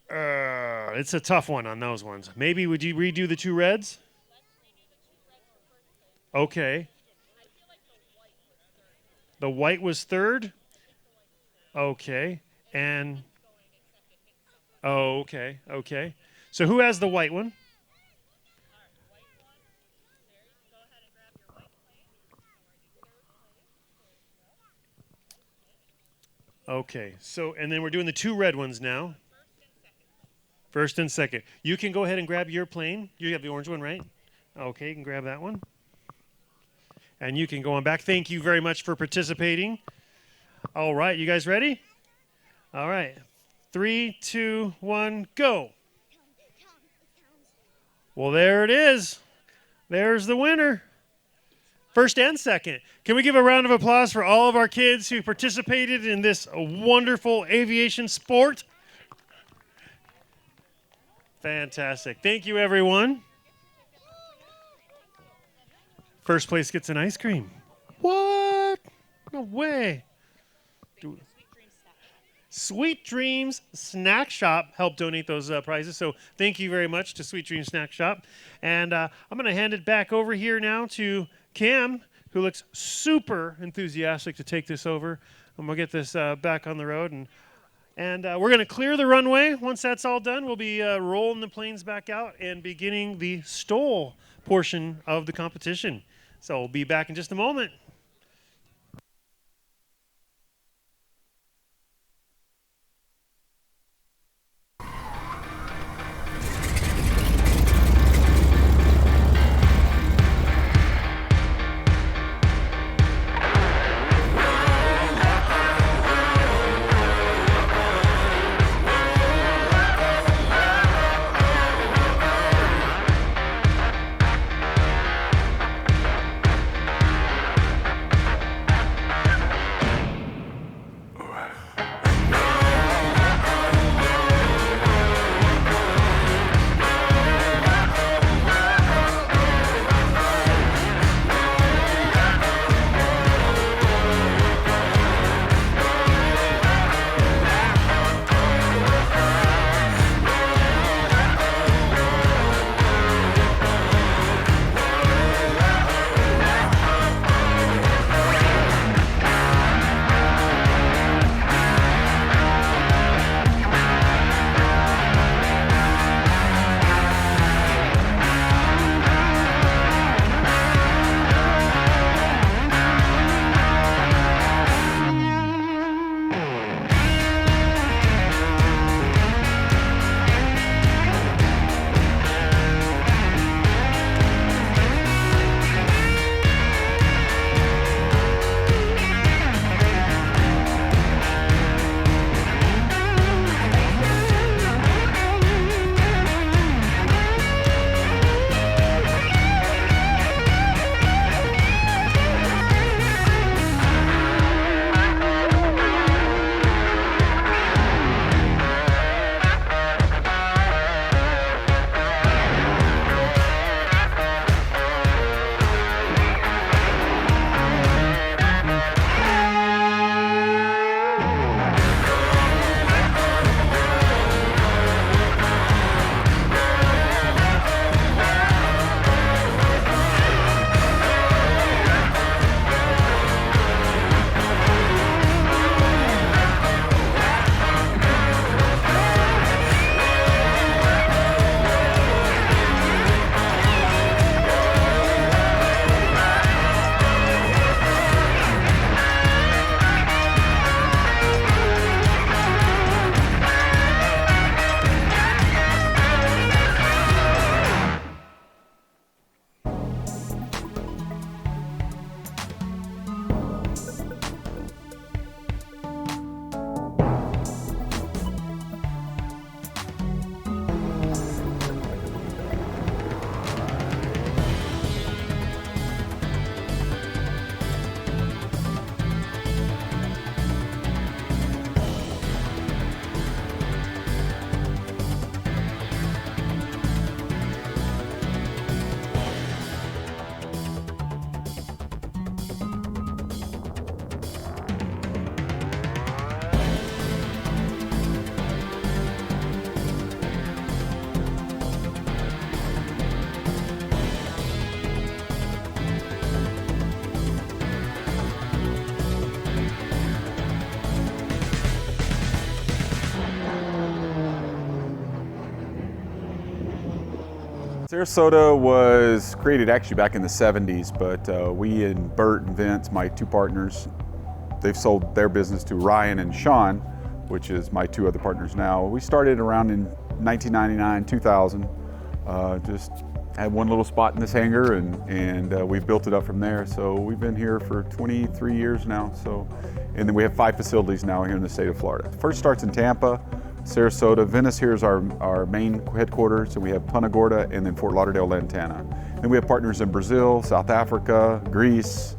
It's a tough one on those ones. Maybe would you redo the 2 reds? Okay. The white was 3rd? Okay. And okay. So who has the white one? Okay. So and then we're doing the 2 red ones now. First and second. You can go ahead and grab your plane. You have the orange one, right? Okay, you can grab that one. And you can go on back. Thank you very much for participating. All right, you guys ready? All right. 3, 2, 1, go. Well, there it is. There's the winner. First and second. Can we give a round of applause for all of our kids who participated in this wonderful aviation sport? Fantastic. Thank you, everyone. First place gets an ice cream. What? No way. Sweet Dreams Snack Shop helped donate those prizes. So thank you very much to Sweet Dreams Snack Shop. And I'm going to hand it back over here now to Cam, who looks super enthusiastic to take this over. I'm going to get this back on the road. And we're going to clear the runway. Once that's all done, we'll be rolling the planes back out and beginning the STOL portion of the competition. So we'll be back in just a moment. Sarasota was created actually back in the 70s, but we and Bert and Vince, my two partners, they've sold their business to Ryan and Sean, which is my two other partners now. We started around in 1999, 2000, just had one little spot in this hangar, and we've built it up from there. So we've been here for 23 years now. So, and then we have 5 facilities now here in the state of Florida. First starts in Tampa, Sarasota. Venice here is our main headquarters, and we have Punta Gorda and then Fort Lauderdale, Lantana. Then we have partners in Brazil, South Africa, Greece,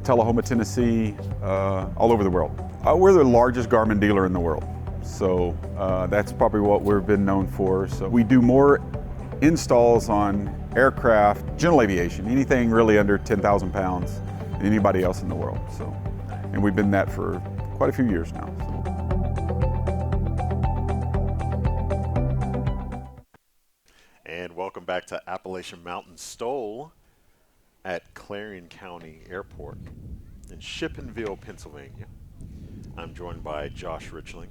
Tullahoma, Tennessee, all over the world. We're the largest Garmin dealer in the world. So that's probably what we've been known for. So we do more installs on aircraft, general aviation, anything really under 10,000 pounds than anybody else in the world. So, and we've been that for quite a few years now. And welcome back to Appalachian Mountain STOL at Clarion County Airport in Shippenville, Pennsylvania. I'm joined by Josh Richling.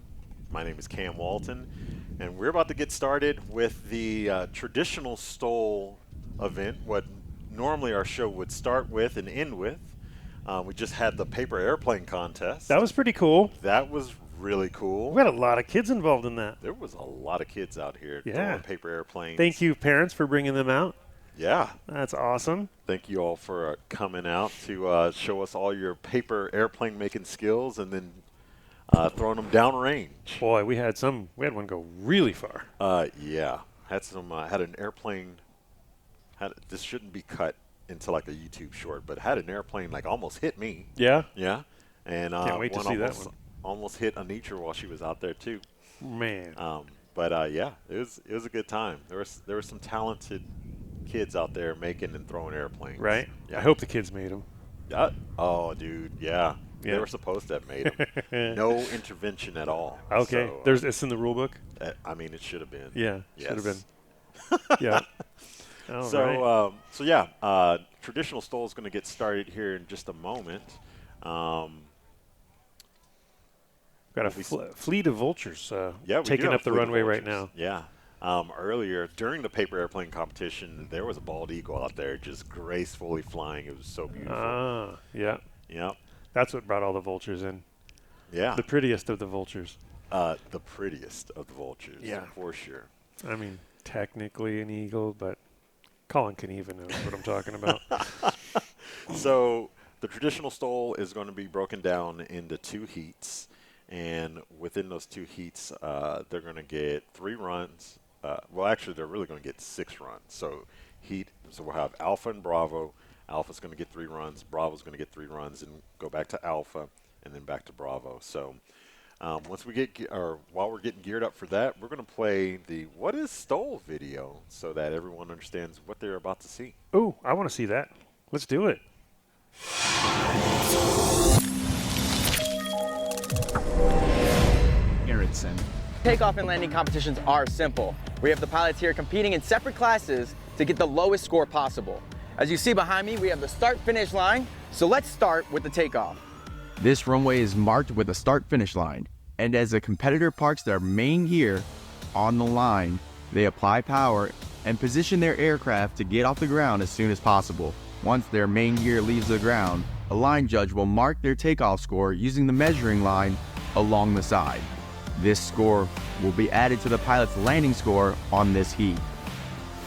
My name is Cam Walton, and we're about to get started with the traditional STOL event, what normally our show would start with and end with. We just had the paper airplane contest. That was pretty cool. That was really cool. We had a lot of kids involved in that. There was a lot of kids out here Yeah. doing paper airplanes. Thank you, parents, for bringing them out. Yeah. That's awesome. Thank you all for coming out to show us all your paper airplane making skills and then throwing them downrange. Boy, we had one go really far. Yeah. Had an airplane, this shouldn't be cut into like a YouTube short, but had an airplane like almost hit me. Yeah? Yeah. And Can't wait to see that one. Almost hit Anitra while she was out there too. Man. But yeah, it was a good time. There were some talented kids out there making and throwing airplanes. Right? Yeah. I hope the kids made them. Oh, dude, yeah. They were supposed to have made them. No intervention at all. Okay. So, it's in the rule book? I mean, it should have been. Yeah, yes. should have been. Yeah. So yeah, traditional STOL is going to get started here in just a moment. Got a fleet of vultures taking up the runway right now. Yeah. Earlier, during the paper airplane competition, there was a bald eagle out there just gracefully flying. It was so beautiful. Yeah. Yep. That's what brought all the vultures in. Yeah. The prettiest of the vultures. The prettiest of the vultures. Yeah. For sure. I mean, technically an eagle, but Colin can even know what I'm talking about. So the traditional STOL is going to be broken down into 2 heats. And within those 2 heats, they're going to get 3 runs. Well, actually, they're really going to get 6 runs. So we'll have Alpha and Bravo. Alpha's going to get 3 runs. Bravo's going to get 3 runs and go back to Alpha and then back to Bravo. So once we while we're getting geared up for that, we're going to play the What is STOL video so that everyone understands what they're about to see. Ooh, I want to see that. Let's do it. Takeoff and landing competitions are simple. We have the pilots here competing in separate classes to get the lowest score possible. As you see behind me, we have the start-finish line, so let's start with the takeoff. This runway is marked with a start-finish line, and as a competitor parks their main gear on the line, they apply power and position their aircraft to get off the ground as soon as possible. Once their main gear leaves the ground, a line judge will mark their takeoff score using the measuring line along the side. This score will be added to the pilot's landing score on this heat.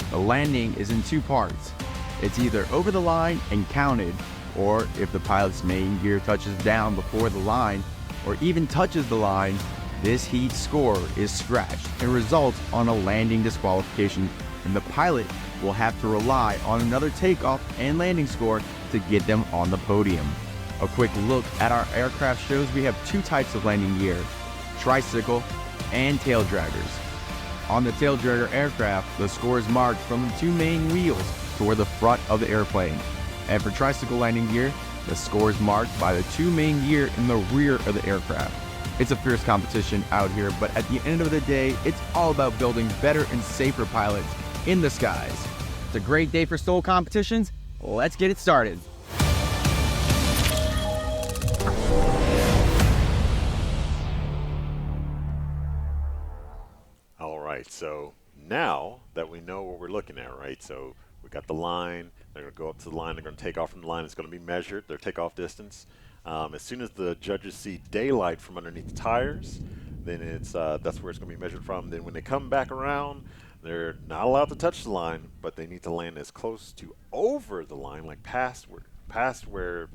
The landing is in 2 parts. It's either over the line and counted, or if the pilot's main gear touches down before the line, or even touches the line, this heat score is scratched and results on a landing disqualification, and the pilot will have to rely on another takeoff and landing score to get them on the podium. A quick look at our aircraft shows we have 2 types of landing gear: tricycle and tail draggers. On the tail dragger aircraft, the score is marked from the 2 main wheels toward the front of the airplane. And for tricycle landing gear, the score is marked by the 2 main gear in the rear of the aircraft. It's a fierce competition out here, but at the end of the day, it's all about building better and safer pilots in the skies. It's a great day for STOL competitions. Let's get it started. All right, so Now that we know what we're looking at, right? So we got the line. They're going to go up to the line. They're going to take off from the line. It's going to be measured, their takeoff distance. As soon as the judges see daylight from underneath the tires, then that's where it's going to be measured from. Then when they come back around, they're not allowed to touch the line, but they need to land as close to over the line, like past where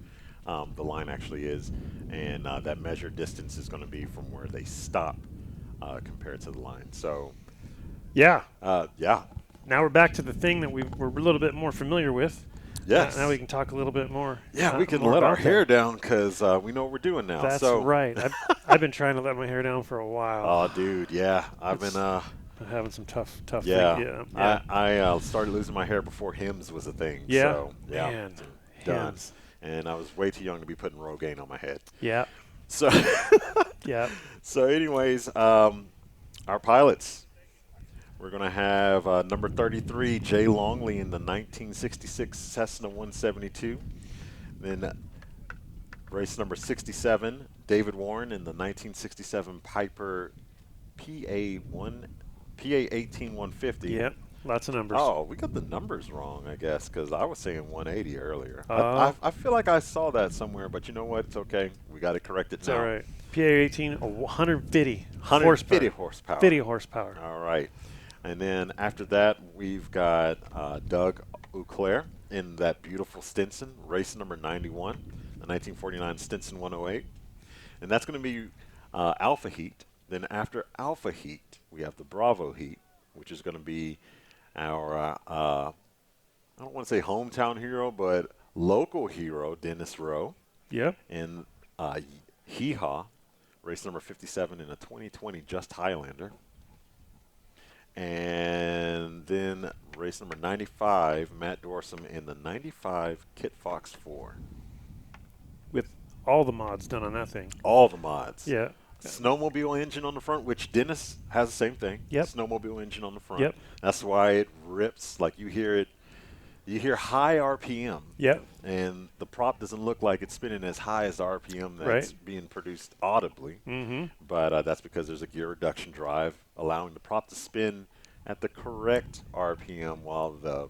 the line actually is. And that measured distance is going to be from where they stop compared to the line. So, yeah. Yeah. Now we're back to the thing that we're a little bit more familiar with. Yes. Now we can talk a little bit more. Yeah, we can let our hair down because we know what we're doing now. That's right. I've been trying to let my hair down for a while. Oh, dude, yeah. I've been having some tough yeah. things. Yeah. I started losing my hair before Hims was a thing. Yeah. So, yeah. Man, done. Hims. And I was way too young to be putting Rogaine on my head. Yeah. So yeah. So anyways, our pilots. We're going to have number 33, Jay Longley in the 1966 Cessna 172. Then race number 67, David Warren in the 1967 Piper PA-18-150. Yep, lots of numbers. Oh, we got the numbers wrong, I guess, because I was saying 180 earlier. I feel like I saw that somewhere, but you know what? It's okay. We got to correct it now. It's all right. PA-18, 150 horsepower. 50 horsepower. All right. And then after that, we've got Doug Auclair in that beautiful Stinson, race number 91, the 1949 Stinson 108. And that's going to be Alpha Heat. Then after Alpha Heat, we have the Bravo Heat, which is going to be our, I don't want to say hometown hero, but local hero, Dennis Rowe. Yep. In Hee Haw, race number 57 in a 2020 Just Highlander. And then race number 95, Matt Dorsum in the 95 Kit Fox 4. With all the mods done on that thing. All the mods. Yeah. Snowmobile engine on the front, which Dennis has the same thing. Yep. Snowmobile engine on the front. Yep. That's why it rips. Like you hear it. You hear high RPM. Yep. And the prop doesn't look like it's spinning as high as the RPM that's being produced audibly. Mm-hmm. But that's because there's a gear reduction drive allowing the prop to spin at the correct RPM while the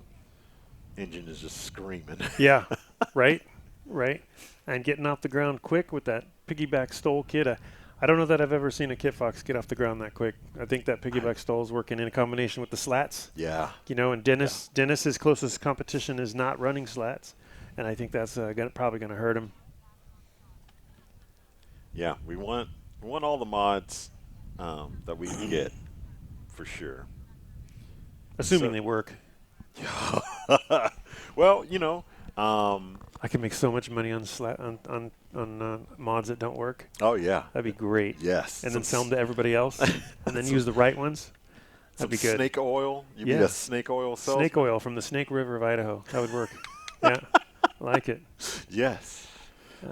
engine is just screaming. Yeah, right. And getting off the ground quick with that piggyback STOL kit. I don't know that I've ever seen a Kit Fox get off the ground that quick. I think that piggyback STOL is working in a combination with the slats. Yeah. You know, and Dennis's closest competition is not running slats, and I think that's probably going to hurt him. Yeah, we want all the mods that we can get for sure. Assuming they work. Well, you know, I can make so much money on mods that don't work. Oh yeah, that'd be great. Yes, and then sell them to everybody else, and then use the right ones. That'd be good. Snake oil. You be a snake oil salesman? Snake oil from the Snake River of Idaho. That would work. Yeah, I like it. Yes.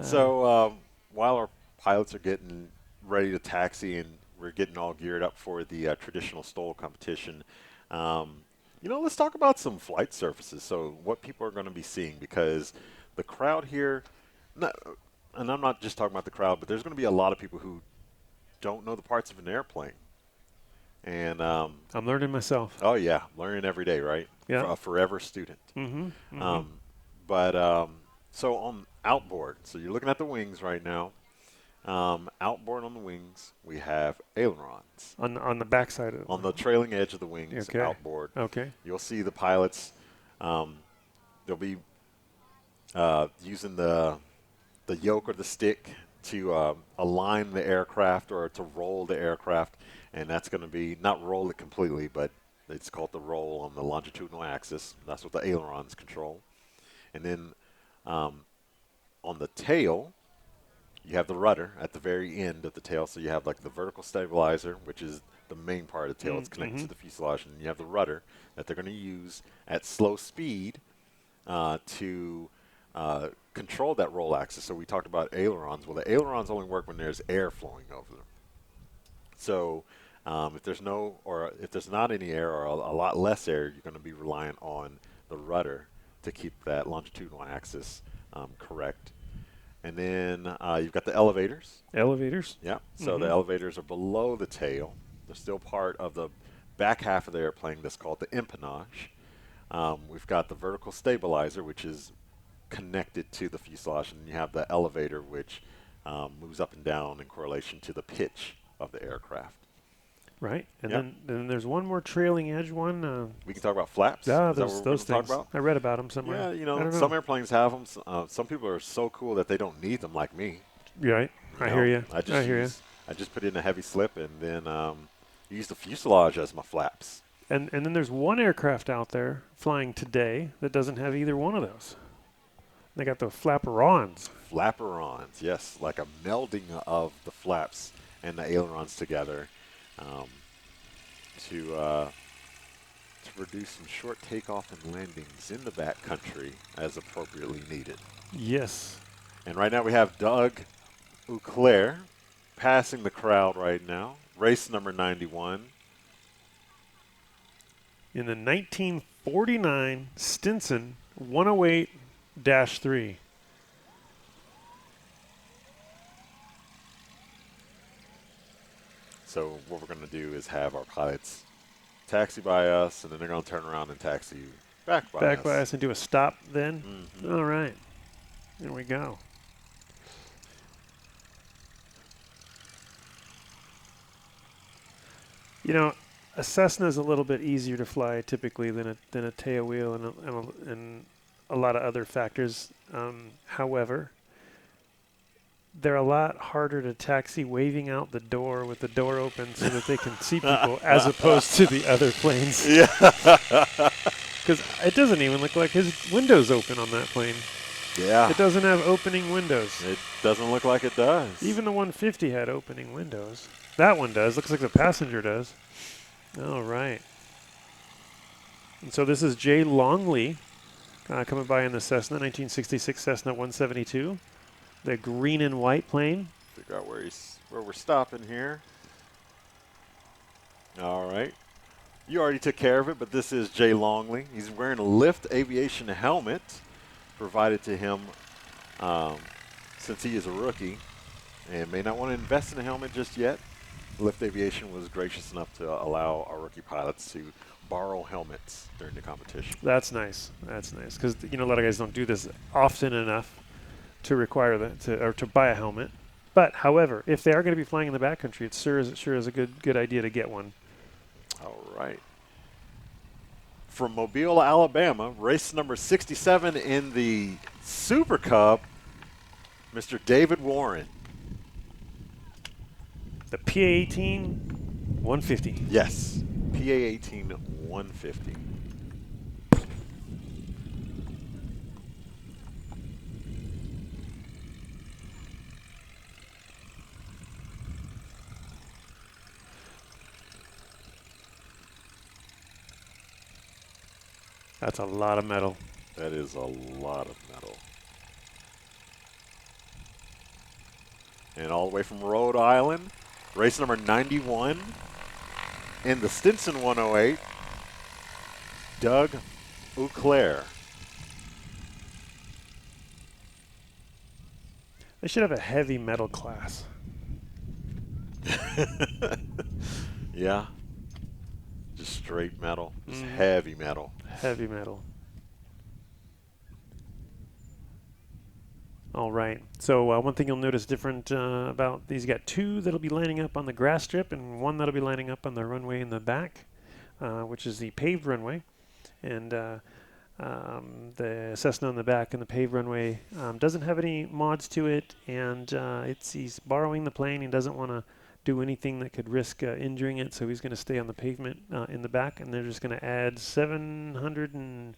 So while our pilots are getting ready to taxi and we're getting all geared up for the traditional STOL competition. You know, let's talk about some flight surfaces. So what people are going to be seeing, because the crowd here, and I'm not just talking about the crowd, but there's going to be a lot of people who don't know the parts of an airplane. And I'm learning myself. Oh yeah, learning every day, right? Yeah, a forever student. Mm-hmm. Mm-hmm. So on outboard, so you're looking at the wings right now. Outboard on the wings, we have ailerons. On the backside of it. On the trailing edge of the wings, outboard. Okay. You'll see the pilots. They'll be using the yoke or the stick to align the aircraft or to roll the aircraft, and that's going to be not roll it completely, but it's called the roll on the longitudinal axis. That's what the ailerons control. And then on the tail, you have the rudder at the very end of the tail. So you have like the vertical stabilizer, which is the main part of the tail. It's connected to the fuselage. And you have the rudder that they're going to use at slow speed to control that roll axis. So we talked about ailerons. Well, the ailerons only work when there's air flowing over them. So if there's not any air or a lot less air, you're going to be reliant on the rudder to keep that longitudinal axis correct. And then you've got the elevators. Elevators? Yeah. So the elevators are below the tail. They're still part of the back half of the airplane that's called the empennage. We've got the vertical stabilizer, which is connected to the fuselage, and you have the elevator, which moves up and down in correlation to the pitch of the aircraft. Right, and Yep. then there's one more trailing edge one. We can talk about flaps. Yeah, Is that what we're those gonna talk things. about? I read about them somewhere. Yeah, I don't know. some airplanes have them. Some people are so cool that they don't need them, like me. Right, I hear you. I just put in a heavy slip and then use the fuselage as my flaps. And then there's one aircraft out there flying today that doesn't have either one of those. They got the flapperons. Flapperons, yes, like a melding of the flaps and the ailerons together to produce some short takeoff and landings in the backcountry as appropriately needed. Yes. And right now we have Doug Auclair passing the crowd right now. Race number 91. In the 1949 Stinson 108-3. So what we're going to do is have our pilots taxi by us, and then they're going to turn around and taxi back by us. And do a stop then? All right. There we go. You know, a Cessna is a little bit easier to fly typically than a tail wheel and a lot of other factors. However, they're a lot harder to taxi waving out the door with the door open so that they can see people as opposed to the other planes. Yeah. Because it doesn't even look like his window's open on that plane. Yeah. It doesn't have opening windows. It doesn't look like it does. Even the 150 had opening windows. That one does. Looks like the passenger does. All right. And so this is Jay Longley coming by in the Cessna, 1966 Cessna 172. The green and white plane. Figure out where we're stopping here. All right. You already took care of it, but this is Jay Longley. He's wearing a Lift Aviation helmet provided to him since he is a rookie and may not want to invest in a helmet just yet. Lift Aviation was gracious enough to allow our rookie pilots to borrow helmets during the competition. That's nice. That's nice because a lot of guys don't do this often enough to require to buy a helmet. But however, if they are going to be flying in the backcountry, it sure is a good idea to get one. All right. From Mobile, Alabama, race number 67 in the Super Cup, Mr. David Warren. The PA-18 150. Yes, PA-18 150. That's a lot of metal. That is a lot of metal. And all the way from Rhode Island, race number 91 in the Stinson 108, Doug Auclair. They should have a heavy metal class. Yeah. Just straight metal. Just heavy metal. Heavy metal. All right. So one thing you'll notice different about these, you got two that'll be lining up on the grass strip and one that'll be lining up on the runway in the back, which is the paved runway. And the Cessna on the back and the paved runway doesn't have any mods to it, and he's borrowing the plane. He doesn't want to do anything that could risk injuring it, so he's going to stay on the pavement in the back, and they're just going to add 700 and...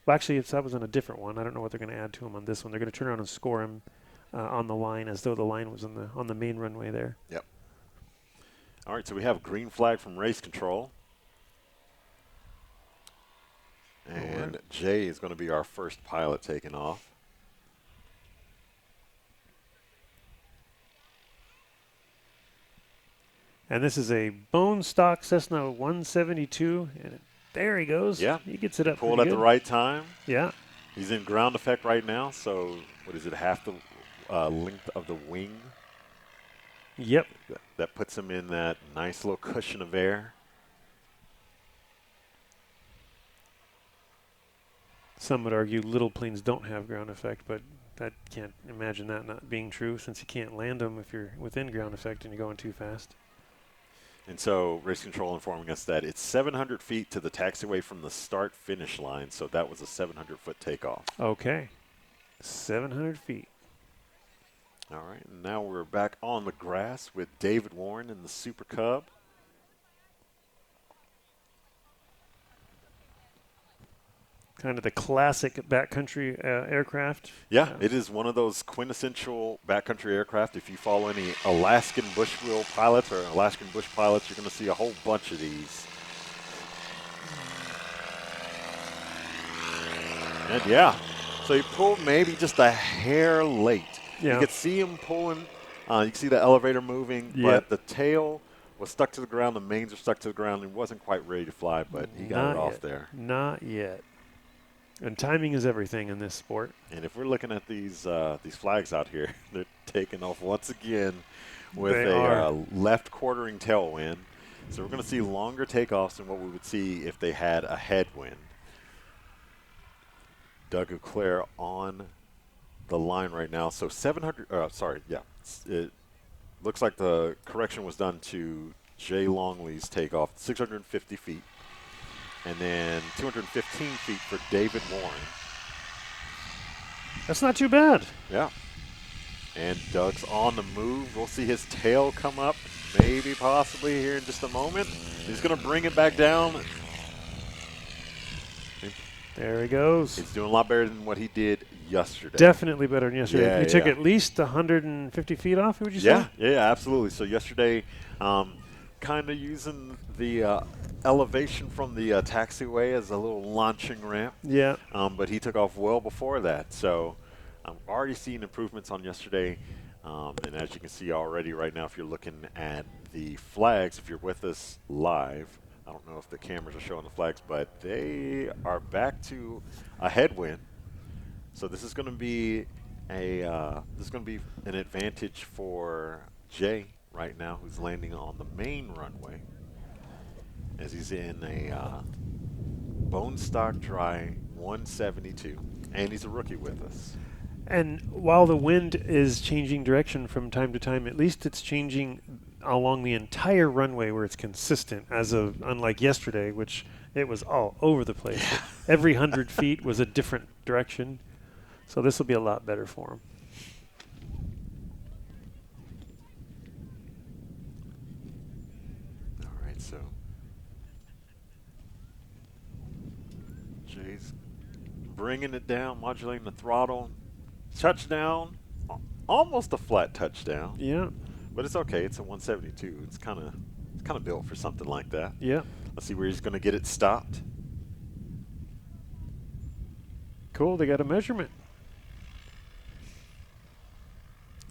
Well, actually, that was on a different one. I don't know what they're going to add to him on this one. They're going to turn around and score him on the line as though the line was on the main runway there. Yep. All right, so we have green flag from race control. And Jay is going to be our first pilot taking off. And this is a bone stock Cessna 172, and there he goes. Yeah. He gets it up. Pulled at the right time. Yeah. He's in ground effect right now, so what is it, half the length of the wing? Yep. That puts him in that nice little cushion of air. Some would argue little planes don't have ground effect, but I can't imagine that not being true since you can't land them if you're within ground effect and you're going too fast. And so Race Control informing us that it's 700 feet to the taxiway from the start-finish line, so that was a 700-foot takeoff. Okay. 700 feet. All right, and now we're back on the grass with David Warren and the Super Cub. Kind of the classic backcountry aircraft. Yeah, it is one of those quintessential backcountry aircraft. If you follow any Alaskan bushwheel pilots or Alaskan bush pilots, you're going to see a whole bunch of these. And yeah, so he pulled maybe just a hair late. Yeah. You could see him pulling. You can see the elevator moving, but the tail was stuck to the ground. The mains are stuck to the ground. He wasn't quite ready to fly, but he got it off there. Not yet. And timing is everything in this sport. And if we're looking at these flags out here, they're taking off once again with a left quartering tailwind. So we're going to see longer takeoffs than what we would see if they had a headwind. Doug Auclair on the line right now. So 700, it looks like the correction was done to Jay Longley's takeoff, 650 feet. And then 215 feet for David Warren. That's not too bad. Yeah. And Doug's on the move. We'll see his tail come up, maybe possibly here in just a moment. He's going to bring it back down. There he goes. He's doing a lot better than what he did yesterday. Definitely better than yesterday. Yeah, you took at least 150 feet off, would you say? Yeah, absolutely. So yesterday, kind of using the elevation from the taxiway as a little launching ramp. Yeah. But he took off well before that. So I'm already seeing improvements on yesterday. And as you can see already right now, if you're looking at the flags, if you're with us live, I don't know if the cameras are showing the flags, but they are back to a headwind. So this is going to be an advantage for Jay right now, who's landing on the main runway, as he's in a bone stock dry 172, and he's a rookie with us. And while the wind is changing direction from time to time, at least it's changing along the entire runway where it's consistent, unlike yesterday, which it was all over the place. Every 100 feet was a different direction. So this will be a lot better for him. All right, so Jay's bringing it down, modulating the throttle. Touchdown, almost a flat touchdown. Yeah. But it's okay. It's a 172. It's kind of built for something like that. Yeah. Let's see where he's going to get it stopped. Cool. They got a measurement.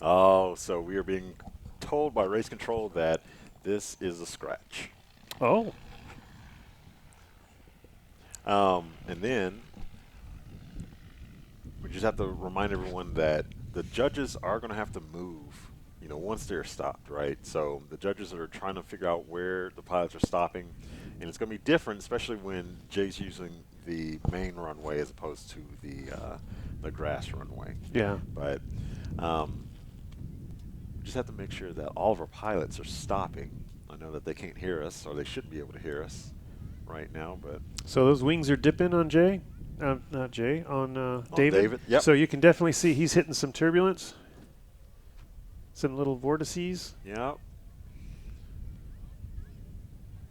Oh, so we are being told by Race Control that this is a scratch. Oh. And then we just have to remind everyone that the judges are going to have to move, once they're stopped, right? So the judges are trying to figure out where the pilots are stopping, and it's going to be different, especially when Jay's using the main runway as opposed to the grass runway. Yeah. But we just have to make sure that all of our pilots are stopping. I know that they can't hear us, or they should be able to hear us right now, but So those wings are dipping on Jay? Not Jay, on David. Yep. So you can definitely see he's hitting some turbulence. Some little vortices. Yep.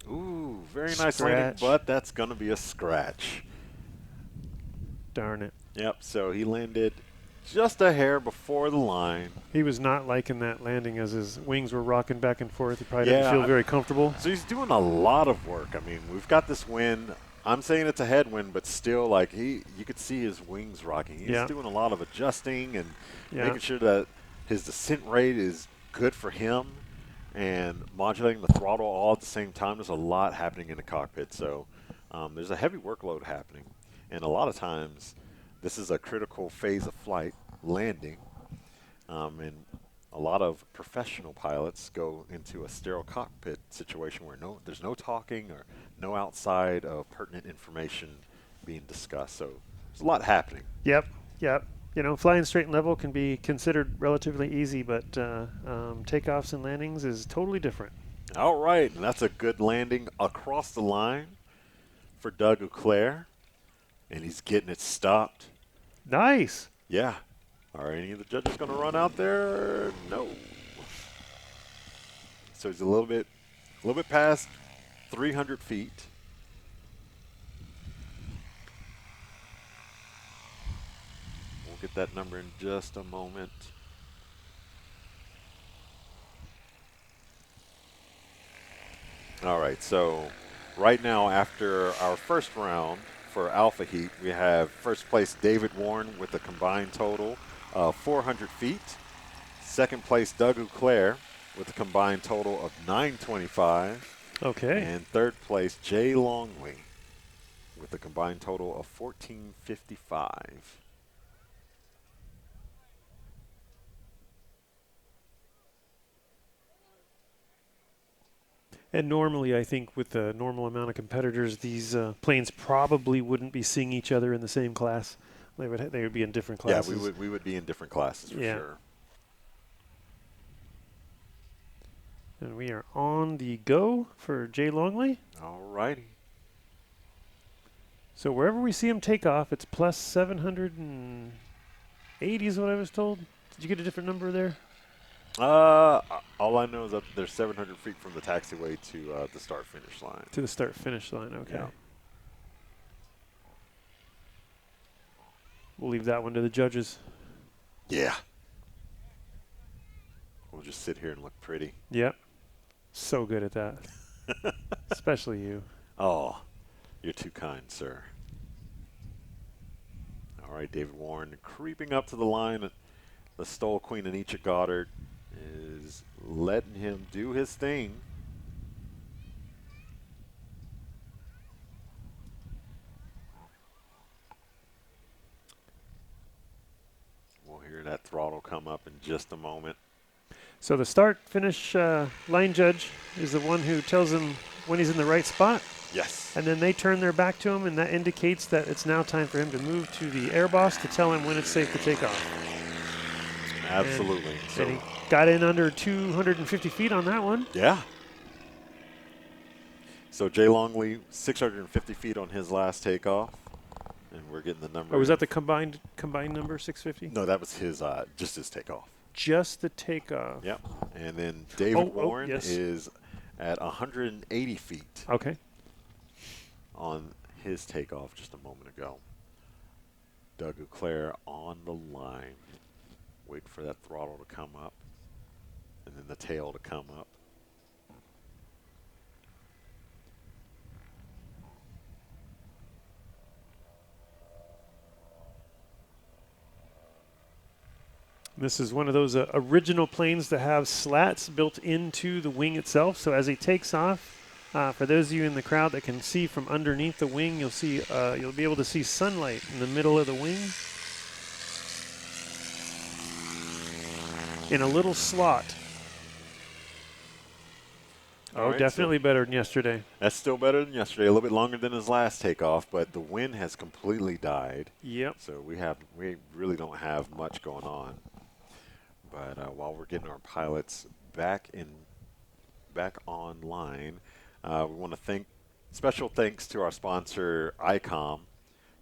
Ooh, very nice landing, but that's going to be a scratch. Darn it. Yep, so he landed just a hair before the line. He was not liking that landing as his wings were rocking back and forth. He probably didn't feel very comfortable. So he's doing a lot of work. I mean, we've got this wind. I'm saying it's a headwind, but still, you could see his wings rocking. He's doing a lot of adjusting and making sure that his descent rate is good for him and modulating the throttle all at the same time. There's a lot happening in the cockpit, so there's a heavy workload happening. And a lot of times, this is a critical phase of flight, landing, and a lot of professional pilots go into a sterile cockpit situation where there's no talking or no outside of pertinent information being discussed. So there's a lot happening. Yep. You know, flying straight and level can be considered relatively easy, but takeoffs and landings is totally different. All right, and that's a good landing across the line for Doug Auclair, and he's getting it stopped. Nice. Yeah. Are any of the judges going to run out there? No. So he's a little bit past 300 feet. We'll get that number in just a moment. All right, so right now after our first round for Alpha Heat, we have first place David Warren with a combined total of 400 feet. Second place Doug Auclair with a combined total of 925. Okay. And third place Jay Longley with a combined total of 1455. And normally, I think with the normal amount of competitors, these planes probably wouldn't be seeing each other in the same class. They would be in different classes. Yeah, we would be in different classes for sure. And we are on the go for Jay Longley. All righty. So wherever we see him take off, it's plus 780 is what I was told. Did you get a different number there? All I know is that they're 700 feet from the taxiway to the start-finish line. To the start-finish line, okay. Yeah. We'll leave that one to the judges. Yeah. We'll just sit here and look pretty. Yep. So good at that. Especially you. Oh, you're too kind, sir. All right, David Warren creeping up to the line. The STOL Queen, Anisha Goddard, is letting him do his thing. We'll hear that throttle come up in just a moment. So the start-finish line judge is the one who tells him when he's in the right spot. Yes. And then they turn their back to him, and that indicates that it's now time for him to move to the air boss to tell him when it's safe to take off. Absolutely. And he got in under 250 feet on that one. Yeah. So Jay Longley, 650 feet on his last takeoff, and we're getting the number. Or was that the combined number, 650? No, that was his just his takeoff. Just the takeoff. Yep. And then David Warren is at 180 feet. Okay. On his takeoff just a moment ago. Doug Auclair on the line. Wait for that throttle to come up, and then the tail to come up. This is one of those original planes that have slats built into the wing itself. So as he takes off, for those of you in the crowd that can see from underneath the wing, you'll be able to see sunlight in the middle of the wing. In a little slot. Oh, right, definitely better than yesterday. That's still better than yesterday. A little bit longer than his last takeoff, but the wind has completely died. Yep. So we really don't have much going on. But while we're getting our pilots back online, we want to special thanks to our sponsor ICOM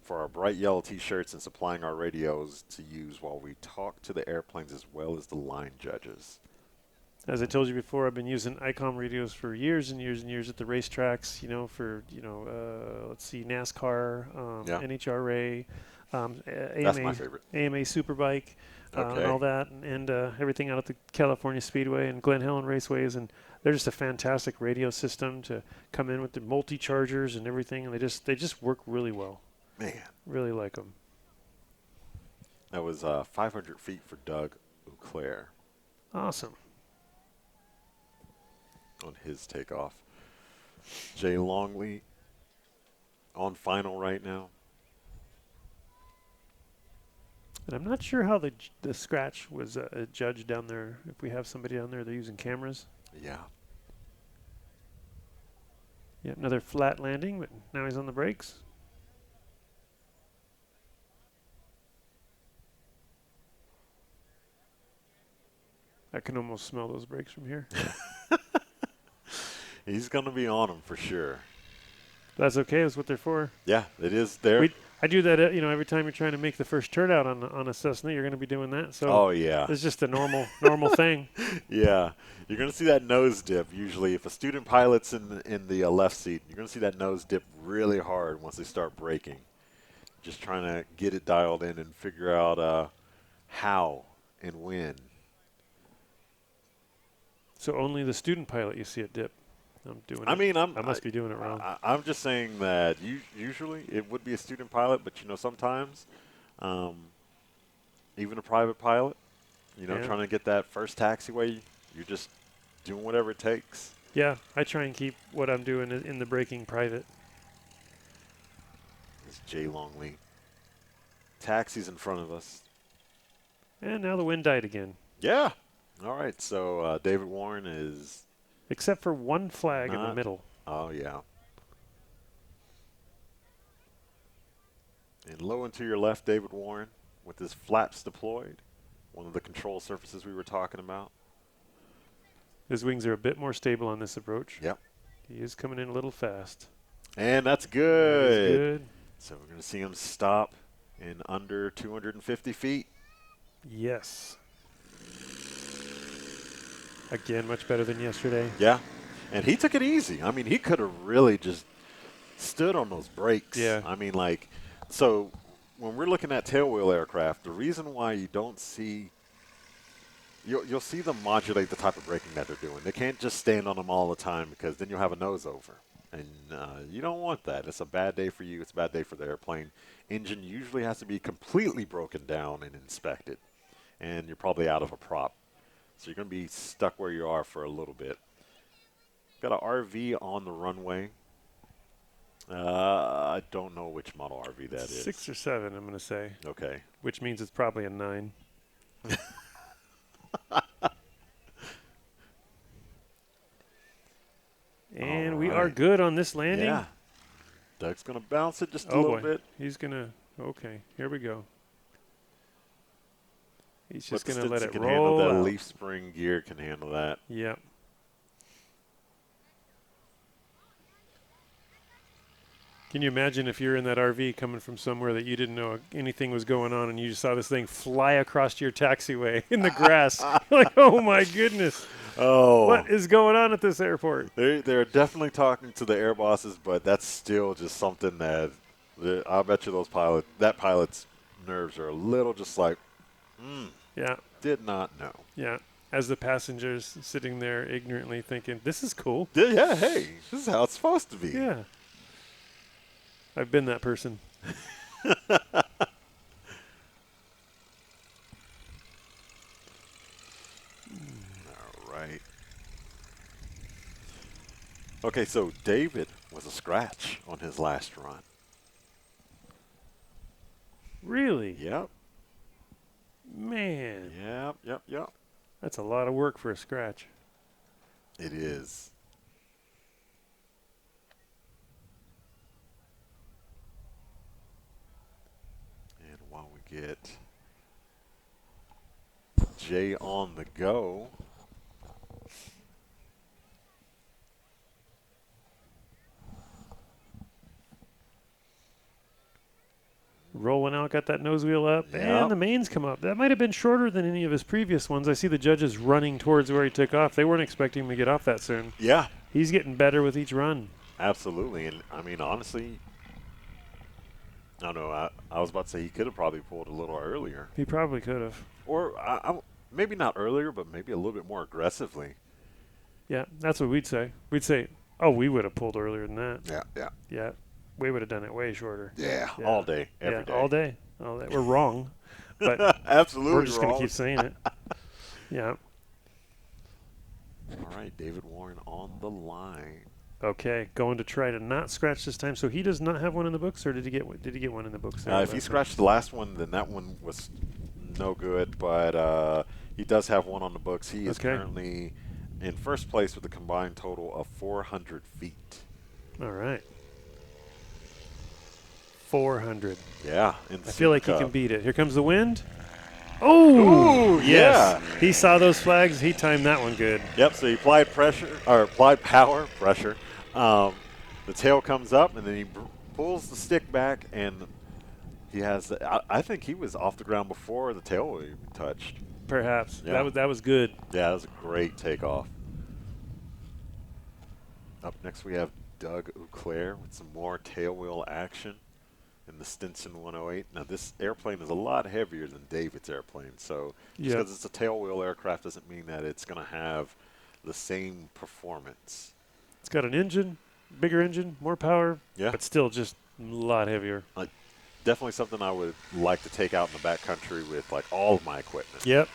for our bright yellow T-shirts and supplying our radios to use while we talk to the airplanes as well as the line judges. As I told you before, I've been using ICOM radios for years and years and years at the racetracks, let's see, NASCAR, NHRA, That's my favorite. AMA Superbike, and all that, and everything out at the California Speedway and Glen Helen Raceways. And they're just a fantastic radio system to come in with the multi-chargers and everything, and they just work really well. Man. Really like them. That was 500 feet for Doug Auclair. Awesome. On his takeoff. Jay Longley on final right now. And I'm not sure how the scratch was judged down there. If we have somebody down there, they're using cameras. Yeah. Yeah, another flat landing, but now he's on the brakes. I can almost smell those brakes from here. He's going to be on them for sure. That's okay. That's what they're for. Yeah, it is there. I do that, every time you're trying to make the first turnout on a Cessna, you're going to be doing that. So oh, yeah. It's just a normal thing. Yeah. You're going to see that nose dip usually. If a student pilot's in the left seat, you're going to see that nose dip really hard once they start braking. Just trying to get it dialed in and figure out how and when. So only the student pilot you see it dip. I must be doing it wrong. I'm just saying that usually it would be a student pilot, but sometimes even a private pilot, trying to get that first taxiway, you're just doing whatever it takes. Yeah, I try and keep what I'm doing in the braking private. It's Jay Longley. Taxi's in front of us. And now the wind died again. Yeah. All right, so David Warren is... Except for one flag in the middle. Oh, yeah. And low and to your left, David Warren, with his flaps deployed. One of the control surfaces we were talking about. His wings are a bit more stable on this approach. Yep. He is coming in a little fast. And that's good. That is good. So we're going to see him stop in under 250 feet. Yes. Again, much better than yesterday. Yeah. And he took it easy. I mean, he could have really just stood on those brakes. Yeah. I mean, so when we're looking at tailwheel aircraft, the reason why you don't see you'll see them modulate the type of braking that they're doing. They can't just stand on them all the time because then you'll have a nose over. And you don't want that. It's a bad day for you. It's a bad day for the airplane. Engine usually has to be completely broken down and inspected. And you're probably out of a prop. So you're going to be stuck where you are for a little bit. Got an RV on the runway. I don't know which model RV that is. 6 or 7, I'm going to say. Okay. Which means it's probably a 9. And we are good on this landing. Yeah. Doug's going to bounce it just a little bit. He's going to, okay, here we go. He's just going to let it roll. That leaf spring gear can handle that. Yep. Can you imagine if you're in that RV coming from somewhere that you didn't know anything was going on and you just saw this thing fly across your taxiway in the grass? You're like, oh, my goodness. Oh. What is going on at this airport? They're definitely talking to the air bosses, but that's still just something that I bet you that pilot's nerves are a little just like, yeah. Did not know. Yeah. As the passengers sitting there ignorantly thinking, this is cool. Yeah, hey, this is how it's supposed to be. Yeah. I've been that person. All right. Okay, so David was a scratch on his last run. Really? Yep. Man. Yep. That's a lot of work for a scratch. It is. And while we get Jay on the go, rolling out, got that nose wheel up, Yep. and the mains come up. That might have been shorter than any of his previous ones. I see the judges running towards where he took off. They weren't expecting him to get off that soon. Yeah. He's getting better with each run. Absolutely. And, I mean, honestly, I don't know. I was about to say he could have probably pulled a little earlier. He probably could have. Or maybe not earlier, but maybe a little bit more aggressively. Yeah, that's what we'd say. We'd say, oh, we would have pulled earlier than that. Yeah. We would have done it way shorter. Yeah. All day, every day. All day. We're wrong. But absolutely we're just going to wrong. keep saying it. Yeah. All right, David Warren on the line. Okay, going to try to not scratch this time. So he does not have one in the books, or did he get one in the books? If he scratched the last one, then that one was no good. But he does have one on the books. He is currently in first place with a combined total of 400 feet. All right. 400. Yeah. I feel like he can beat it. Here comes the wind. Oh, Ooh, yes. yeah. He saw those flags. He timed that one good. Yep, so he applied power, pressure. The tail comes up, and then he pulls the stick back, and he has, I think he was off the ground before the tail even touched. Perhaps. Yeah. That was good. Yeah, that was a great takeoff. Up next we have Doug Auclair with some more tailwheel action in the Stinson 108. Now this airplane is a lot heavier than David's airplane, so just because it's a tailwheel aircraft doesn't mean that it's going to have the same performance. It's got an engine, bigger engine, more power, yeah, but still just a lot heavier. Definitely something I would like to take out in the backcountry with like all of my equipment. Yep.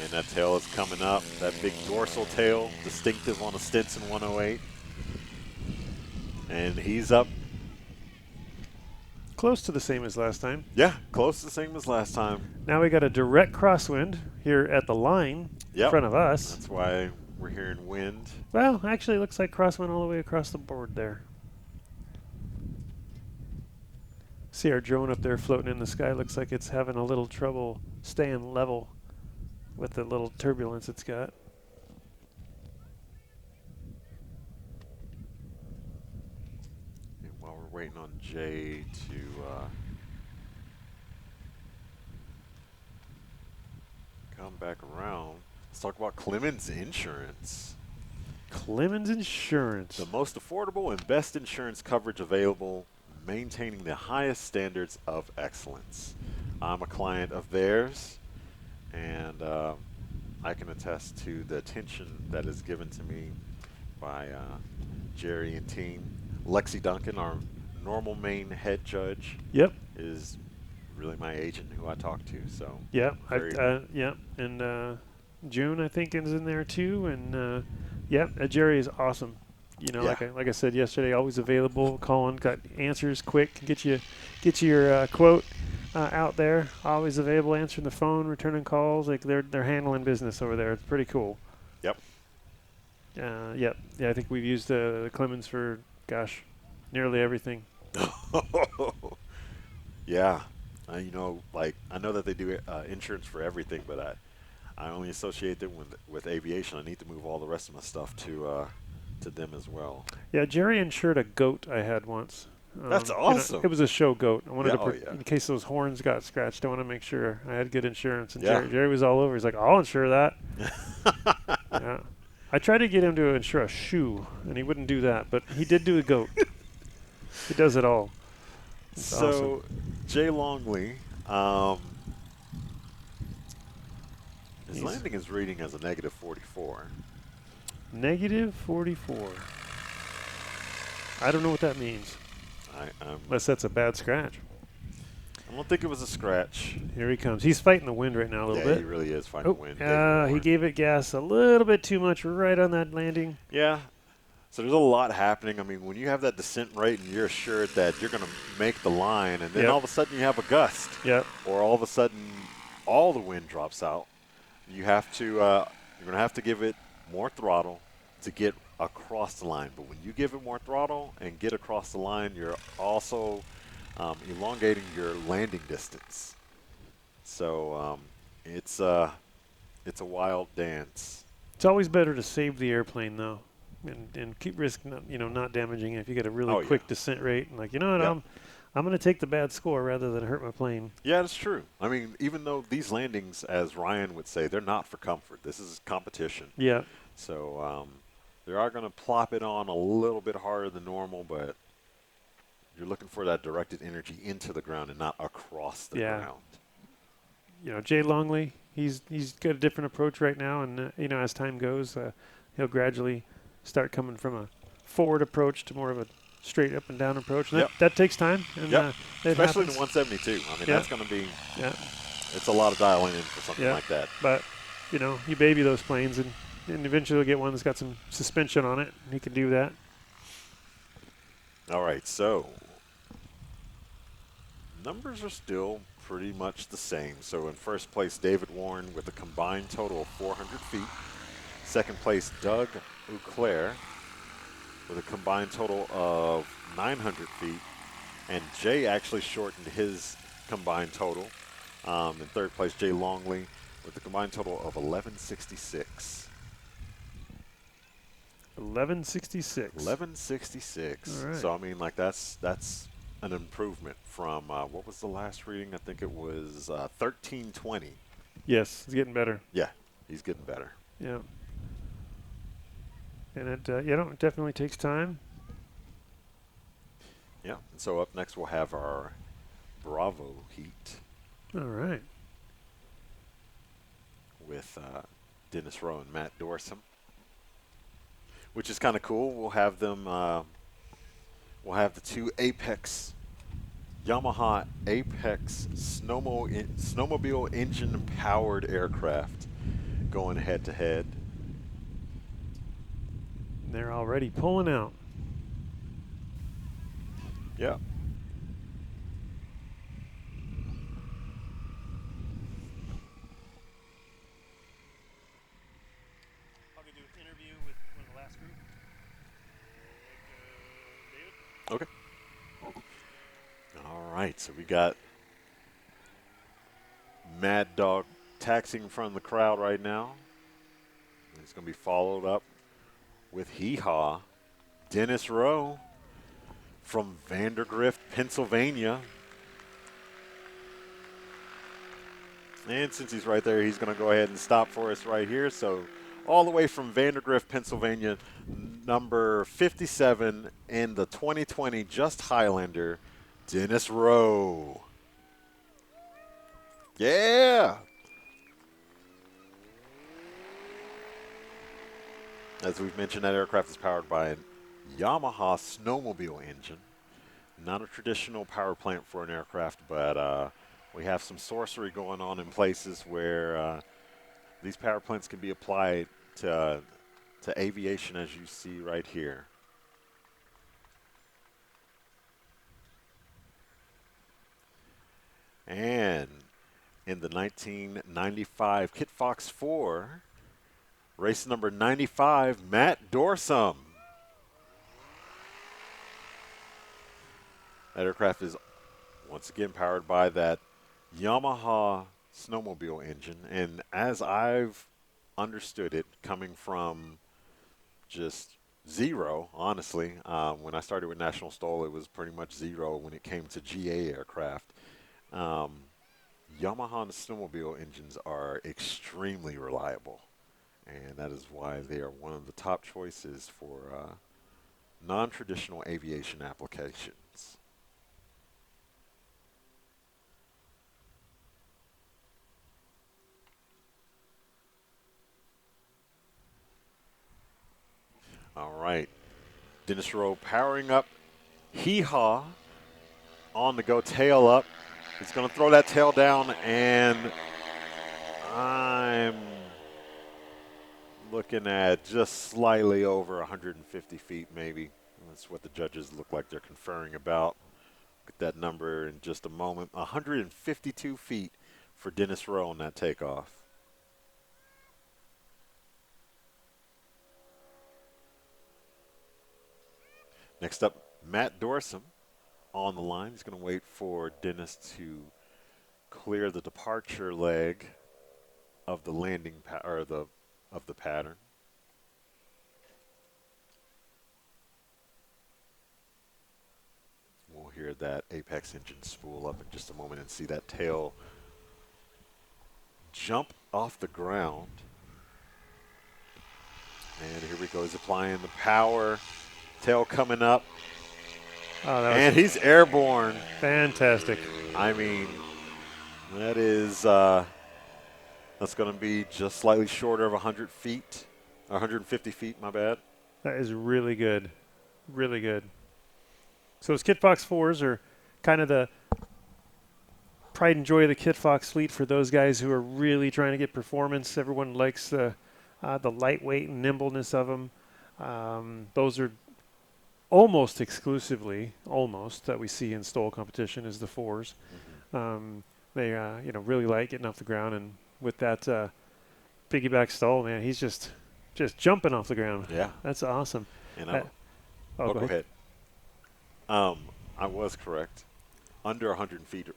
And that tail is coming up. That big dorsal tail, distinctive on a Stinson 108. And he's up. Close to the same as last time. Yeah, close to the same as last time. Now we got a direct crosswind here at the line in front of us. That's why we're hearing wind. Well, actually it looks like crosswind all the way across the board there. See our drone up there floating in the sky. Looks like it's having a little trouble staying level with the little turbulence it's got. And while we're waiting on Jay to come back around, let's talk about Clemens Insurance. Clemens Insurance. The most affordable and best insurance coverage available, maintaining the highest standards of excellence. I'm a client of theirs, and I can attest to the attention that is given to me by Jerry and team. Lexi Duncan, our normal Maine head judge, is really my agent who I talk to. So and June I think is in there too, and Jerry is awesome. You know, like I said yesterday, always available, calling, got answers quick, get your quote out there, always available, answering the phone, returning calls. Like they're handling business over there. It's pretty cool. Yep. Yeah, I think we've used the Clemens for, gosh, nearly everything. Yeah. You know, like I know that they do insurance for everything, but I only associate them with aviation. I need to move all the rest of my stuff to them as well. Yeah, Jerry insured a goat I had once. That's awesome. You know, it was a show goat. I wanted in case those horns got scratched, I want to make sure I had good insurance. And Jerry was all over. He's like, I'll insure that. Yeah. I tried to get him to insure a shoe, and he wouldn't do that, but he did do a goat. He does it all. It's awesome. Jay Longley, his landing is reading as a negative 44. Negative 44. I don't know what that means. Unless that's a bad scratch. I don't think it was a scratch. Here he comes. He's fighting the wind right now a little bit. Yeah, he really is fighting the wind. He gave it gas a little bit too much right on that landing. Yeah. So there's a lot happening. I mean, when you have that descent rate and you're assured that you're going to make the line, and then all of a sudden you have a gust, or all of a sudden all the wind drops out, you have to you're going to have to give it more throttle to get across the line. But when you give it more throttle and get across the line, you're also elongating your landing distance. So it's a wild dance. It's always better to save the airplane though, and keep risk not damaging it. If you get a really quick descent rate, and I'm going to take the bad score rather than hurt my plane. Yeah, that's true. I mean, even though these landings, as Ryan would say, they're not for comfort. This is competition. Yeah. So they are going to plop it on a little bit harder than normal, but you're looking for that directed energy into the ground and not across the ground. You know, Jay Longley, he's got a different approach right now, and as time goes, he'll gradually start coming from a forward approach to more of a straight up and down approach. And that takes time. And, especially the 172. I mean, that's going to be it's a lot of dialing in for something like that. But, you baby those planes, and eventually you'll get one that's got some suspension on it, and he can do that. All right, so numbers are still pretty much the same. So in first place, David Warren with a combined total of 400 feet. Second place, Doug Auclair with a combined total of 900 feet. And Jay actually shortened his combined total. In third place, Jay Longley with a combined total of 1166. 1166. 1166. All right. So I mean, like that's an improvement from what was the last reading? I think it was 1320. Yes, it's getting better. Yeah, he's getting better. Yeah. And it it definitely takes time. Yeah. And so up next we'll have our Bravo heat. All right. With Dennis Rowe and Matt Dorsum, which is kind of cool. We'll have them. We'll have the two Apex, Yamaha Apex snowmobile engine powered aircraft going head to head. They're already pulling out. Yeah. Okay. All right, so we got Mad Dog taxiing in front of the crowd right now. He's going to be followed up with Hee Haw, Dennis Rowe from Vandergrift, Pennsylvania. And since he's right there, he's going to go ahead and stop for us right here. So all the way from Vandergrift, Pennsylvania, number 57 in the 2020 Just Highlander, Dennis Rowe. Yeah! As we've mentioned, that aircraft is powered by a Yamaha snowmobile engine. Not a traditional power plant for an aircraft, but we have some sorcery going on in places where these power plants can be applied to aviation, as you see right here. And in the 1995 Kit Fox 4, race number 95, Matt Dorsum. That aircraft is once again powered by that Yamaha snowmobile engine, and as I've understood it, coming from just zero, honestly, when I started with National STOL, it was pretty much zero when it came to GA aircraft. Yamaha snowmobile engines are extremely reliable, and that is why they are one of the top choices for non-traditional aviation applications. All right, Dennis Rowe powering up. Hee Haw on the go, tail up. He's going to throw that tail down, and I'm looking at just slightly over 150 feet, maybe. That's what the judges look like they're conferring about. Get that number in just a moment. 152 feet for Dennis Rowe on that takeoff. Next up, Matt Dorsum on the line. He's going to wait for Dennis to clear the departure leg of the landing of the pattern. We'll hear that Apex engine spool up in just a moment and see that tail jump off the ground. And here we go. He's applying the power. Tail coming up. Oh, and he's airborne. Fantastic. I mean, that is, that's going to be just slightly shorter of 100 feet, 150 feet, my bad. That is really good. Really good. So those Kit Fox 4s are kind of the pride and joy of the Kit Fox fleet for those guys who are really trying to get performance. Everyone likes the lightweight and nimbleness of them. Those are almost exclusively, that we see in STOL competition is the 4s. They really like getting off the ground, and with that piggyback STOL, man, he's just jumping off the ground. Yeah, that's awesome. You know, Oh, go ahead. I was correct. Under 100 feet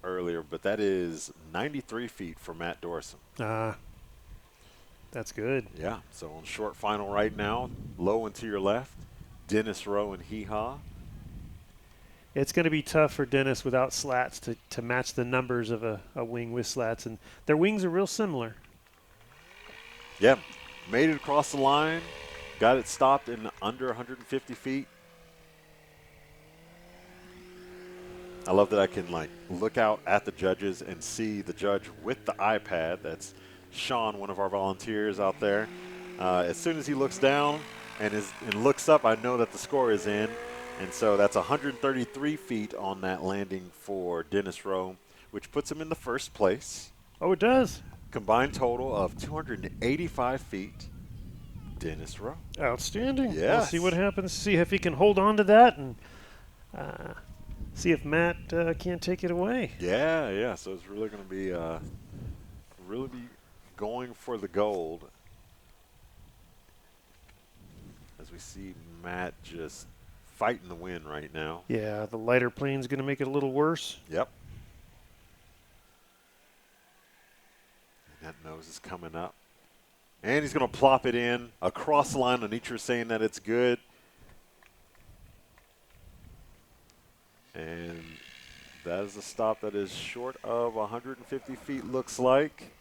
earlier, but that is 93 feet for Matt Dorson. That's good. Yeah, so on short final right now, low and to your left, Dennis Rowe and Hee Haw. It's going to be tough for Dennis without slats to match the numbers of a wing with slats, and their wings are real similar. Yeah, made it across the line, got it stopped in under 150 feet. I love that I can look out at the judges and see the judge with the iPad. That's Sean, one of our volunteers out there. As soon as he looks down and looks up, I know that the score is in. And so that's 133 feet on that landing for Dennis Rowe, which puts him in the first place. Oh, it does. Combined total of 285 feet. Dennis Rowe. Outstanding. Yes. We'll see what happens. See if he can hold on to that and see if Matt can't take it away. Yeah. So it's really going to be going for the gold. As we see Matt just fighting the wind right now. Yeah, the lighter plane's going to make it a little worse. Yep. And that nose is coming up. And he's going to plop it in across the line. Anitra saying that it's good. And that is a stop that is short of 150 feet, looks like.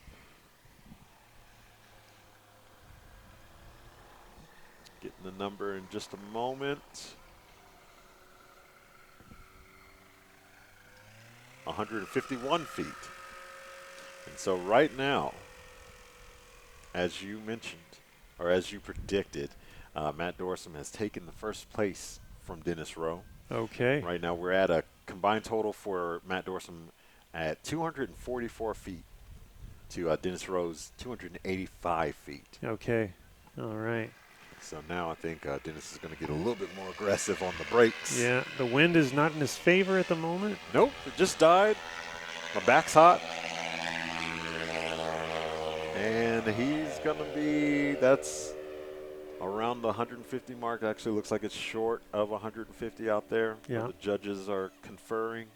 Getting the number in just a moment. 151 feet. And so right now, as you mentioned, or as you predicted, Matt Dorson has taken the first place from Dennis Rowe. Okay. Right now we're at a combined total for Matt Dorson at 244 feet to Dennis Rowe's 285 feet. Okay. All right. So now I think Dennis is going to get a little bit more aggressive on the brakes. Yeah, the wind is not in his favor at the moment. Nope, it just died. My back's hot. And he's going to be, that's around the 150 mark. Actually looks like it's short of 150 out there. Yeah. The judges are conferring.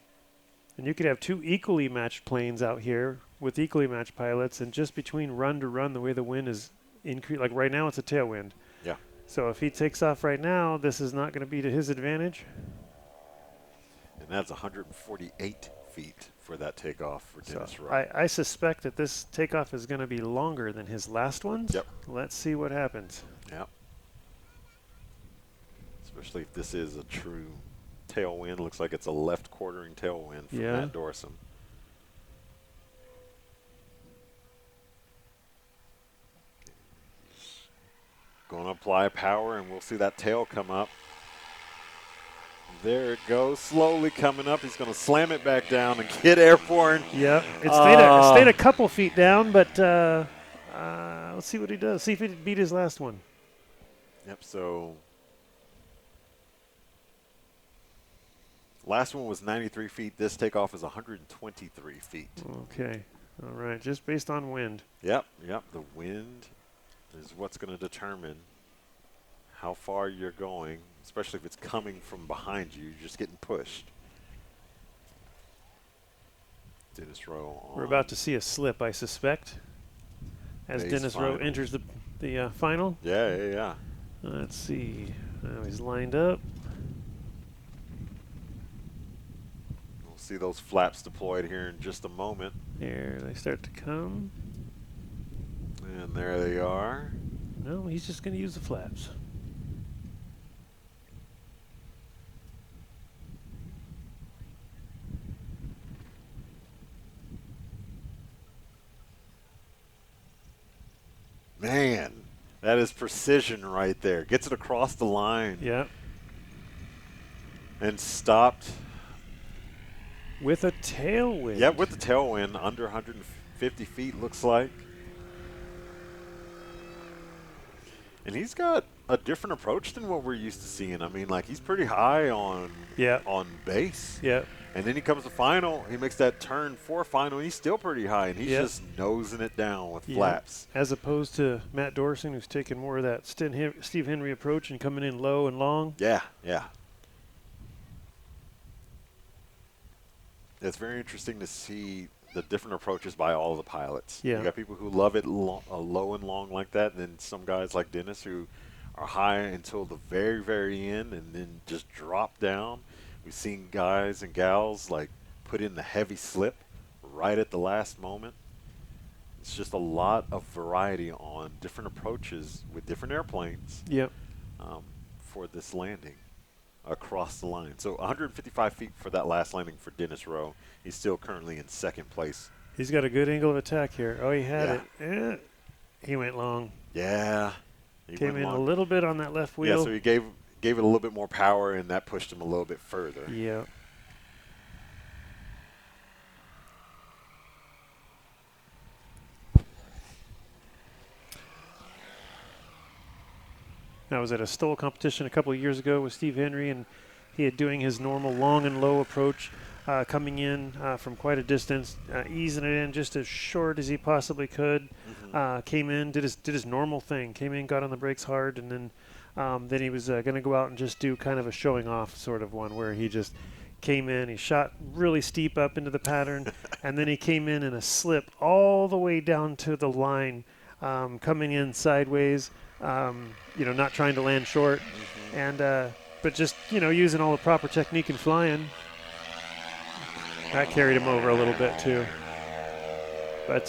And you could have two equally matched planes out here with equally matched pilots, and just between run to run, the way the wind is increased, like right now it's a tailwind. Yeah. So if he takes off right now, this is not going to be to his advantage. And that's 148 feet for that takeoff for Dennis Rowe. I suspect that this takeoff is going to be longer than his last ones. Yep. Let's see what happens. Yep. Especially if this is a true tailwind. Looks like it's a left quartering tailwind for Matt Dorson. Going to apply power, and we'll see that tail come up. There it goes, slowly coming up. He's going to slam it back down and get airborne. Yep, it stayed a couple feet down, but let's see what he does. See if he beat his last one. Yep, so last one was 93 feet. This takeoff is 123 feet. Okay, all right, just based on wind. Yep, the wind is what's going to determine how far you're going, especially if it's coming from behind you. You're just getting pushed. Dennis Rowe on. We're about to see a slip, I suspect, as Dennis Rowe enters the final. Yeah. Let's see. Now he's lined up. We'll see those flaps deployed here in just a moment. There they start to come. And there they are. No, he's just going to use the flaps. Man, that is precision right there. Gets it across the line. Yeah. And stopped. With a tailwind. Yeah, with the tailwind, under 150 feet, looks like. And he's got a different approach than what we're used to seeing. I mean, like, he's pretty high on base. Yeah. And then he comes to final. He makes that turn for final. He's still pretty high, and he's Yep. just nosing it down with Yeah. flaps. As opposed to Matt Dorson, who's taking more of that Steve Henry approach and coming in low and long. Yeah, yeah. It's very interesting to see the different approaches by all of the pilots. Yeah. You got people who love it low and long like that, and then some guys like Dennis who are high until the very, very end and then just drop down. We've seen guys and gals like put in the heavy slip right at the last moment. It's just a lot of variety on different approaches with different airplanes. Yep. For this landing across the line. So 155 feet for that last landing for Dennis Rowe. He's still currently in second place. He's got a good angle of attack here. Oh, he had Yeah. it. He went long. Yeah. He Came went in long. a little bit on that left wheel. Yeah, so he gave it a little bit more power, and that pushed him a little bit further. Yeah. I was at a STOL competition a couple of years ago with Steve Henry, and he had doing his normal long and low approach, coming in from quite a distance, easing it in just as short as he possibly could. Came in, did his normal thing, came in, got on the brakes hard, and then he was going to go out and just do kind of a showing off sort of one where he just came in, he shot really steep up into the pattern, and then he came in a slip all the way down to the line, coming in sideways. Not trying to land short, and but just using all the proper technique and flying. That carried him over a little bit too. But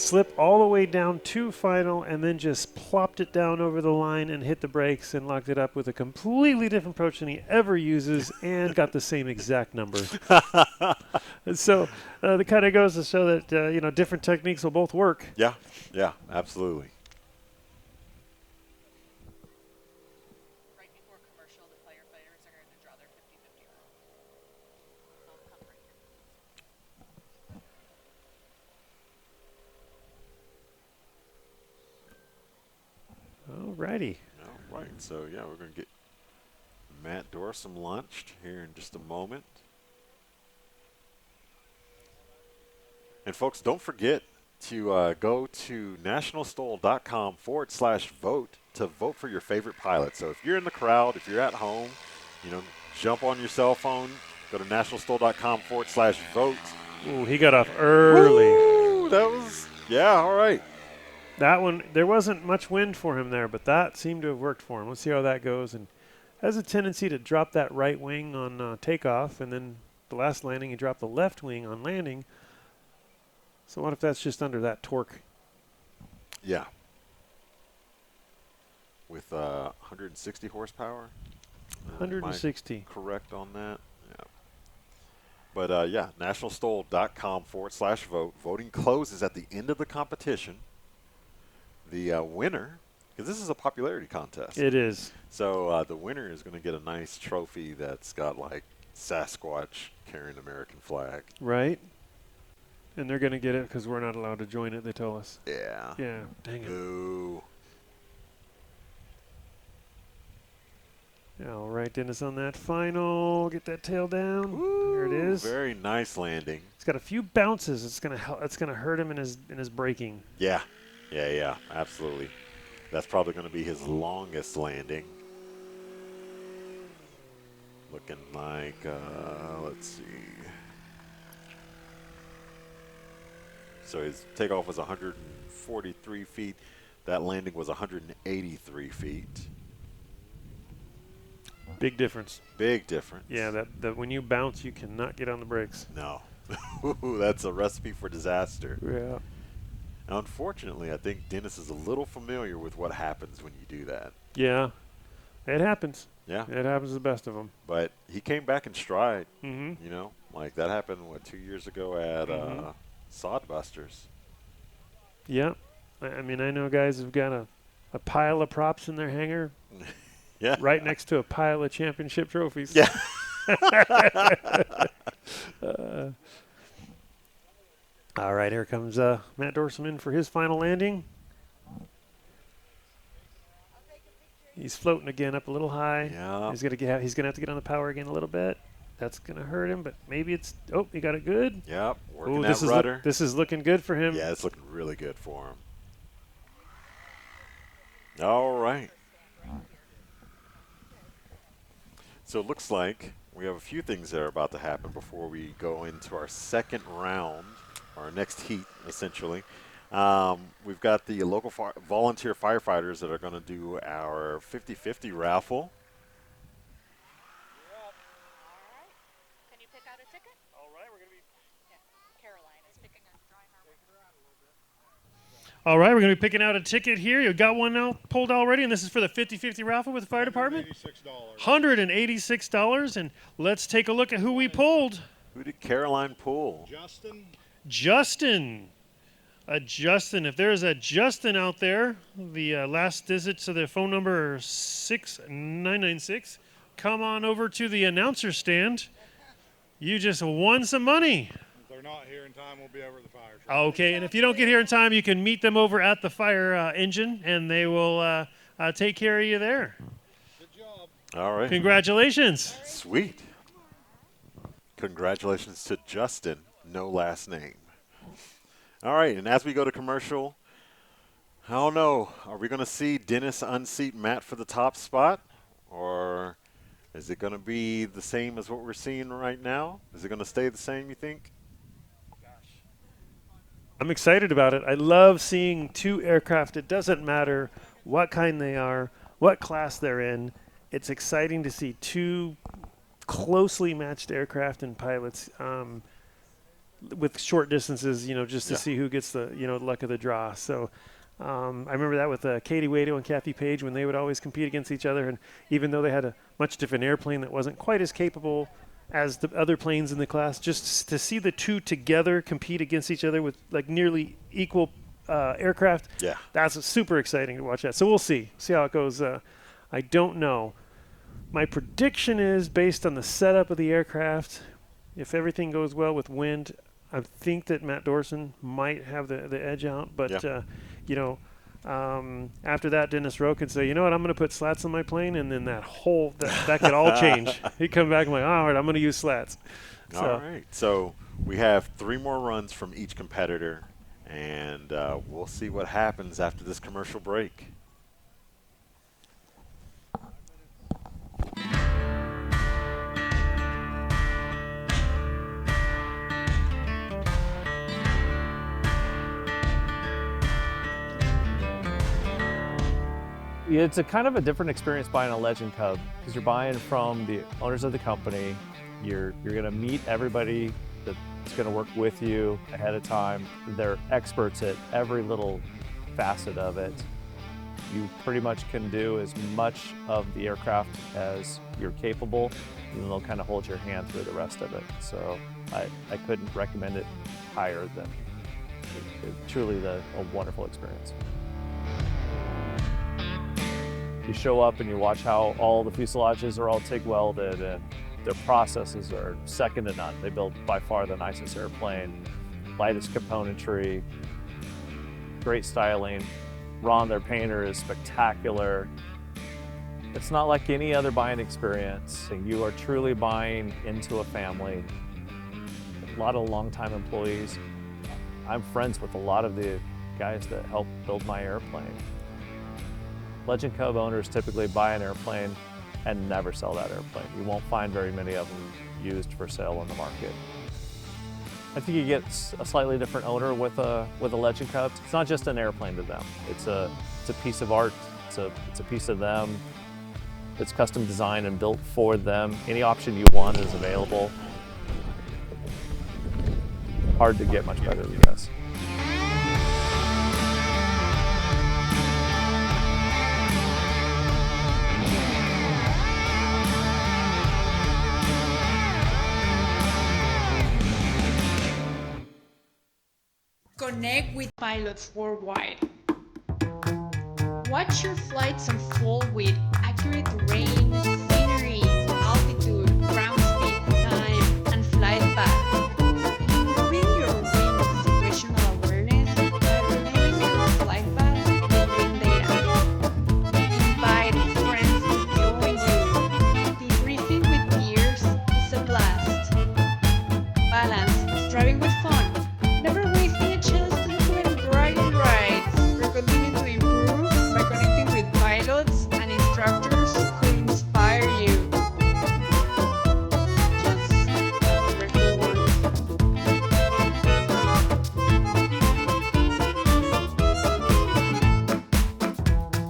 slip all the way down to final, and then just plopped it down over the line and hit the brakes and locked it up with a completely different approach than he ever uses, and got the same exact number. And so that kind of goes to show that different techniques will both work. Yeah, absolutely. Alrighty. All right. So, yeah, we're going to get Matt Dorsum launched here in just a moment. And, folks, don't forget to go to nationalstol.com/vote to vote for your favorite pilot. So if you're in the crowd, if you're at home, jump on your cell phone, go to nationalstol.com/vote. Ooh, he got off early. Ooh, that was, all right. That one, there wasn't much wind for him there, but that seemed to have worked for him. Let's see how that goes. And has a tendency to drop that right wing on takeoff, and then the last landing he dropped the left wing on landing. So what if that's just under that torque? Yeah. With 160 horsepower. 160. Am I correct on that? Yeah. But nationalstol.com/vote. Voting closes at the end of the competition. The winner, because this is a popularity contest. It is. So the winner is going to get a nice trophy that's got like Sasquatch carrying an American flag. Right. And they're going to get it because we're not allowed to join it, they tell us. Yeah. Yeah. Dang it. Boo. All right, Dennis on that final. Get that tail down. There it is. Very nice landing. It's got a few bounces. It's going to hurt him in his braking. Yeah. Yeah, absolutely. That's probably going to be his longest landing. Looking like, let's see. So his takeoff was 143 feet. That landing was 183 feet. Big difference. Big difference. Yeah, that when you bounce, you cannot get on the brakes. No. That's a recipe for disaster. Yeah. Now, unfortunately, I think Dennis is a little familiar with what happens when you do that. Yeah, it happens. Yeah. It happens to the best of them. But he came back in stride. Mm-hmm. Like that happened, 2 years ago at Sodbusters. Yeah. I mean, I know guys who've got a pile of props in their hangar. Yeah. Right next to a pile of championship trophies. Yeah. All right, here comes Matt Dorsum in for his final landing. He's floating again up a little high. Yeah. He's gonna have to get on the power again a little bit. That's going to hurt him, but maybe it's, oh, he got it good. Yep, working Ooh, that rudder. This is looking good for him. Yeah, it's looking really good for him. All right. So it looks like we have a few things that are about to happen before we go into our second round, our next heat, essentially. We've got the local volunteer firefighters that are going to do our 50-50 raffle. Can you pick out a ticket? All right, we're going to be. Yeah, Caroline is picking a drawing our way. All right, we're going to be picking out a ticket here. You got one now pulled already, and this is for the 50-50 raffle with the fire department? $186. And let's take a look at who we pulled. Who did Caroline pull? Justin. Justin. If there's a Justin out there, the last digits of their phone number are 6996. Come on over to the announcer stand. You just won some money. If they're not here in time, we'll be over at the fire truck. Okay, and if you don't get here in time, you can meet them over at the fire engine, and they will take care of you there. Good job. All right. Congratulations. Sweet. Congratulations to Justin, no last name. All right, and as we go to commercial, I don't know, are we going to see Dennis unseat Matt for the top spot? Or is it going to be the same as what we're seeing right now? Is it going to stay the same, you think? I'm excited about it. I love seeing two aircraft. It doesn't matter what kind they are, what class they're in. It's exciting to see two closely matched aircraft and pilots with short distances, just to see who gets the, luck of the draw. So I remember that with Katie Waito and Kathy Page when they would always compete against each other. And even though they had a much different airplane that wasn't quite as capable as the other planes in the class, just to see the two together compete against each other with like nearly equal aircraft, that's super exciting to watch that. So we'll see how it goes. I don't know. My prediction is based on the setup of the aircraft. If everything goes well with wind, I think that Matt Dorson might have the edge out. But, after that, Dennis Rowe could say, you know what, I'm going to put slats on my plane, and then that could all change. He'd come back and like, all right, I'm going to use slats. All right. So we have 3 more runs from each competitor, and we'll see what happens after this commercial break. It's a kind of a different experience buying a Legend Cub because you're buying from the owners of the company. You're going to meet everybody that's going to work with you ahead of time. They're experts at every little facet of it. You pretty much can do as much of the aircraft as you're capable, and they'll kind of hold your hand through the rest of it. So I couldn't recommend it higher than truly a wonderful experience. You show up and you watch how all the fuselages are all TIG welded, and their processes are second to none. They build by far the nicest airplane, lightest componentry, great styling. Ron, their painter, is spectacular. It's not like any other buying experience. You are truly buying into a family. A lot of longtime employees. I'm friends with a lot of the guys that helped build my airplane. Legend Cub owners typically buy an airplane and never sell that airplane. You won't find very many of them used for sale on the market. I think you get a slightly different owner with a Legend Cub. It's not just an airplane to them. It's a piece of art. It's a piece of them. It's custom designed and built for them. Any option you want is available. Hard to get much better than this. Connect with pilots worldwide. Watch your flights unfold with accurate range, scenery, altitude, ground speed, time, and flight path. Improving your wind situational awareness by reviewing your flight path and wind data. Invite friends to join you. Debriefing with peers is a blast.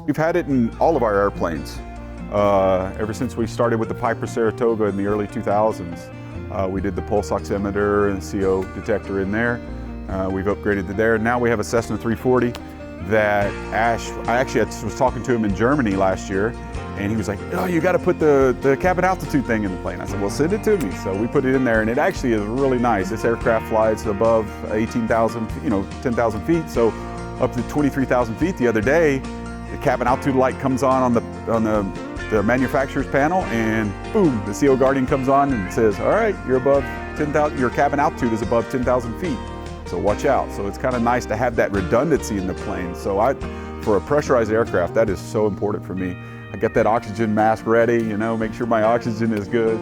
We've had it in all of our airplanes. Ever since we started with the Piper Saratoga in the early 2000s. We did the pulse oximeter and CO detector in there. We've upgraded to there. Now we have a Cessna 340 that I actually was talking to him in Germany last year, and he was like, "Oh, you got to put the cabin altitude thing in the plane." I said, "Well, send it to me." So we put it in there, and it actually is really nice. This aircraft flies above 18,000, 10,000 feet, so up to 23,000 feet. The other day, the cabin altitude light comes on the manufacturer's panel, and boom, the CO Guardian comes on and says, "All right, you're above 10,000. Your cabin altitude is above 10,000 feet. So watch out." So it's kind of nice to have that redundancy in the plane. So for a pressurized aircraft, that is so important for me. I get that oxygen mask ready, make sure my oxygen is good.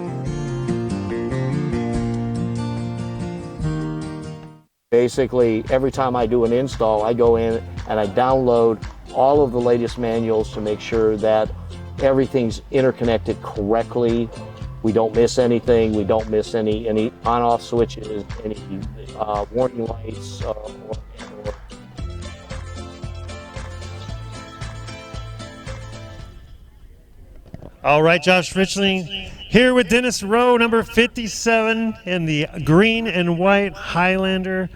Basically, every time I do an install, I go in and I download all of the latest manuals to make sure that everything's interconnected correctly. We don't miss anything. We don't miss any on-off switches, any warning lights, All right, Josh Richling here with Dennis Rowe, number 57, in the green and white Highlander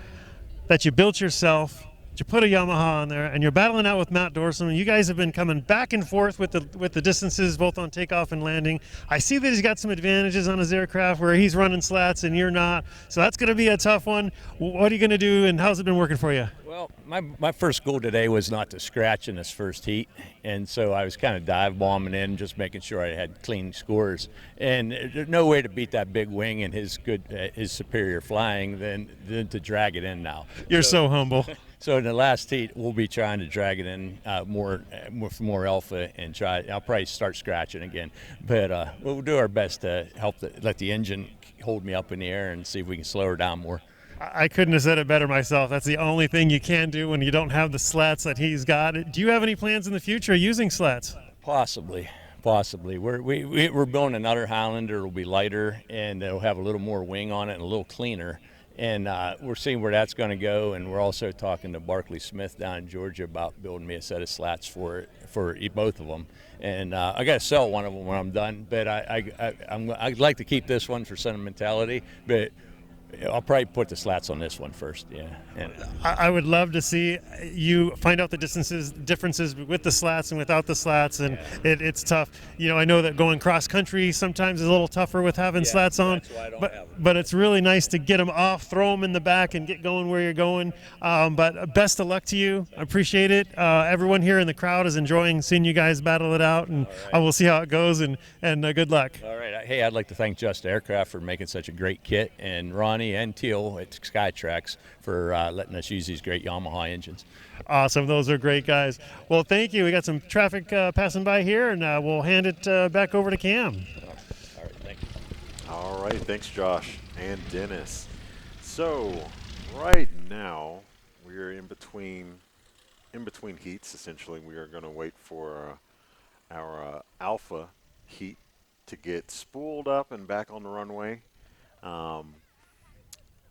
that you built yourself. You put a Yamaha on there, and you're battling out with Matt Dorsum. You guys have been coming back and forth with the distances, both on takeoff and landing. I see that he's got some advantages on his aircraft where he's running slats and you're not. So that's going to be a tough one. What are you going to do, and how's it been working for you? Well, my first goal today was not to scratch in this first heat, and so I was kind of dive bombing in, just making sure I had clean scores. And there's no way to beat that big wing and his superior flying than to drag it in now. You're so humble. So in the last heat, we'll be trying to drag it in with more alpha and try. I'll probably start scratching again, but we'll do our best to help let the engine hold me up in the air and see if we can slow her down more. I couldn't have said it better myself. That's the only thing you can do when you don't have the slats that he's got. Do you have any plans in the future using slats? Possibly. We're building another Highlander. It'll be lighter and it'll have a little more wing on it and a little cleaner. And we're seeing where that's going to go, and we're also talking to Barclay Smith down in Georgia about building me a set of slats for both of them. And I got to sell one of them when I'm done, but I'd like to keep this one for sentimentality, but I'll probably put the slats on this one first, yeah. And I would love to see you find out the differences with the slats and without the slats, and it's tough. I know that going cross country sometimes is a little tougher with having slats on, but it's really nice to get them off, throw them in the back, and get going where you're going. But best of luck to you. I appreciate it. Everyone here in the crowd is enjoying seeing you guys battle it out, and I will see how it goes, and good luck. All right. Hey, I'd like to thank Just Aircraft for making such a great kit, and Ronnie and Teal at Skytrax for letting us use these great Yamaha engines. Awesome. Those are great guys. Well, thank you. We got some traffic passing by here, and we'll hand it back over to Cam. All right. Thank you. All right. Thanks, Josh and Dennis. So right now we're in between heats. Essentially, we are going to wait for our alpha heat to get spooled up and back on the runway.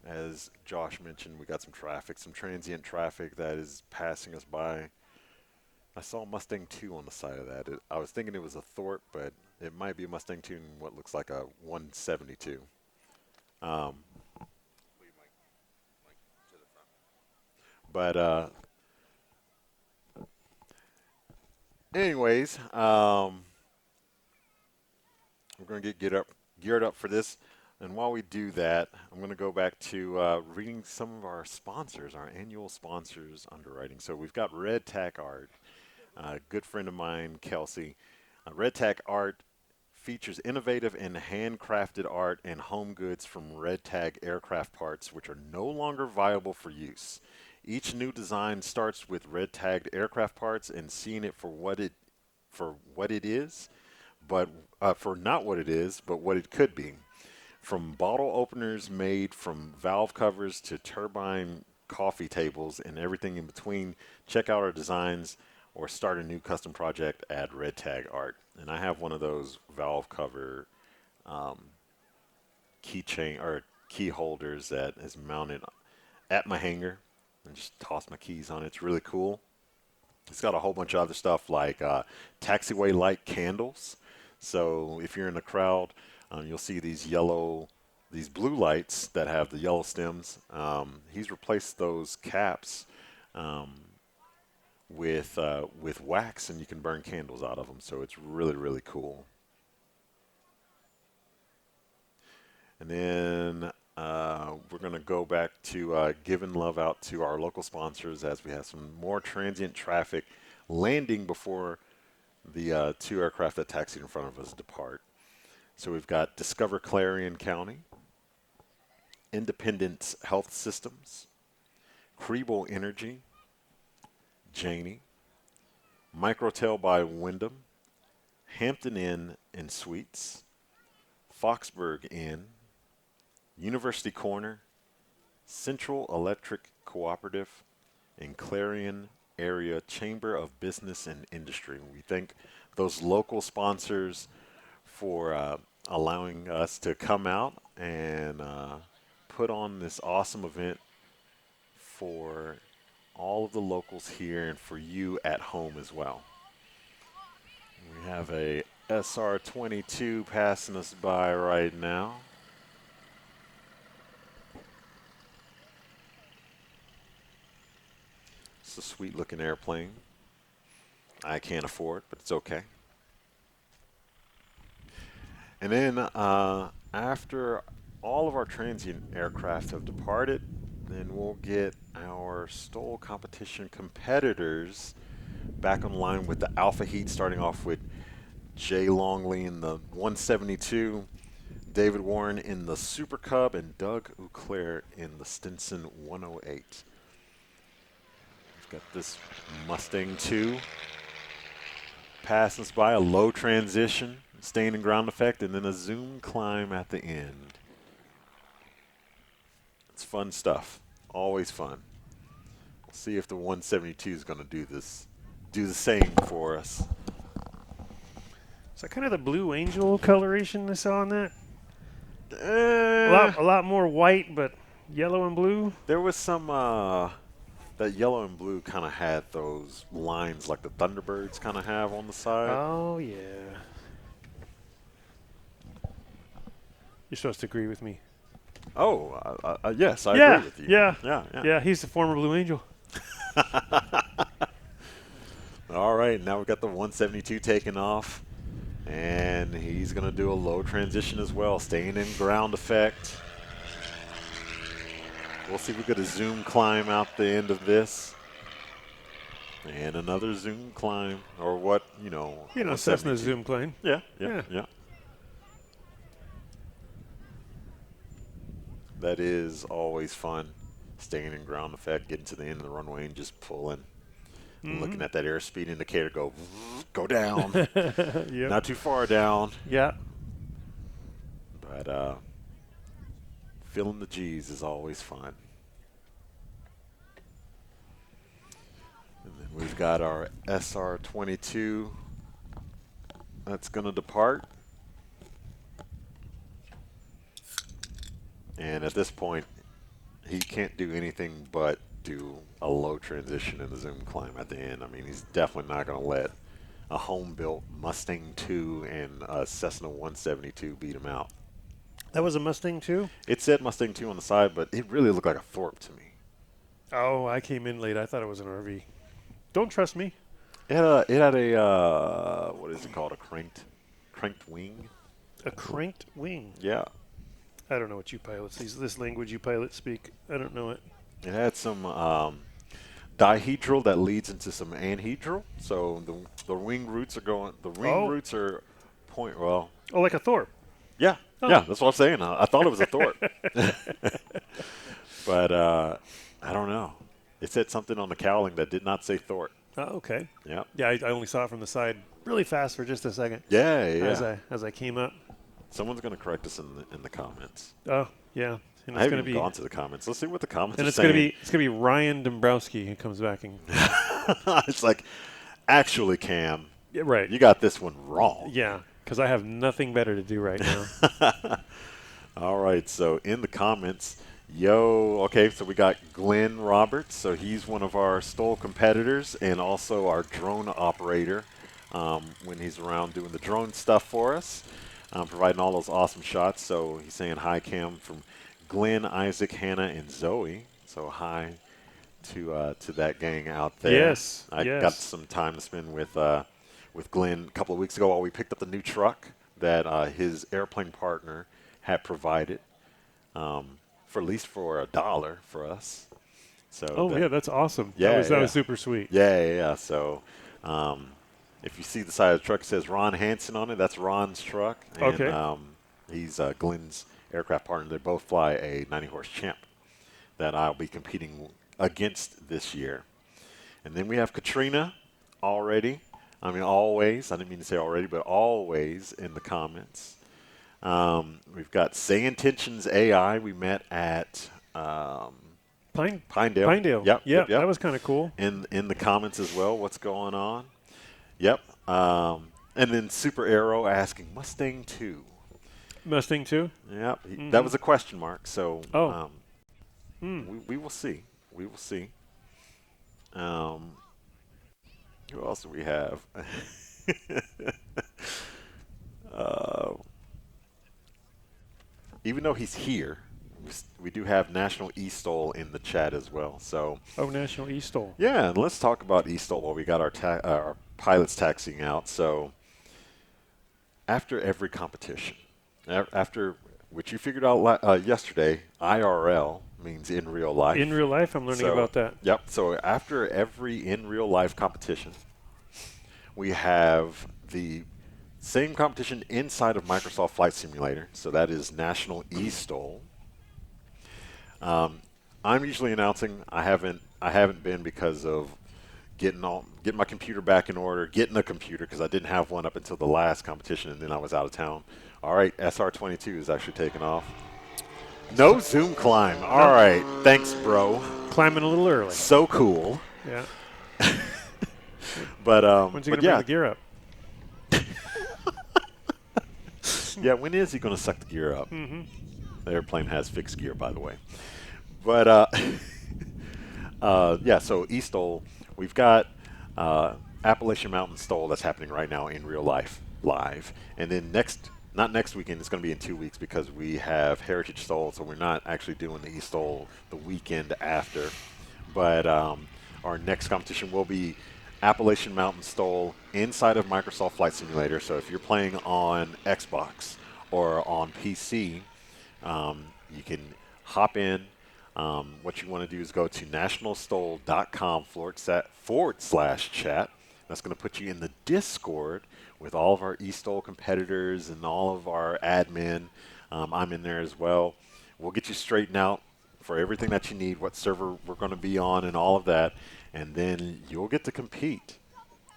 As Josh mentioned, we got some transient traffic that is passing us by. I saw a Mustang 2 on the side of that. I was thinking it was a Thorpe, but it might be a Mustang 2 and what looks like a 172. Anyways, we're going to get geared up for this. And while we do that, I'm going to go back to reading some of our sponsors, our annual sponsors underwriting. So we've got Red Tack Art, a good friend of mine, Kelsey. Red Tack Art features innovative and handcrafted art and home goods from Red Tag aircraft parts, which are no longer viable for use. Each new design starts with red tagged aircraft parts and seeing it for what it is, but for not what it is, but what it could be. From bottle openers made from valve covers to turbine coffee tables and everything in between, check out our designs or start a new custom project at Red Tag Art. And I have one of those valve cover keychain or key holders that is mounted at my hanger, and just toss my keys on it. It's really cool. It's got a whole bunch of other stuff like taxiway light candles. So if you're in the crowd, you'll see these blue lights that have the yellow stems. He's replaced those caps with wax, and you can burn candles out of them. So it's really, really cool. And then we're going to go back to giving love out to our local sponsors as we have some more transient traffic landing before the 2 aircraft that taxied in front of us depart. So we've got Discover Clarion County, Independence Health Systems, Crebo Energy, Janie, Microtel by Wyndham, Hampton Inn and Suites, Foxburg Inn, University Corner, Central Electric Cooperative, and Clarion Area Chamber of Business and Industry. We thank those local sponsors for allowing us to come out and put on this awesome event for all of the locals here and for you at home as well. We have a SR-22 passing us by right now. It's a sweet looking airplane. I can't afford, but it's okay. And then after all of our transient aircraft have departed, then we'll get our STOL competition competitors back online with the Alpha Heat, starting off with Jay Longley in the 172, David Warren in the Super Cub, and Doug Auclair in the Stinson 108. We've got this Mustang 2 passing us by, a low transition, staying in ground effect, and then a zoom climb at the end. It's fun stuff. Always fun. We'll see if the 172 is going to do the same for us. Is that kind of the Blue Angel coloration I saw on that? A lot more white, but yellow and blue. There was some that yellow and blue kind of had those lines like the Thunderbirds kind of have on the side. Oh yeah. You're supposed to agree with me. Oh, yes, I agree with you. Yeah, he's the former Blue Angel. All right, now we've got the 172 taking off, and he's going to do a low transition as well, staying in ground effect. We'll see if we get a zoom climb out the end of this. And another zoom climb, or what, Cessna zoom climb. Yeah. That is always fun, staying in ground effect, getting to the end of the runway and just pulling. Looking at that airspeed indicator go down. Yep. Not too far down. Yeah. But feeling the G's is always fun. And then we've got our SR-22 that's going to depart. And at this point, he can't do anything but do a low transition in the zoom climb at the end. I mean, he's definitely not going to let a home-built Mustang 2 and a Cessna 172 beat him out. That was a Mustang 2? It said Mustang 2 on the side, but it really looked like a Thorpe to me. Oh, I came in late. I thought it was an RV. Don't trust me. It had a what is it called? A cranked wing? A cranked wing? Yeah. I don't know what you pilots, this language you pilots speak. I don't know it. It had some dihedral that leads into some anhedral. So the wing roots are going. The wing roots are Oh, like a Thorpe. Yeah, yeah, that's what I'm saying. I thought it was a Thorpe, but I don't know. It said something on the cowling that did not say Thorpe. Oh, okay. Yeah. Yeah, I only saw it from the side really fast for just a second. Yeah. As I came up. Someone's going to correct us in the comments. Oh, yeah. And I haven't even gone to the comments. Let's see what the comments are And saying. it's going to be Ryan Dombrowski who comes back and. It's like, actually, Cam. Yeah, right. You got this one wrong. Yeah, because I have nothing better to do right now. All right. So in the comments, Yo, okay, so we got Glenn Roberts. So he's one of our STOL competitors and also our drone operator when he's around doing the drone stuff for us, providing all those awesome shots. So he's saying hi, Cam, from Glenn, Isaac, Hannah, and Zoe. So hi to that gang out there. Yes, I yes. got some time to spend with Glenn a couple of weeks ago while we picked up the new truck that his airplane partner had provided. For at least for $1 for us. So yeah, that's awesome. Yeah, that was super sweet. Yeah. So if you see the side of the truck, it says Ron Hansen on it. That's Ron's truck. And, Okay. He's Glenn's aircraft partner. They both fly a 90-horse Champ that I'll be competing against this year. And then we have Katrina already. I mean, always. I didn't mean to say already, but always in the comments. We've got Say Intentions AI. We met at Pinedale. Pinedale. Yep. That was kind of cool. In the comments as well. What's going on? Yep. And then Super Arrow asking Mustang 2. Mustang 2? Yep. That was a question mark. So we will see. We will see. Who else do we have? Even though he's here, we do have National STOL in the chat as well. So National STOL. Yeah, and let's talk about STOL while we got our pilots taxiing out. So after every competition, after which you figured out yesterday, IRL means in real life. In real life, I'm learning about that. Yep. So after every in real life competition, we have the same competition inside of Microsoft Flight Simulator. So that is National STOL. I'm usually announcing. I haven't been because of getting my computer back in order, getting a computer because I didn't have one up until the last competition, and then I was out of town. All right, SR-22 is actually taking off. No Zoom climb. All right, thanks, bro. Climbing a little early. So cool. Yeah. But when's he gonna bring the gear up? Yeah, when is he going to suck the gear up? Mm-hmm. The airplane has fixed gear, by the way. But yeah, so STOL, we've got Appalachian Mountain STOL that's happening right now in real life, live. And then not next weekend, it's going to be in 2 weeks because we have Heritage STOL, so we're not actually doing the STOL the weekend after. But our next competition will be Appalachian Mountain STOL inside of Microsoft Flight Simulator. So if you're playing on Xbox or on PC, you can hop in. What you want to do is go to nationalstol.com/chat. That's going to put you in the Discord with all of our STOL competitors and all of our admin. I'm in there as well. We'll get you straightened out for everything that you need, what server we're going to be on and all of that. And then you'll get to compete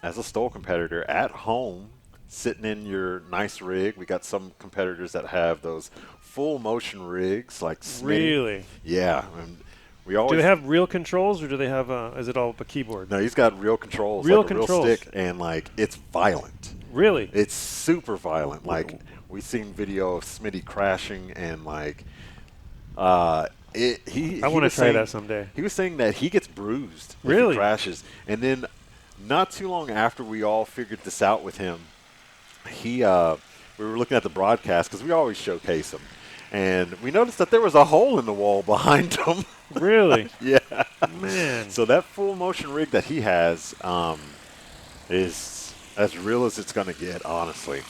as a STOL competitor at home, sitting in your nice rig. We got some competitors that have those full motion rigs, like Smitty. Really? Yeah. And we always do they have real controls, or do they have? Is it all a keyboard? No, he's got real controls. Real like controls. A real stick, and like it's violent. Really? It's super violent. Like we've seen video of Smitty crashing, and like I want to try that someday. He was saying that he gets bruised if really he crashes, and then not too long after we all figured this out with him, we were looking at the broadcast because we always showcase him, and we noticed that there was a hole in the wall behind him. Really? Yeah. Man. So that full motion rig that he has is as real as it's going to get, honestly.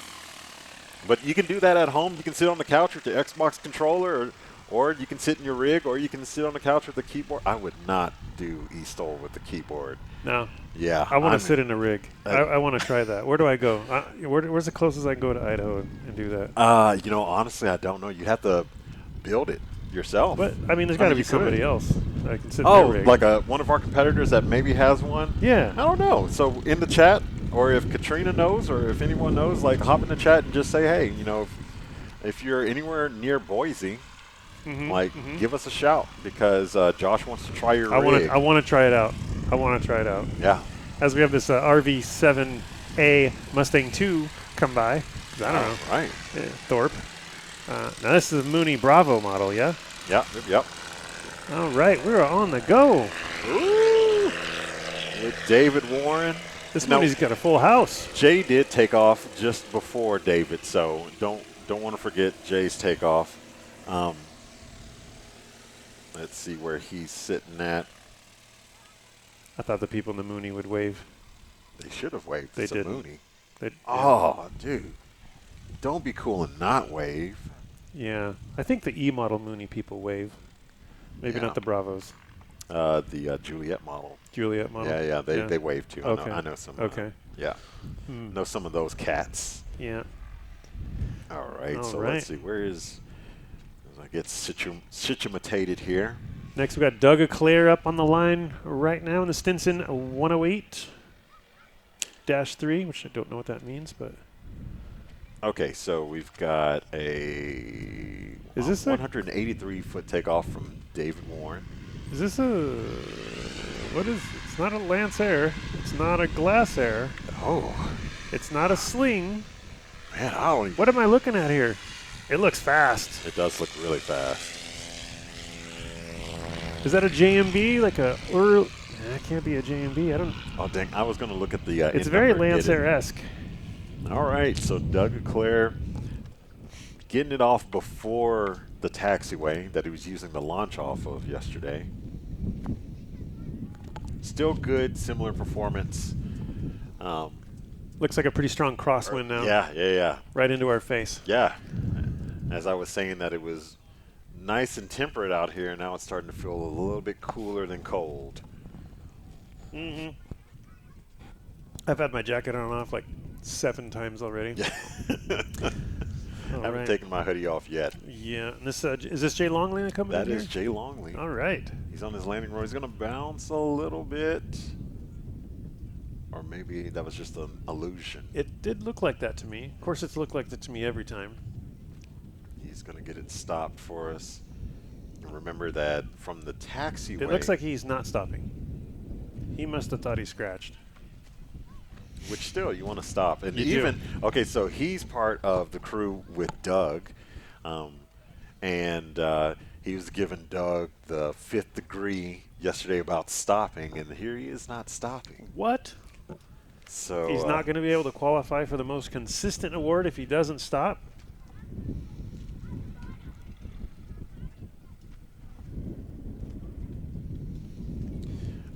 But you can do that at home. You can sit on the couch with your Xbox controller, or you can sit in your rig, or you can sit on the couch with the keyboard. I would not do STOL with the keyboard. No. Yeah. I want to sit in a rig. I want to try that. Where do I go? Where's the closest I can go to Idaho and do that? Honestly, I don't know. You have to build it yourself. But, I mean, there's got to be somebody else that can sit in their rig. Like one of our competitors that maybe has one? Yeah. I don't know. So in the chat, or if Katrina knows, or if anyone knows, like hop in the chat and just say, hey, if you're anywhere near Boise, give us a shout because Josh wants to try your rig. I want to try it out. Yeah. As we have this RV7A Mustang 2 come by. I don't know. Right. Yeah, Thorpe. Now this is a Mooney Bravo model, yeah? Yep. All right, we're on the go. Ooh. With David Warren. This Mooney's got a full house. Jay did take off just before David, so don't want to forget Jay's takeoff. Let's see where he's sitting at. I thought the people in the Mooney would wave. They should have waved. They It's a didn't. Mooney. Yeah. Dude. Don't be cool and not wave. Yeah, I think the E-model Mooney people wave. Maybe Yeah. not the Bravos. The Juliet model. Juliet model. Yeah, they wave too. Okay. I know some. Okay. Yeah. Know some of those cats. Yeah. All right. All So right. let's see. Where is? I get situated here. Next, we got Doug Eclair up on the line right now in the Stinson 108-3, which I don't know what that means, but. Okay, so we've got a 183-foot takeoff from David Warren. Is this it's not a Lance Air. It's not a Glass Air. Oh. It's not a Sling. Man, I don't even. What am I looking at here? It looks fast. It does look really fast. Is that a JMB? Like a that can't be a JMB. I don't. Oh, dang. I was going to look at the. It's very Lance Air-esque. All right, so Doug Eclair getting it off before the taxiway that he was using the launch off of yesterday. Still good, similar performance. Looks like a pretty strong crosswind now. Yeah. Right into our face. Yeah. As I was saying that it was nice and temperate out here, now it's starting to feel a little bit cooler than cold. Mm-hmm. I've had my jacket on and off like 7 times already. I haven't taken my hoodie off yet. Yeah. And this is this Jay Longley coming in That here? is Jay Longley. All right. He's on his landing road. He's going to bounce a little bit. Or maybe that was just an illusion. It did look like that to me. Of course, it's looked like that to me every time. He's going to get it stopped for us. And remember that from the taxiway. It looks like he's not stopping. He must have thought he scratched. Which still, you want to stop. And You do. okay, so he's part of the crew with Doug. And he was giving Doug the 5th degree yesterday about stopping. And here he is not stopping. What? So He's not going to be able to qualify for the most consistent award if he doesn't stop?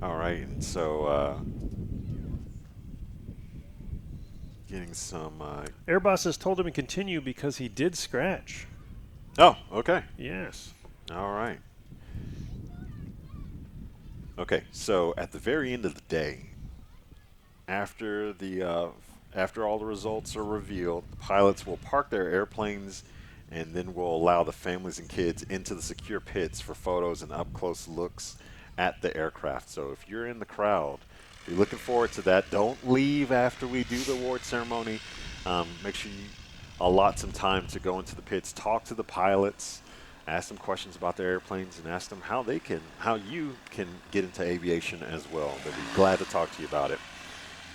All right, and so getting some. Airboss has told him to continue because he did scratch. Oh, okay. Yes. All right. Okay, so at the very end of the day, after all the results are revealed, the pilots will park their airplanes, and then we'll allow the families and kids into the secure pits for photos and up-close looks at the aircraft. So if you're in the crowd, if you're looking forward to that, don't leave after we do the award ceremony. Make sure you allot some time to go into the pits, talk to the pilots, ask them questions about their airplanes, and ask them how you can get into aviation as well. They'll be glad to talk to you about it.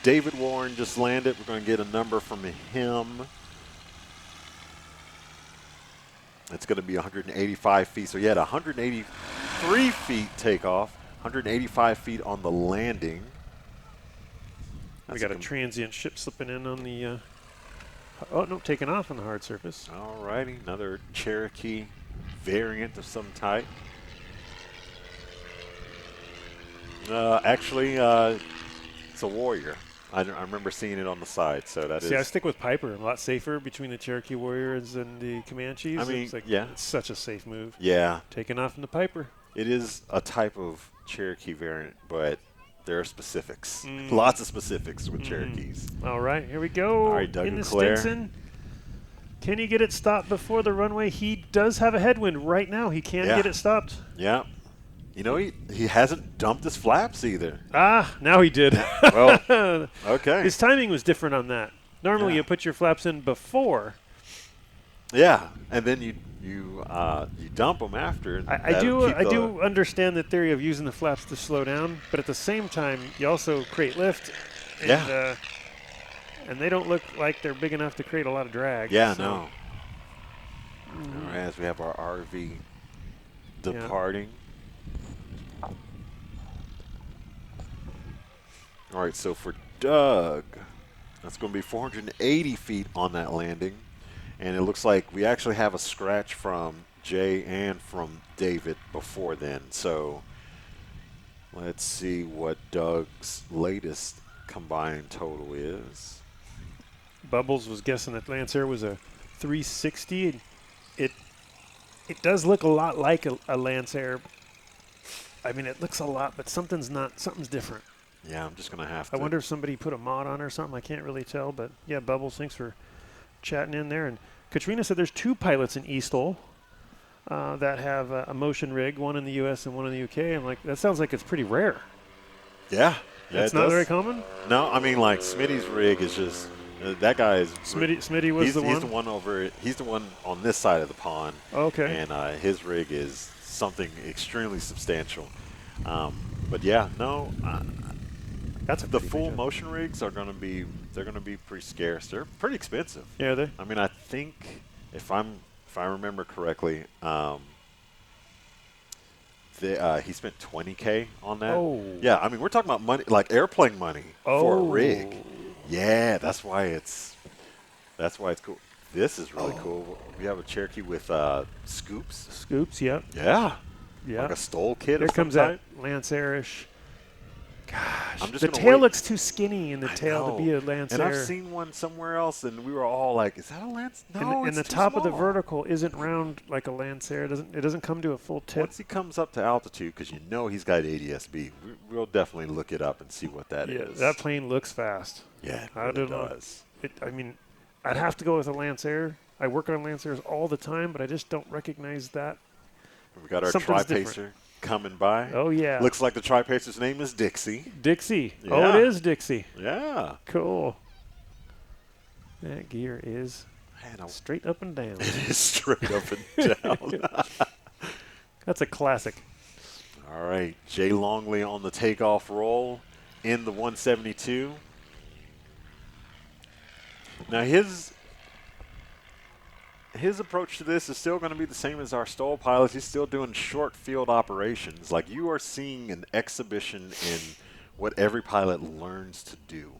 David Warren just landed. We're going to get a number from him. It's going to be 185 feet. So he had 183 feet takeoff, 185 feet on the landing. We got a transient ship slipping in on the. Oh no, taking off on the hard surface. All righty, another Cherokee variant of some type. Actually, it's a Warrior. I remember seeing it on the side, so that is. See, I stick with Piper. A lot safer between the Cherokee Warriors and the Comanches. I mean, it's like, yeah. It's such a safe move. Yeah. Taking off from the Piper. It is a type of Cherokee variant, but there are specifics. Lots of specifics with Cherokees. All right, here we go. All right, Doug in the Eclair. Stinson. Can he get it stopped before the runway? He does have a headwind right now. He can get it stopped. Yeah. You know, he hasn't dumped his flaps either. Ah, now he did. Well, okay. His timing was different on that. Normally you put your flaps in before. Yeah, and then you dump them after. I do understand the theory of using the flaps to slow down, but at the same time, you also create lift. And, and they don't look like they're big enough to create a lot of drag. Yeah, no. All right, as we have our RV departing. All right, so for Doug, that's going to be 480 feet on that landing. And it looks like we actually have a scratch from Jay and from David before then. So let's see what Doug's latest combined total is. Bubbles was guessing that Lancer was a 360. It does look a lot like a Lancer. I mean, it looks a lot, but something's different. Yeah, I'm just going to have to. I wonder if somebody put a mod on or something. I can't really tell, but yeah, Bubbles, thanks for chatting in there. And Katrina said there's 2 pilots in STOL that have a motion rig, one in the U.S. and one in the U.K. I'm like, that sounds like it's pretty rare. Yeah. It's not very common? No, I mean, like, Smitty's rig is just, that guy is. Smitty was the one? He's the one over, he's the one on this side of the pond. Okay. And his rig is something extremely substantial. But yeah, no. That's the full motion rigs are going to be, they're going to be pretty scarce. They're pretty expensive. Yeah, are they? I mean, I think if I remember correctly, he spent $20K on that. Oh. Yeah, I mean, we're talking about money, like airplane money for a rig. Yeah, that's why it's cool. This is really cool. We have a Cherokee with scoops. Scoops, yep. Yeah. Yeah. Like a STOL kit Here or comes something. that Lancer-ish. Gosh, the tail looks too skinny in the tail to be a Lancer. And I've seen one somewhere else, and we were all like, "Is that a Lancer?" No, and the top of the vertical isn't round like a Lancer. It doesn't come to a full tip. Once he comes up to altitude, because you know he's got ADS-B, we'll definitely look it up and see what that is. Yeah, that plane looks fast. Yeah, it really does. I mean, I'd have to go with a Lancer. I work on Lancers all the time, but I just don't recognize that. We got our Tri-Pacer coming by. Oh, yeah. Looks like the Tri-Pacer's name is Dixie. Dixie. Yeah. Oh, it is Dixie. Yeah. Cool. That gear is straight up and down. It is straight up and down. That's a classic. All right. Jay Longley on the takeoff roll in the 172. Now, his approach to this is still going to be the same as our STOL pilots. He's still doing short field operations. Like, you are seeing an exhibition in what every pilot learns to do.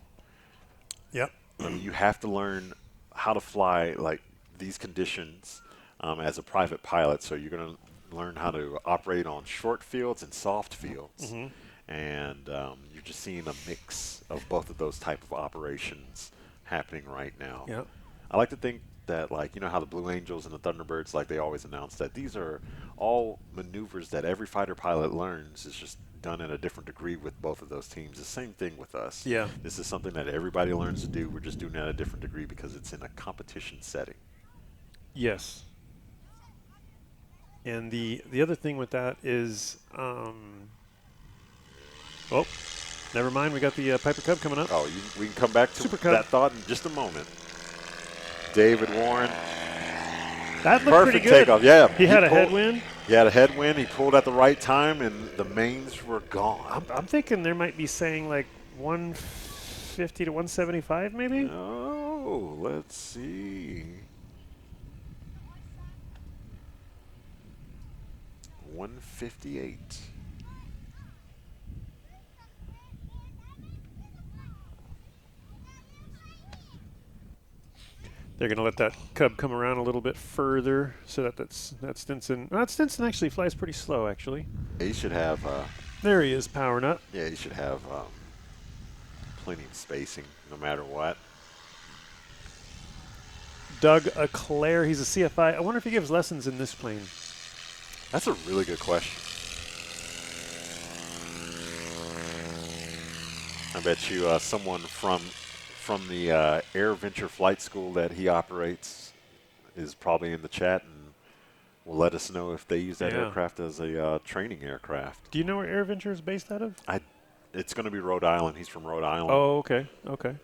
Yep. I mean, you have to learn how to fly, like, these conditions as a private pilot. So you're going to learn how to operate on short fields and soft fields. Mm-hmm. And you're just seeing a mix of both of those type of operations happening right now. Yep. I like to think that, like, you know how the Blue Angels and the Thunderbirds, like, they always announce that these are all maneuvers that every fighter pilot learns. It's just done in a different degree with both of those teams. The same thing with us. Yeah. This is something that everybody learns to do. We're just doing it at a different degree because it's in a competition setting. Yes. And the other thing with that is, oh, never mind. We got the Piper Cub coming up. Oh, we can come back to Super Cub. that thought in just a moment. David Warren. That looked Perfect pretty good. takeoff. Yeah. He had a headwind. He had a headwind. He pulled at the right time, and the mains were gone. I'm thinking there might be saying like 150 to 175 maybe. Oh, let's see. 158. They're going to let that Cub come around a little bit further so that Stinson. That Stinson actually flies pretty slow, actually. He should have. There he is, powering up. Yeah, he should have plenty of spacing, no matter what. Doug Claire, he's a CFI. I wonder if he gives lessons in this plane. That's a really good question. I bet you someone from the Air Venture Flight School that he operates is probably in the chat and will let us know if they use that aircraft as a training aircraft. Do you know where Air Venture is based out of? It's going to be Rhode Island. He's from Rhode Island. Oh, okay. Okay.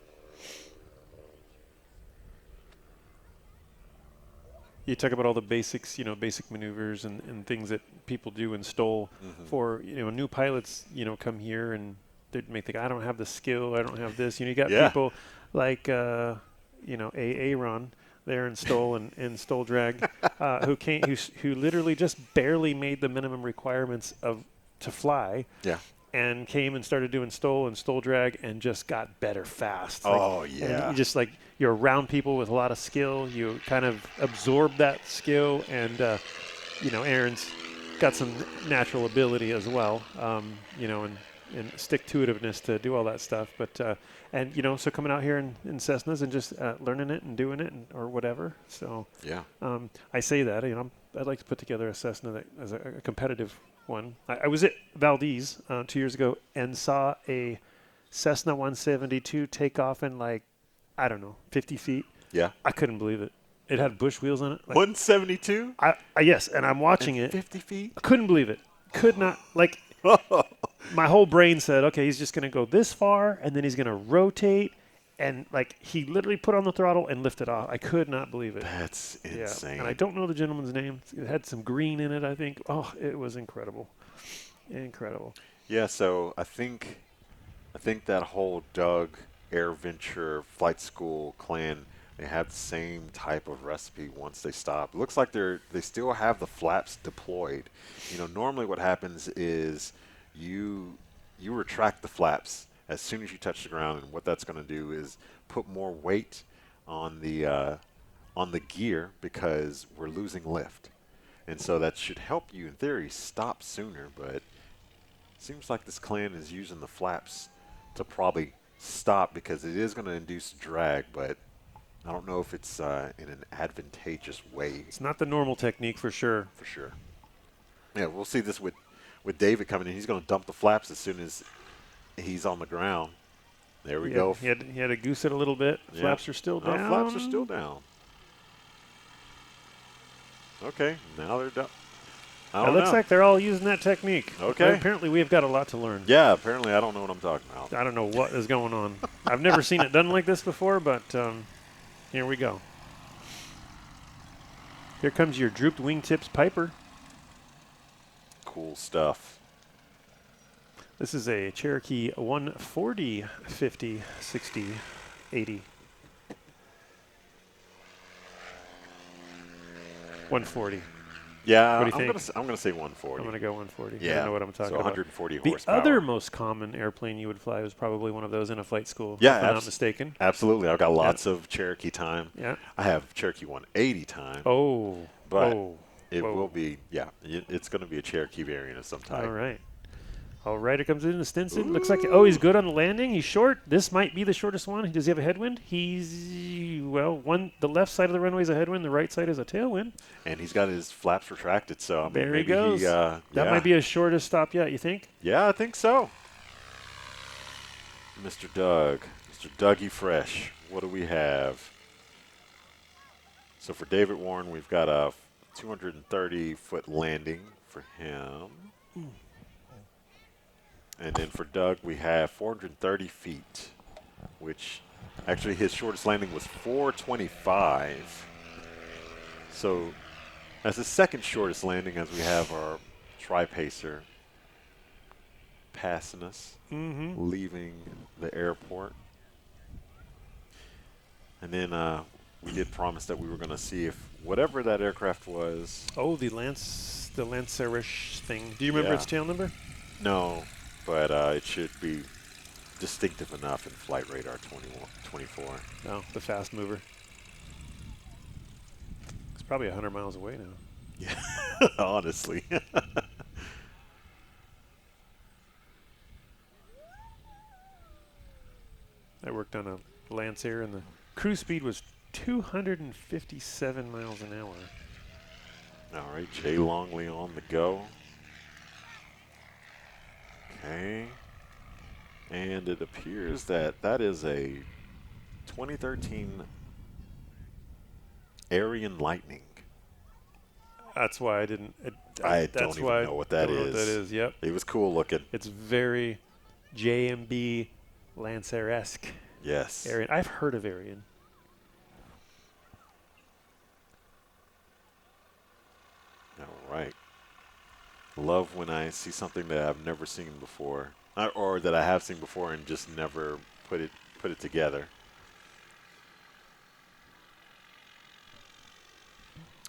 You talk about all the basics, basic maneuvers and things that people do in STOL for, new pilots, come here and they may think, I don't have the skill, I don't have this. You got people like, Aaron there in STOL and STOL Drag, who literally just barely made the minimum requirements to fly. Yeah. and came and started doing STOL and STOL drag and just got better fast. Oh, yeah. And you just you're around people with a lot of skill. You kind of absorb that skill, and Aaron's got some natural ability as well. And stick-to-itiveness to do all that stuff. But so coming out here in Cessnas and just learning it and doing it or whatever. So yeah, I say that I'd like to put together a Cessna as a competitive one. I was at Valdez 2 years ago and saw a Cessna 172 take off in 50 feet. Yeah, I couldn't believe it. It had bush wheels on it. 172. Yes, and I'm watching it. 50 feet. I couldn't believe it. Could not my whole brain said, okay, he's just going to go this far, and then he's going to rotate, and he literally put on the throttle and lifted off. I could not believe it. That's insane. And I don't know the gentleman's name. It had some green in it, I think. Oh, it was incredible. Incredible. Yeah, so I think that whole Doug AirVenture flight school clan, they have the same type of recipe once they stop. It looks like they still have the flaps deployed. Normally what happens is you retract the flaps as soon as you touch the ground, and what that's going to do is put more weight on the gear because we're losing lift. And so that should help you, in theory, stop sooner, but it seems like this clan is using the flaps to probably stop because it is going to induce drag, but I don't know if it's in an advantageous way. It's not the normal technique for sure. For sure. Yeah, we'll see this with David coming in. He's going to dump the flaps as soon as he's on the ground. There we go. He had to goose it a little bit. Yeah. Flaps are still down. Flaps are still down. Okay, now they're done. It looks like they're all using that technique. Okay. Apparently, we have got a lot to learn. Yeah, apparently I don't know what I'm talking about. I don't know what is going on. I've never seen it done like this before, but here we go. Here comes your drooped wingtips Piper. Cool stuff. This is a Cherokee 140, 50, 60, 80. 140. Yeah, what do you I'm think? gonna say 140. I'm gonna go 140. Yeah, I know what I'm talking so 140 about. horsepower. The other most common airplane you would fly was probably one of those in a flight school. Yeah, if I'm not mistaken. Absolutely, I've got lots of Cherokee time. Yeah, I have Cherokee 180 time. Oh, but it will be. Yeah, it's going to be a Cherokee variant of some type. All right. All right, it comes in the Stinson. Ooh. Looks like, he's good on the landing. He's short. This might be the shortest one. Does he have a headwind? The left side of the runway is a headwind. The right side is a tailwind. And he's got his flaps retracted, so there he goes. That might be his shortest stop yet, you think? Yeah, I think so. Mr. Doug. Mr. Dougie Fresh. What do we have? So for David Warren, we've got a 230-foot landing for him. And then for Doug, we have 430 feet, which actually his shortest landing was 425. So that's the second shortest landing as we have our tri-pacer passing us, leaving the airport. And then we did promise that we were going to see if whatever that aircraft was. Oh, the Lancerish thing. Do you remember its tail number? No. But it should be distinctive enough in Flight Radar 24. Oh, the fast mover. It's probably 100 miles away now. Yeah, honestly. I worked on a Lancer, and the cruise speed was 257 miles an hour. All right, Jay Longley on the go. Okay, and it appears that is a 2013 Arian Lightning. That's why I didn't. I don't even know what that is. What that is. Yep. It was cool looking. It's very JMB Lancer-esque. Yes. Arian. I've heard of Arian. All right. Love when I see something that I've never seen before, or that I have seen before and just never put it together.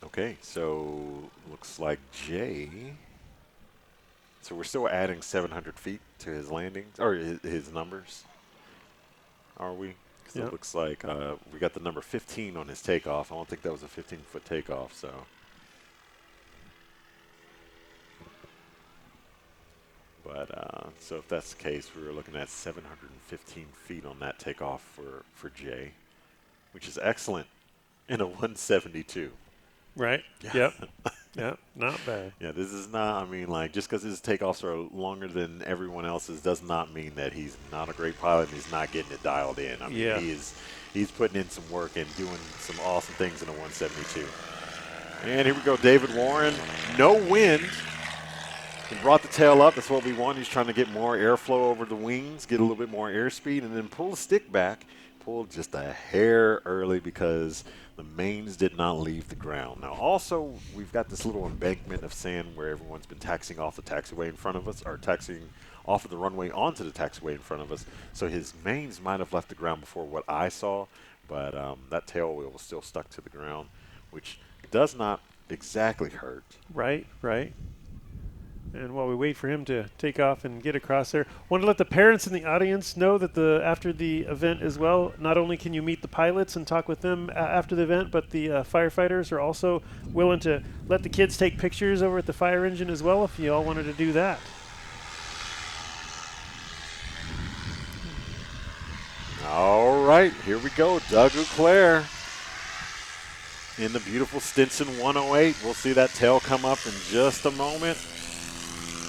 Okay, so looks like Jay So we're still adding 700 feet to his landings, or his numbers. Are we? 'Cause Yep. it looks like we got the number 15 on his takeoff. I don't think that was a 15-foot takeoff, so. But so if that's the case, we were looking at 715 feet on that takeoff for Jay, which is excellent in a 172. Right. Yep. Yep. Not bad. Yeah, this is not, I mean, like, just because his takeoffs are longer than everyone else's does not mean that he's not a great pilot and he's not getting it dialed in. I mean, Yeah. he's putting in some work and doing some awesome things in a 172. And here we go, David Warren. No wind. He brought the tail up. That's what we want. He's trying to get more airflow over the wings, get a little bit more airspeed, and then pull the stick back. Pulled just a hair early because the mains did not leave the ground. Now, also, we've got this little embankment of sand where everyone's been taxiing off the taxiway in front of us, or taxiing off of the runway onto the taxiway in front of us. So his mains might have left the ground before what I saw, but that tail wheel was still stuck to the ground, which does not exactly hurt. Right. Right. And while we wait for him to take off and get across there, want to let the parents in the audience know that after the event as well, not only can you meet the pilots and talk with them after the event, but the firefighters are also willing to let the kids take pictures over at the fire engine as well if you all wanted to do that. All right, here we go. Doug Leclerc in the beautiful Stinson 108. We'll see that tail come up in just a moment.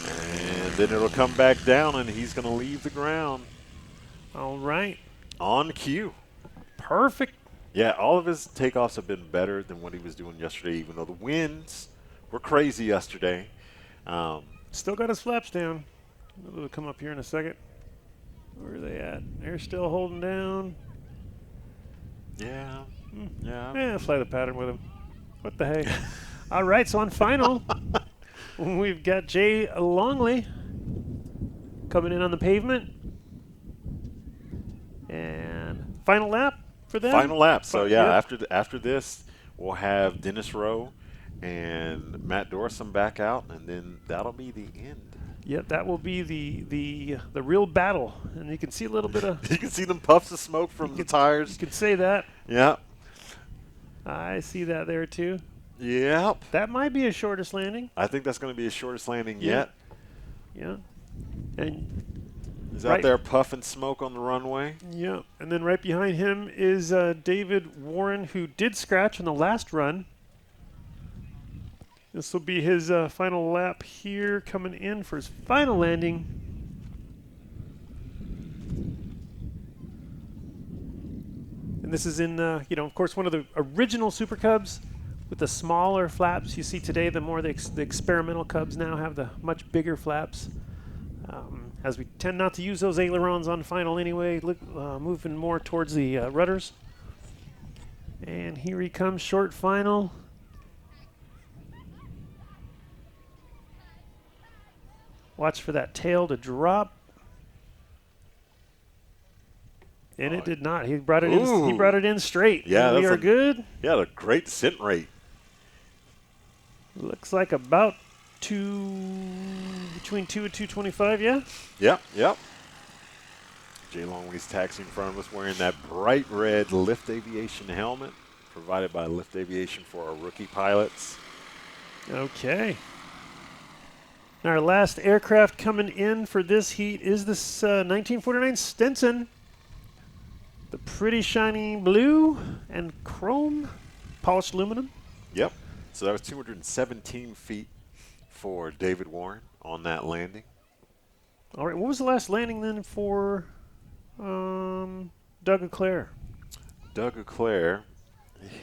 And then it'll come back down, and he's going to leave the ground. All right. On cue. Perfect. Yeah, all of his takeoffs have been better than what he was doing yesterday, even though the winds were crazy yesterday. Still got his flaps down. They'll come up here in a second. Where are they at? They're still holding down. Yeah. Yeah. Yeah, fly the pattern with him. What the heck? All right, so on final, we've got Jay Longley coming in on the pavement. And final lap for them? Final lap. So, yeah, Yep. after this, we'll have Dennis Rowe and Matt Dorsum back out, and then that'll be the end. Yep, that will be the real battle. And you can see a little bit of... You can see them puffs of smoke from the tires. You could say that. Yeah. I see that there, too. Yep. That might be his shortest landing. I think that's going to be his shortest landing yet. Yeah. And he's out there puffing smoke on the runway. Yeah. And then right behind him is David Warren, who did scratch on the last run. This will be his final lap here, coming in for his final landing. And this is in, of course, one of the original Super Cubs with the smaller flaps you see today. The more the experimental Cubs now have the much bigger flaps. As we tend not to use those ailerons on final anyway, moving more towards the rudders. And here he comes, short final. Watch for that tail to drop. And it did not. He brought it in. He brought it in straight. Yeah, we are good. Yeah, a great descent rate. Looks like about between 2 and 225. Yeah. Yep. Jay Longley's taxiing in front of us, wearing that bright red Lift Aviation helmet provided by Lift Aviation for our rookie pilots. Okay. Our last aircraft coming in for this heat is this 1949 Stinson. The pretty shiny blue and chrome polished aluminum. Yep. So that was 217 feet for David Warren on that landing. All right. What was the last landing then for Doug Leclerc? Doug Leclerc,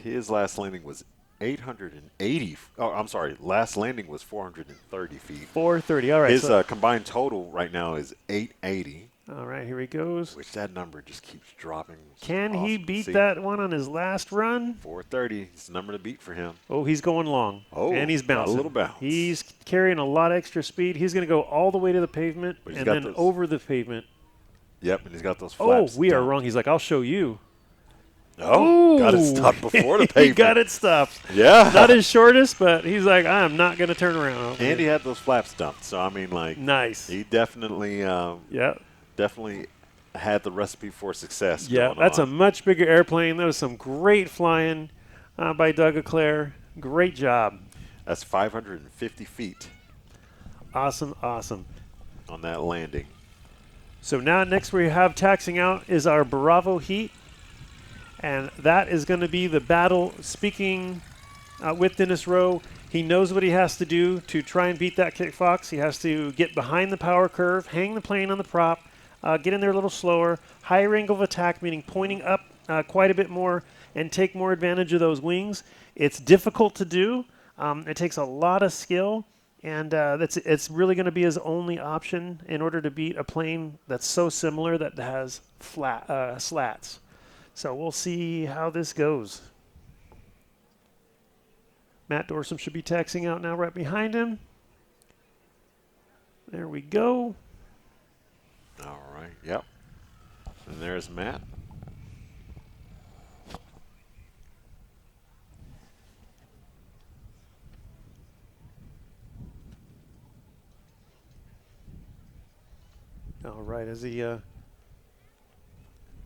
his last landing was 880. Oh, I'm sorry. Last landing was 430 feet. 430. All right. His combined total right now is 880. All right, here he goes. Which that number just keeps dropping. Can he beat that one on his last run? 430. It's the number to beat for him. Oh, he's going long. Oh, and he's bouncing. a little bounce. He's carrying a lot of extra speed. He's going to go all the way to the pavement and then over the pavement. Yep, and he's got those flaps. Oh, we are wrong. He's like, I'll show you. Oh, got it stopped before the He pavement. got it stopped. Yeah. Not his shortest, but he's like, I am not going to turn around. And he had those flaps dumped. So, I mean, like. Nice. He definitely, definitely had the recipe for success. Yeah, that's a much bigger airplane. That was some great flying by Doug Eclair. Great job. That's 550 feet. Awesome, awesome. On that landing. So now next we have taxiing out is our Bravo Heat. And that is going to be the battle. Speaking with Dennis Rowe, he knows what he has to do to try and beat that kick fox. He has to get behind the power curve, hang the plane on the prop, get in there a little slower, higher angle of attack, meaning pointing up quite a bit more, and take more advantage of those wings. It's difficult to do. It takes a lot of skill, and it's really going to be his only option in order to beat a plane that's so similar that has flat slats. So we'll see how this goes. Matt Dorsum should be taxiing out now right behind him. There we go. All right, yep. And there's Matt. All right, as he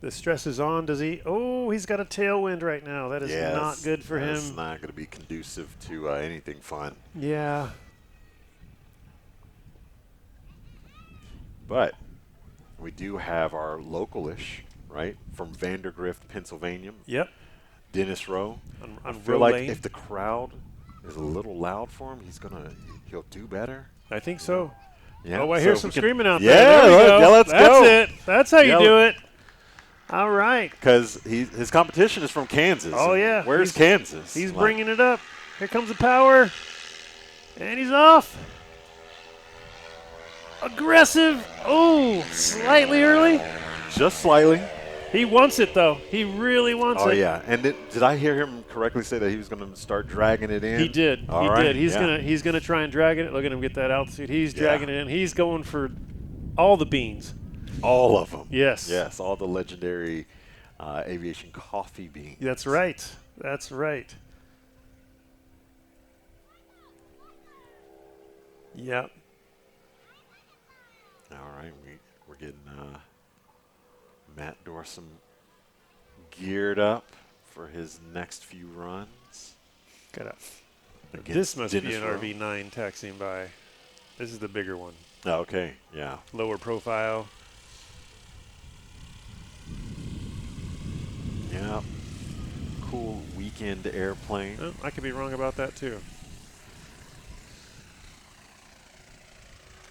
the stress is on, does he? Oh, he's got a tailwind right now. That is not good for him. It's not going to be conducive to anything fun. Yeah. But we do have our local-ish, right, from Vandergrift, Pennsylvania. Yep. Dennis Rowe. I feel like if the crowd is a little loud for him, he'll do better. I think so. Yeah. Oh, I hear some screaming out there. There we go. Yeah, let's go. That's it. That's how you do it. All right. Because his competition is from Kansas. Oh, yeah. Where's Kansas? He's bringing it up. Here comes the power. And he's off. Aggressive. Oh, slightly early. Just slightly. He wants it, though. He really wants it. Oh, yeah. And did I hear him correctly say that he was going to start dragging it in? He did. All right. He's gonna try and drag it. Look at him get that altitude. He's dragging it in. He's going for all the beans. All of them. Yes. Yes, all the legendary aviation coffee beans. That's right. That's right. Yep. All right, we're getting Matt Dorsum geared up for his next few runs. This must be an RV9 taxiing by. This is the bigger one. Oh, okay, yeah. Lower profile. Yeah. Cool weekend airplane. Oh, I could be wrong about that too.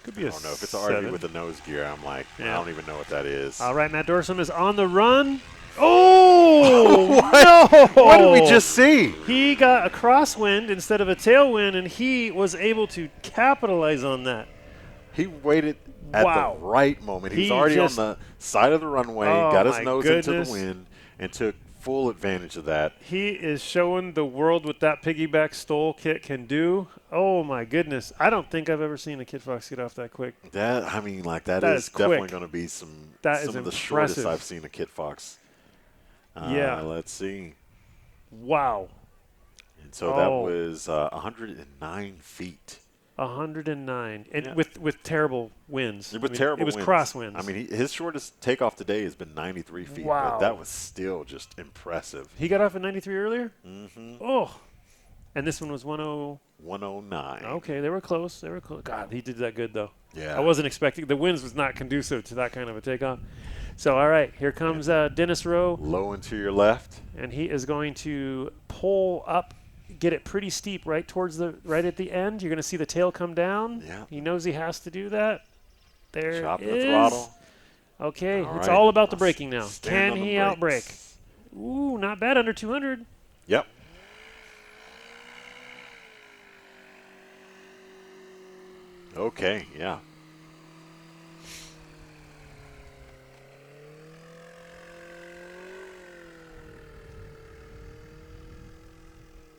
Could be I don't know if it's an RV with a nose gear. I'm like, I don't even know what that is. All right, Matt Dorsum is on the run. Oh, no! What did we just see? He got a crosswind instead of a tailwind, and he was able to capitalize on that. He waited at the right moment. He was already on the side of the runway, got his nose into the wind, and took full advantage of that. He is showing the world what that piggyback STOL kit can do. Oh, my goodness. I don't think I've ever seen a Kit Fox get off that quick. That is definitely going to be some of the shortest I've seen a Kit Fox. Let's see. Wow. And so that was 109 feet. 109, and with terrible winds. It was crosswinds. I mean, his shortest takeoff today has been 93 feet, but that was still just impressive. He got off at 93 earlier? Mm-hmm. Oh. And this one was 109. Okay, they were close. God, he did that good, though. Yeah. I wasn't expecting. The winds was not conducive to that kind of a takeoff. So, all right, here comes Dennis Rowe. Low and to your left. And he is going to pull up, get it pretty steep right at the end. You're going to see the tail come down. Yeah. He knows he has to do that. There Chopping it is. the throttle. Okay, it's all about the braking now. Can he outbrake? Ooh, not bad, under 200. Yep. Okay, yeah.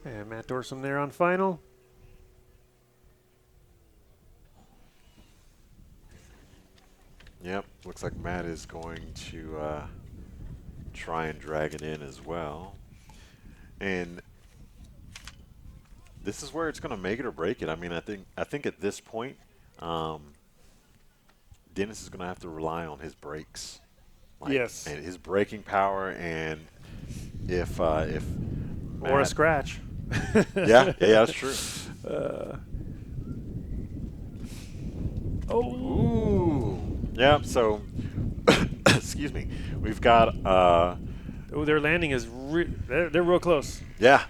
And Matt Dorsum there on final. Yep, looks like Matt is going to try and drag it in as well. And this is where it's going to make it or break it. I mean, I think at this point, Dennis is going to have to rely on his brakes. Yes. And his braking power, and if or a Matt, scratch. yeah, that's true. Ooh. Yeah, so, excuse me. We've got. Oh, their landing is they're real close. Yeah,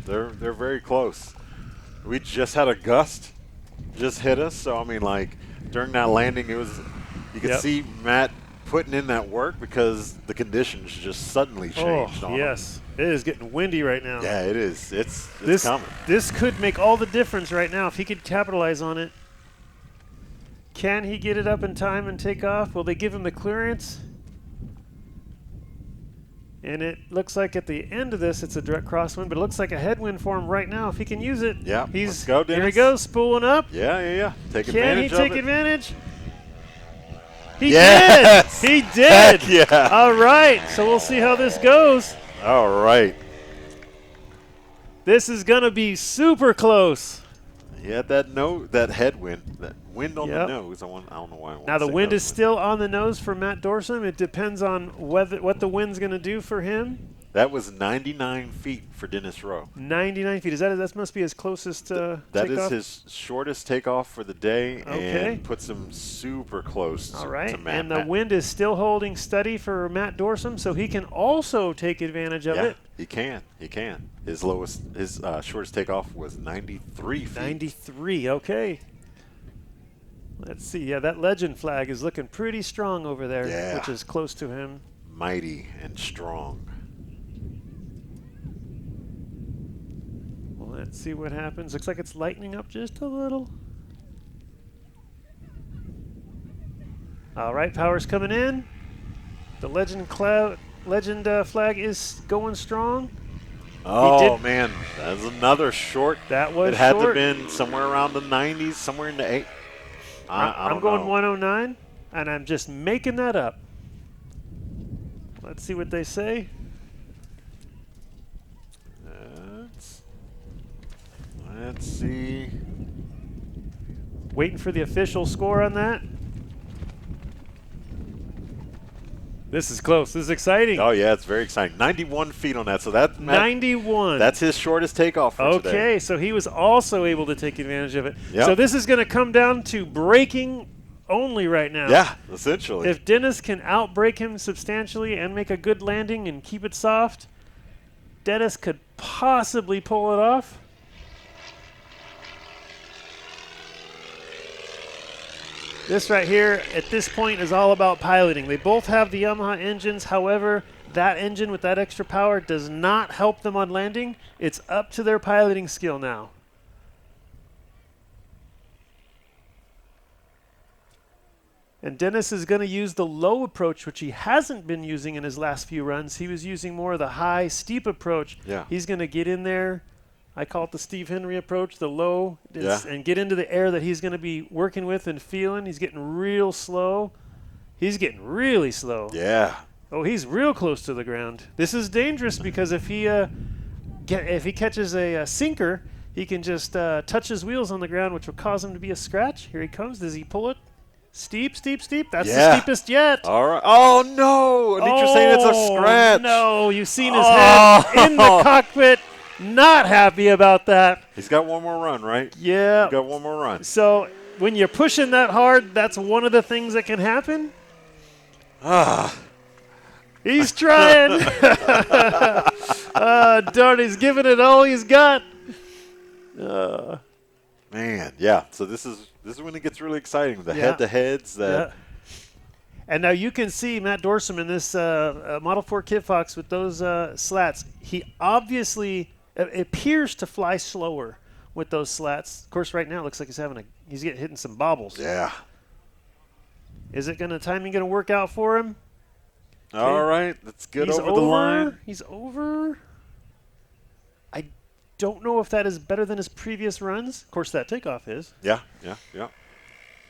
they're very close. We just had a gust just hit us, so I mean, like during that landing, it was you could see Matt putting in that work because the conditions just suddenly changed. Oh, yes, it is getting windy right now. Yeah, it is. It's coming. This could make all the difference right now if he could capitalize on it. Can he get it up in time and take off? Will they give him the clearance? And it looks like at the end of this, it's a direct crosswind, but it looks like a headwind for him right now. If he can use it, let's go, Dennis. Here he goes, spooling up. Yeah. Take advantage of it. Can he take advantage? He yes! did. He did. Heck yeah. All right. So we'll see how this goes. All right. This is going to be super close. He had that headwind, that wind on the nose. I don't know why. Now the wind is still on the nose for Matt Dorsum. It depends on what the wind's going to do for him. That was 99 feet for Dennis Rowe. 99 feet. That must be his closest that takeoff? is his shortest takeoff for the day, Okay. and puts him super close All right. to Matt. And the wind is still holding steady for Matt Dorsum, so he can also take advantage of it. He can. His shortest takeoff was 93 feet. 93, okay. Let's see. Yeah, that legend flag is looking pretty strong over there, which is close to him. Mighty and strong. Well, let's see what happens. Looks like it's lightening up just a little. All right, power's coming in. The legend flag is going strong. Oh, man. That's another short. That was It had short. to have been somewhere around the 90s, somewhere in the 8. I'm going 109, and I'm just making that up. Let's see what they say. Let's see. Waiting for the official score on that. This is close. This is exciting. Oh, yeah, it's very exciting. 91 feet on that. So that's 91. That's his shortest takeoff for today. Okay, so he was also able to take advantage of it. Yep. So this is going to come down to braking only right now. Yeah, essentially. If Dennis can outbrake him substantially and make a good landing and keep it soft, Dennis could possibly pull it off. This right here, at this point, is all about piloting. They both have the Yamaha engines. However, that engine with that extra power does not help them on landing. It's up to their piloting skill now. And Dennis is going to use the low approach, which he hasn't been using in his last few runs. He was using more of the high, steep approach. Yeah. He's going to get in there. I call it the Steve Henry approach, the low, Yeah. and get into the air that he's going to be working with and feeling. He's getting real slow. He's getting really slow. Yeah. Oh, he's real close to the ground. This is dangerous because if he catches a sinker, he can just touch his wheels on the ground, which will cause him to be a scratch. Here he comes. Does he pull it? Steep, steep, steep. That's the steepest yet. All right. Oh, no. I think you're saying it's a scratch. No, you've seen his head in the cockpit. Not happy about that. He's got one more run, right? Yeah. He's got one more run. So when you're pushing that hard, that's one of the things that can happen. He's trying. Darn, he's giving it all he's got. Man, yeah. So this is when it gets really exciting. The head-to-heads. And now you can see Matt Dorsum in this Model 4 Kit Fox with those slats. He obviously appears to fly slower with those slats. Of course, right now it looks like he's hitting some bobbles. Yeah. Is it timing going to work out for him? All right, let's get over the line. He's over. I don't know if that is better than his previous runs. Of course, that takeoff is. Yeah.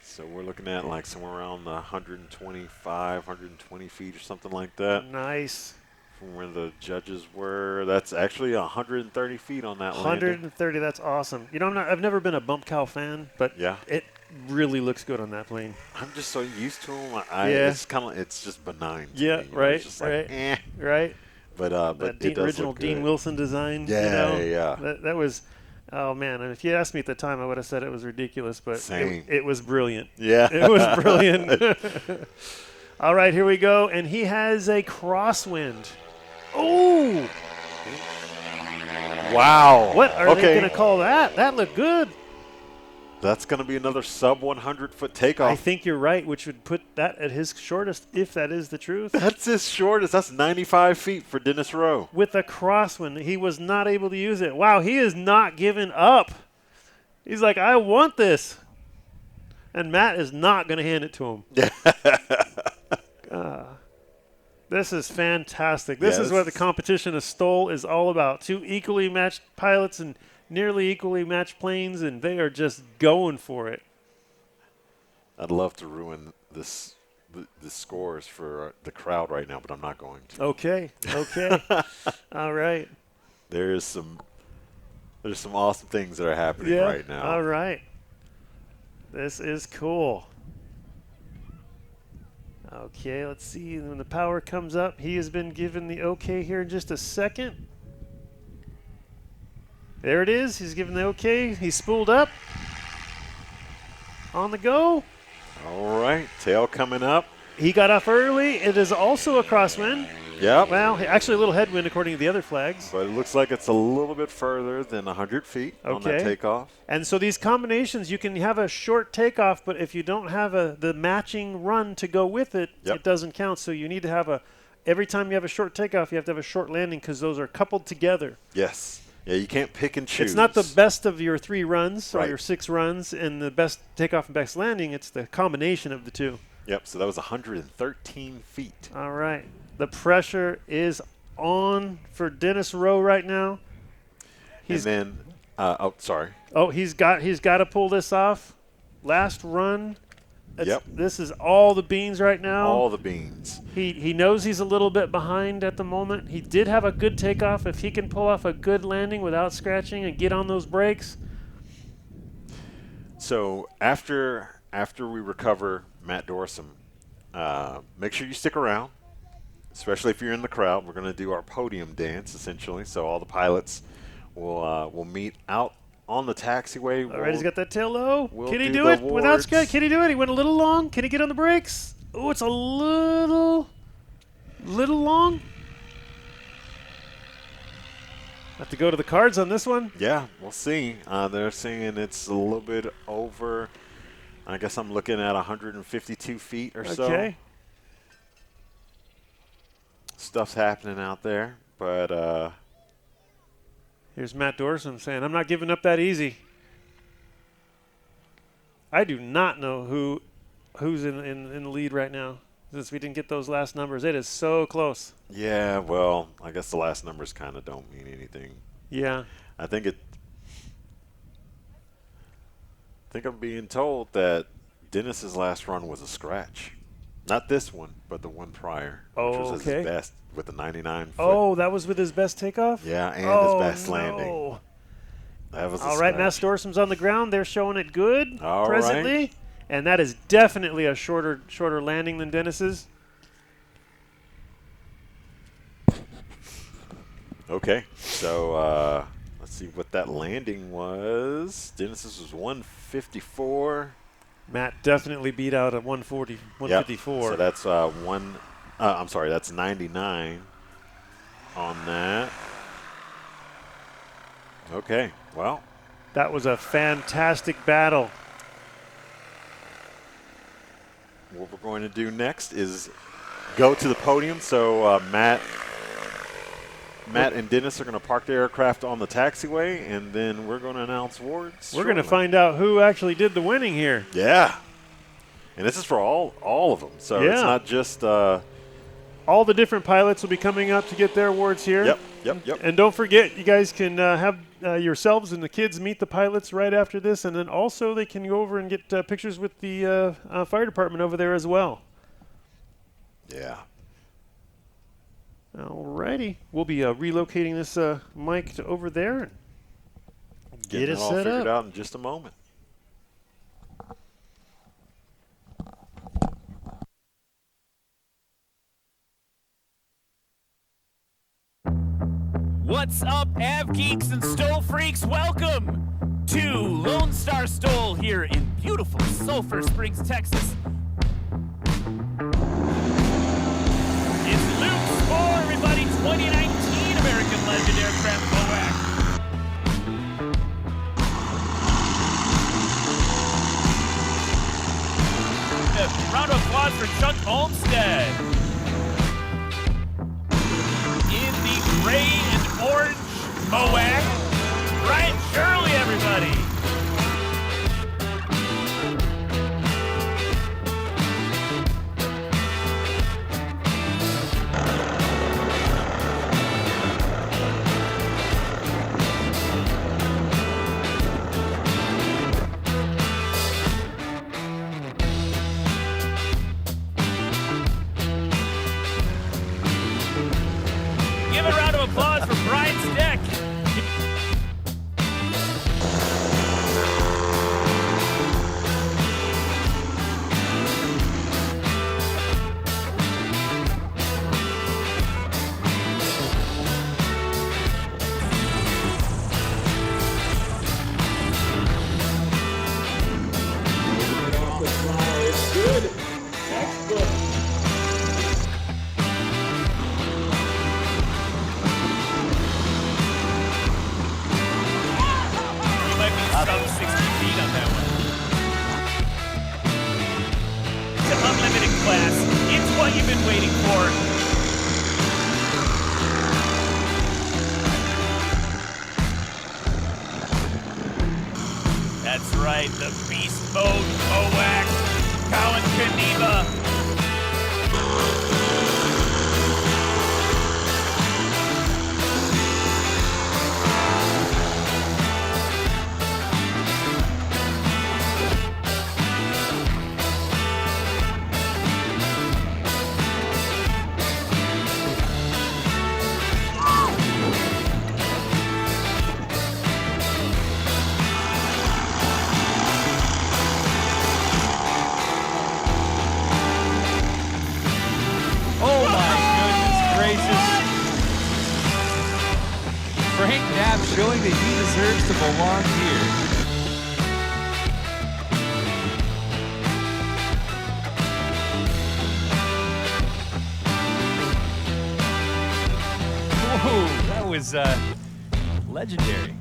So we're looking at like somewhere around 125, 120 feet or something like that. Nice. from where the judges were. That's actually 130 feet on that landing. 130. That's awesome. You know, I've never been a bump cow fan, but Yeah. it really looks good on that plane. I'm just so used to them. Yeah. It's just benign. To Yeah, me, you know, right, it's just right, like, eh. right. But that it does original look Dean good. Wilson design. Yeah, you know, yeah. That was, oh man! And if you asked me at the time, I would have said it was ridiculous, but Same. it was brilliant. Yeah, it was brilliant. All right, here we go, and he has a crosswind. Oh! Wow. What are they going to call that? That looked good. That's going to be another sub 100-foot takeoff. I think you're right, which would put that at his shortest, if that is the truth. That's his shortest. That's 95 feet for Dennis Rowe. With a crosswind, he was not able to use it. Wow, he is not giving up. He's like, I want this. And Matt is not going to hand it to him. This is fantastic. This is what the competition of STOL is all about. Two equally matched pilots and nearly equally matched planes, and they are just going for it. I'd love to ruin the scores for the crowd right now, but I'm not going to. Okay. All right. There's some awesome things that are happening right now. All right. This is cool. Okay, let's see. When the power comes up, he has been given the okay here in just a second. There it is. He's given the okay. He's spooled up. On the go. All right. Tail coming up. He got off early. It is also a crosswind. Yep. Well, actually a little headwind according to the other flags. But it looks like it's a little bit further than 100 feet on that takeoff. And so these combinations, you can have a short takeoff, but if you don't have the matching run to go with it, it doesn't count. So you need to have every time you have a short takeoff, you have to have a short landing because those are coupled together. Yes. Yeah, you can't pick and choose. It's not the best of your 3 runs or your 6 runs and the best takeoff and best landing. It's the combination of the two. Yep, so that was 113 feet. All right. The pressure is on for Dennis Rowe right now. And then, sorry. Oh, he's got to pull this off. Last run. Yep. This is all the beans right now. All the beans. He knows he's a little bit behind at the moment. He did have a good takeoff. If he can pull off a good landing without scratching and get on those brakes. So after we recover Matt Dorsum, make sure you stick around, especially if you're in the crowd. We're going to do our podium dance, essentially. So all the pilots will meet out on the taxiway. All right, he's got that tail low. Can he do the it without awards. scratch? Can he do it? He went a little long. Can he get on the brakes? Oh, it's a little long. Have to go to the cards on this one. Yeah, we'll see. They're saying it's a little bit over. I guess I'm looking at 152 feet or so. Okay. Stuff's happening out there, but Here's Matt Dorsum saying, I'm not giving up that easy. I do not know who's in the lead right now, since we didn't get those last numbers. It is so close. yeah, well, I guess the last numbers kind of don't mean anything. Yeah. I think I'm being told that Dennis's last run was a scratch. Not this one, but the one prior, which was his best with the 99 foot. Oh, that was with his best takeoff? Yeah, and his best landing. That was all right, Matt Dorsum's on the ground. They're showing it good presently. Right. And that is definitely a shorter landing than Dennis's. Okay, so let's see what that landing was. Dennis's was 154. Matt definitely beat out at 154. Yep. So that's that's 99 on that. Okay, well. That was a fantastic battle. What we're going to do next is go to the podium. So Matt and Dennis are going to park the aircraft on the taxiway, and then we're going to announce awards. We're going to find out who actually did the winning here. Yeah. And this is for all of them. So it's not just all the different pilots will be coming up to get their awards here. Yep. And don't forget, you guys can have yourselves and the kids meet the pilots right after this, and then also they can go over and get pictures with the fire department over there as well. Yeah. Alrighty. We'll be relocating this mic to over there and get Getting it it all set figured up. out in just a moment. What's up, Av Geeks and Stol Freaks? Welcome to Lone Star Stol here in beautiful Sulphur Springs, Texas. It's Luke Spore, everybody, 2019 American Legend Aircraft MOAC. A round of applause for Chuck Olmstead. In the gray and orange MOAC, Brian Shirley, everybody. Give a round of applause for Brian Steck. It's good. Textbook. You might be sub 60 feet on that one. It's an unlimited class. It's what you've been waiting for. That's right, the Beast Mode MOAC, Colin Kaniva. Oh my goodness gracious. Frank Knapp showing that he deserves to belong here. Whoa, that was legendary.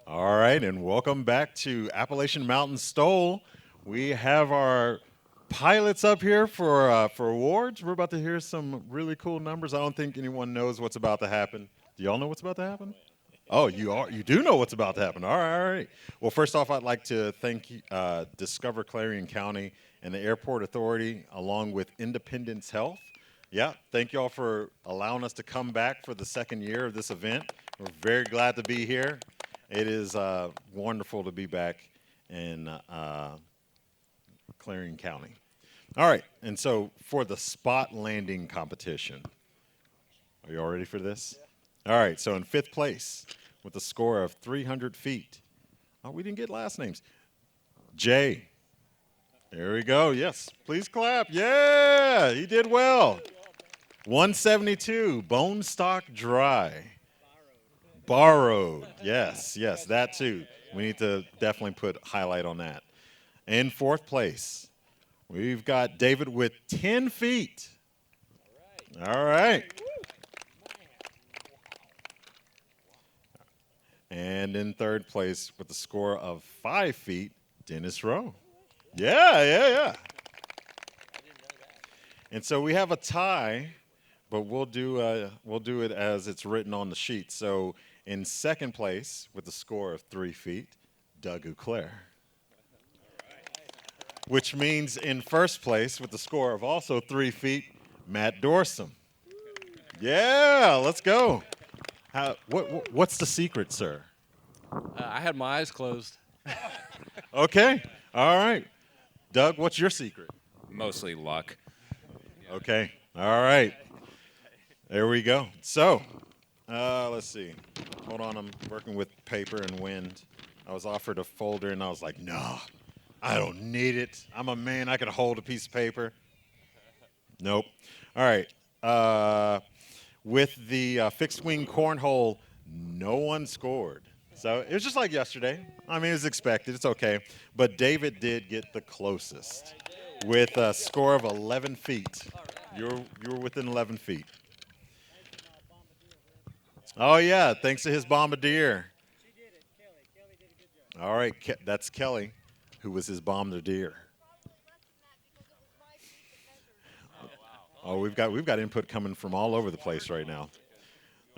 All right, and welcome back to Appalachian Mountain STOL. We have our pilots up here for awards. We're about to hear some really cool numbers. I don't think anyone knows what's about to happen. Do y'all know what's about to happen? Oh, you do know what's about to happen. All right. Well, first off, I'd like to thank Discover Clarion County and the Airport Authority, along with Independence Health. Yeah, thank y'all for allowing us to come back for the second year of this event. We're very glad to be here. It is wonderful to be back in Clarion County. All right, and so for the spot landing competition, are you all ready for this? All right, so in fifth place with a score of 300 feet. Oh, we didn't get last names. Jay. There we go. Yes, please clap. Yeah, he did well. 172, Bone Stock Dry. Borrowed. Yes, that too. We need to definitely put highlight on that. In fourth place, we've got David with 10 feet. All right. And in third place with a score of 5 feet, Dennis Rowe. Yeah. And so we have a tie, but we'll do it as it's written on the sheet. So in second place with a score of 3 feet, Doug Auclair. Which means in first place with the score of also 3 feet, Matt Dorsum. Yeah, let's go. What's the secret, sir? I had my eyes closed. Okay, all right. Doug, what's your secret? Mostly luck. Okay, all right. There we go. So, let's see. Hold on, I'm working with paper and wind. I was offered a folder, and I was like, no, I don't need it. I'm a man. I can hold a piece of paper. Nope. All right. With the fixed wing cornhole, no one scored. So it was just like yesterday. I mean, it was expected. It's okay. But David did get the closest with a score of 11 feet. You were within 11 feet. Oh, yeah, thanks to his bombardier. All right, that's Kelly, who was his bombardier. Oh, we've got input coming from all over the place right now.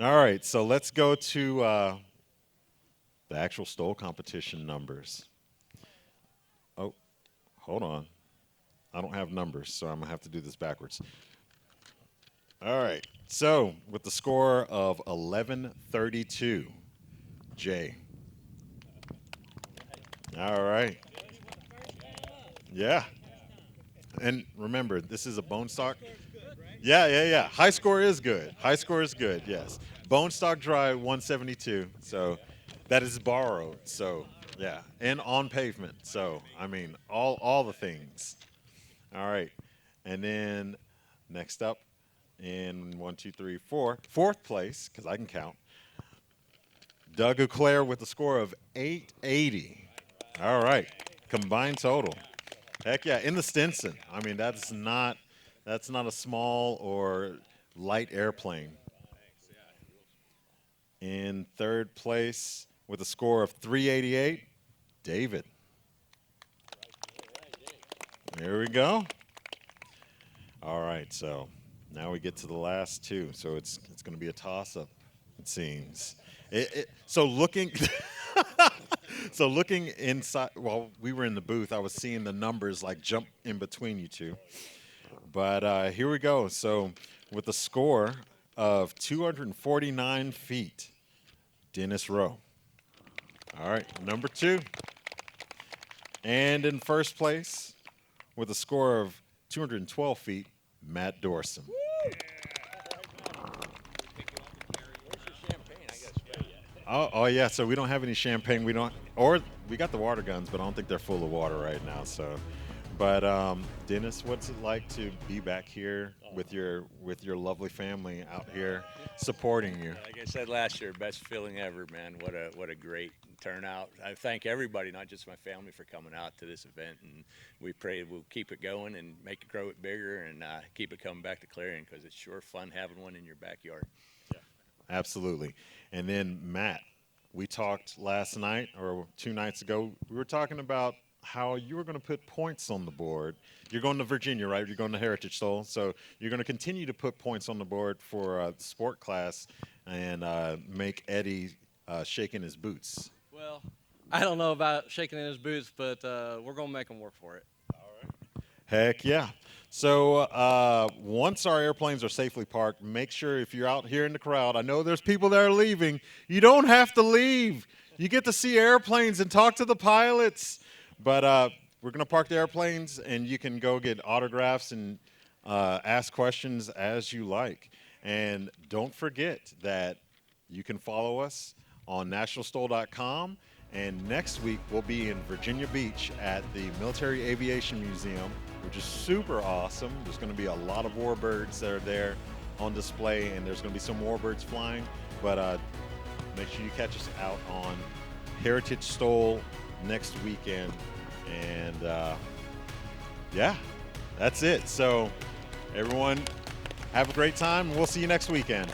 All right, so let's go to the actual STOL competition numbers. Oh, hold on. I don't have numbers, so I'm going to have to do this backwards. All right, so with the score of 1132, Jay. All right. Yeah. And remember, this is a bone stock. Yeah. High score is good. High score is good, yes. Bone stock dry, 172. So that is borrowed. So, yeah. And on pavement. So, I mean, all the things. All right. And then next up in 1, 2, 3, 4, fourth place, because I can count, Doug Auclair with a score of 880. All right. Combined total. Heck yeah, in the Stinson. I mean, that's not a small or light airplane. In third place with a score of 388, David. There we go. All right, so now we get to the last two. So it's going to be a toss-up, it seems. So looking inside, while we were in the booth, I was seeing the numbers like jump in between you two. But here we go. So with a score of 249 feet, Dennis Rowe. All right, number 2. And in first place with a score of 212 feet, Matt Dorson. Oh yeah, so we don't have any champagne. We got the water guns, but I don't think they're full of water right now. So, but Dennis, what's it like to be back here with your lovely family out here supporting you? Like I said last year, best feeling ever, man. What a great turnout. I thank everybody, not just my family, for coming out to this event, and we pray we'll keep it going and grow it bigger and keep it coming back to Clarion, because it's sure fun having one in your backyard. Yeah, absolutely. And then Matt, we talked last night or 2 nights ago. We were talking about how you were going to put points on the board. You're going to Virginia, right? You're going to Heritage STOL. So you're going to continue to put points on the board for the sport class and make Eddie shake in his boots. Well, I don't know about shaking in his boots, but we're going to make him work for it. All right. Heck yeah. So once our airplanes are safely parked, make sure if you're out here in the crowd, I know there's people that are leaving. You don't have to leave. You get to see airplanes and talk to the pilots. But we're going to park the airplanes, and you can go get autographs and ask questions as you like. And don't forget that you can follow us on nationalstol.com. And next week, we'll be in Virginia Beach at the Military Aviation Museum, which is super awesome. There's going to be a lot of warbirds that are there on display, and there's going to be some warbirds flying. But make sure you catch us out on Heritage STOL next weekend. And, yeah, that's it. So, everyone, have a great time, and we'll see you next weekend.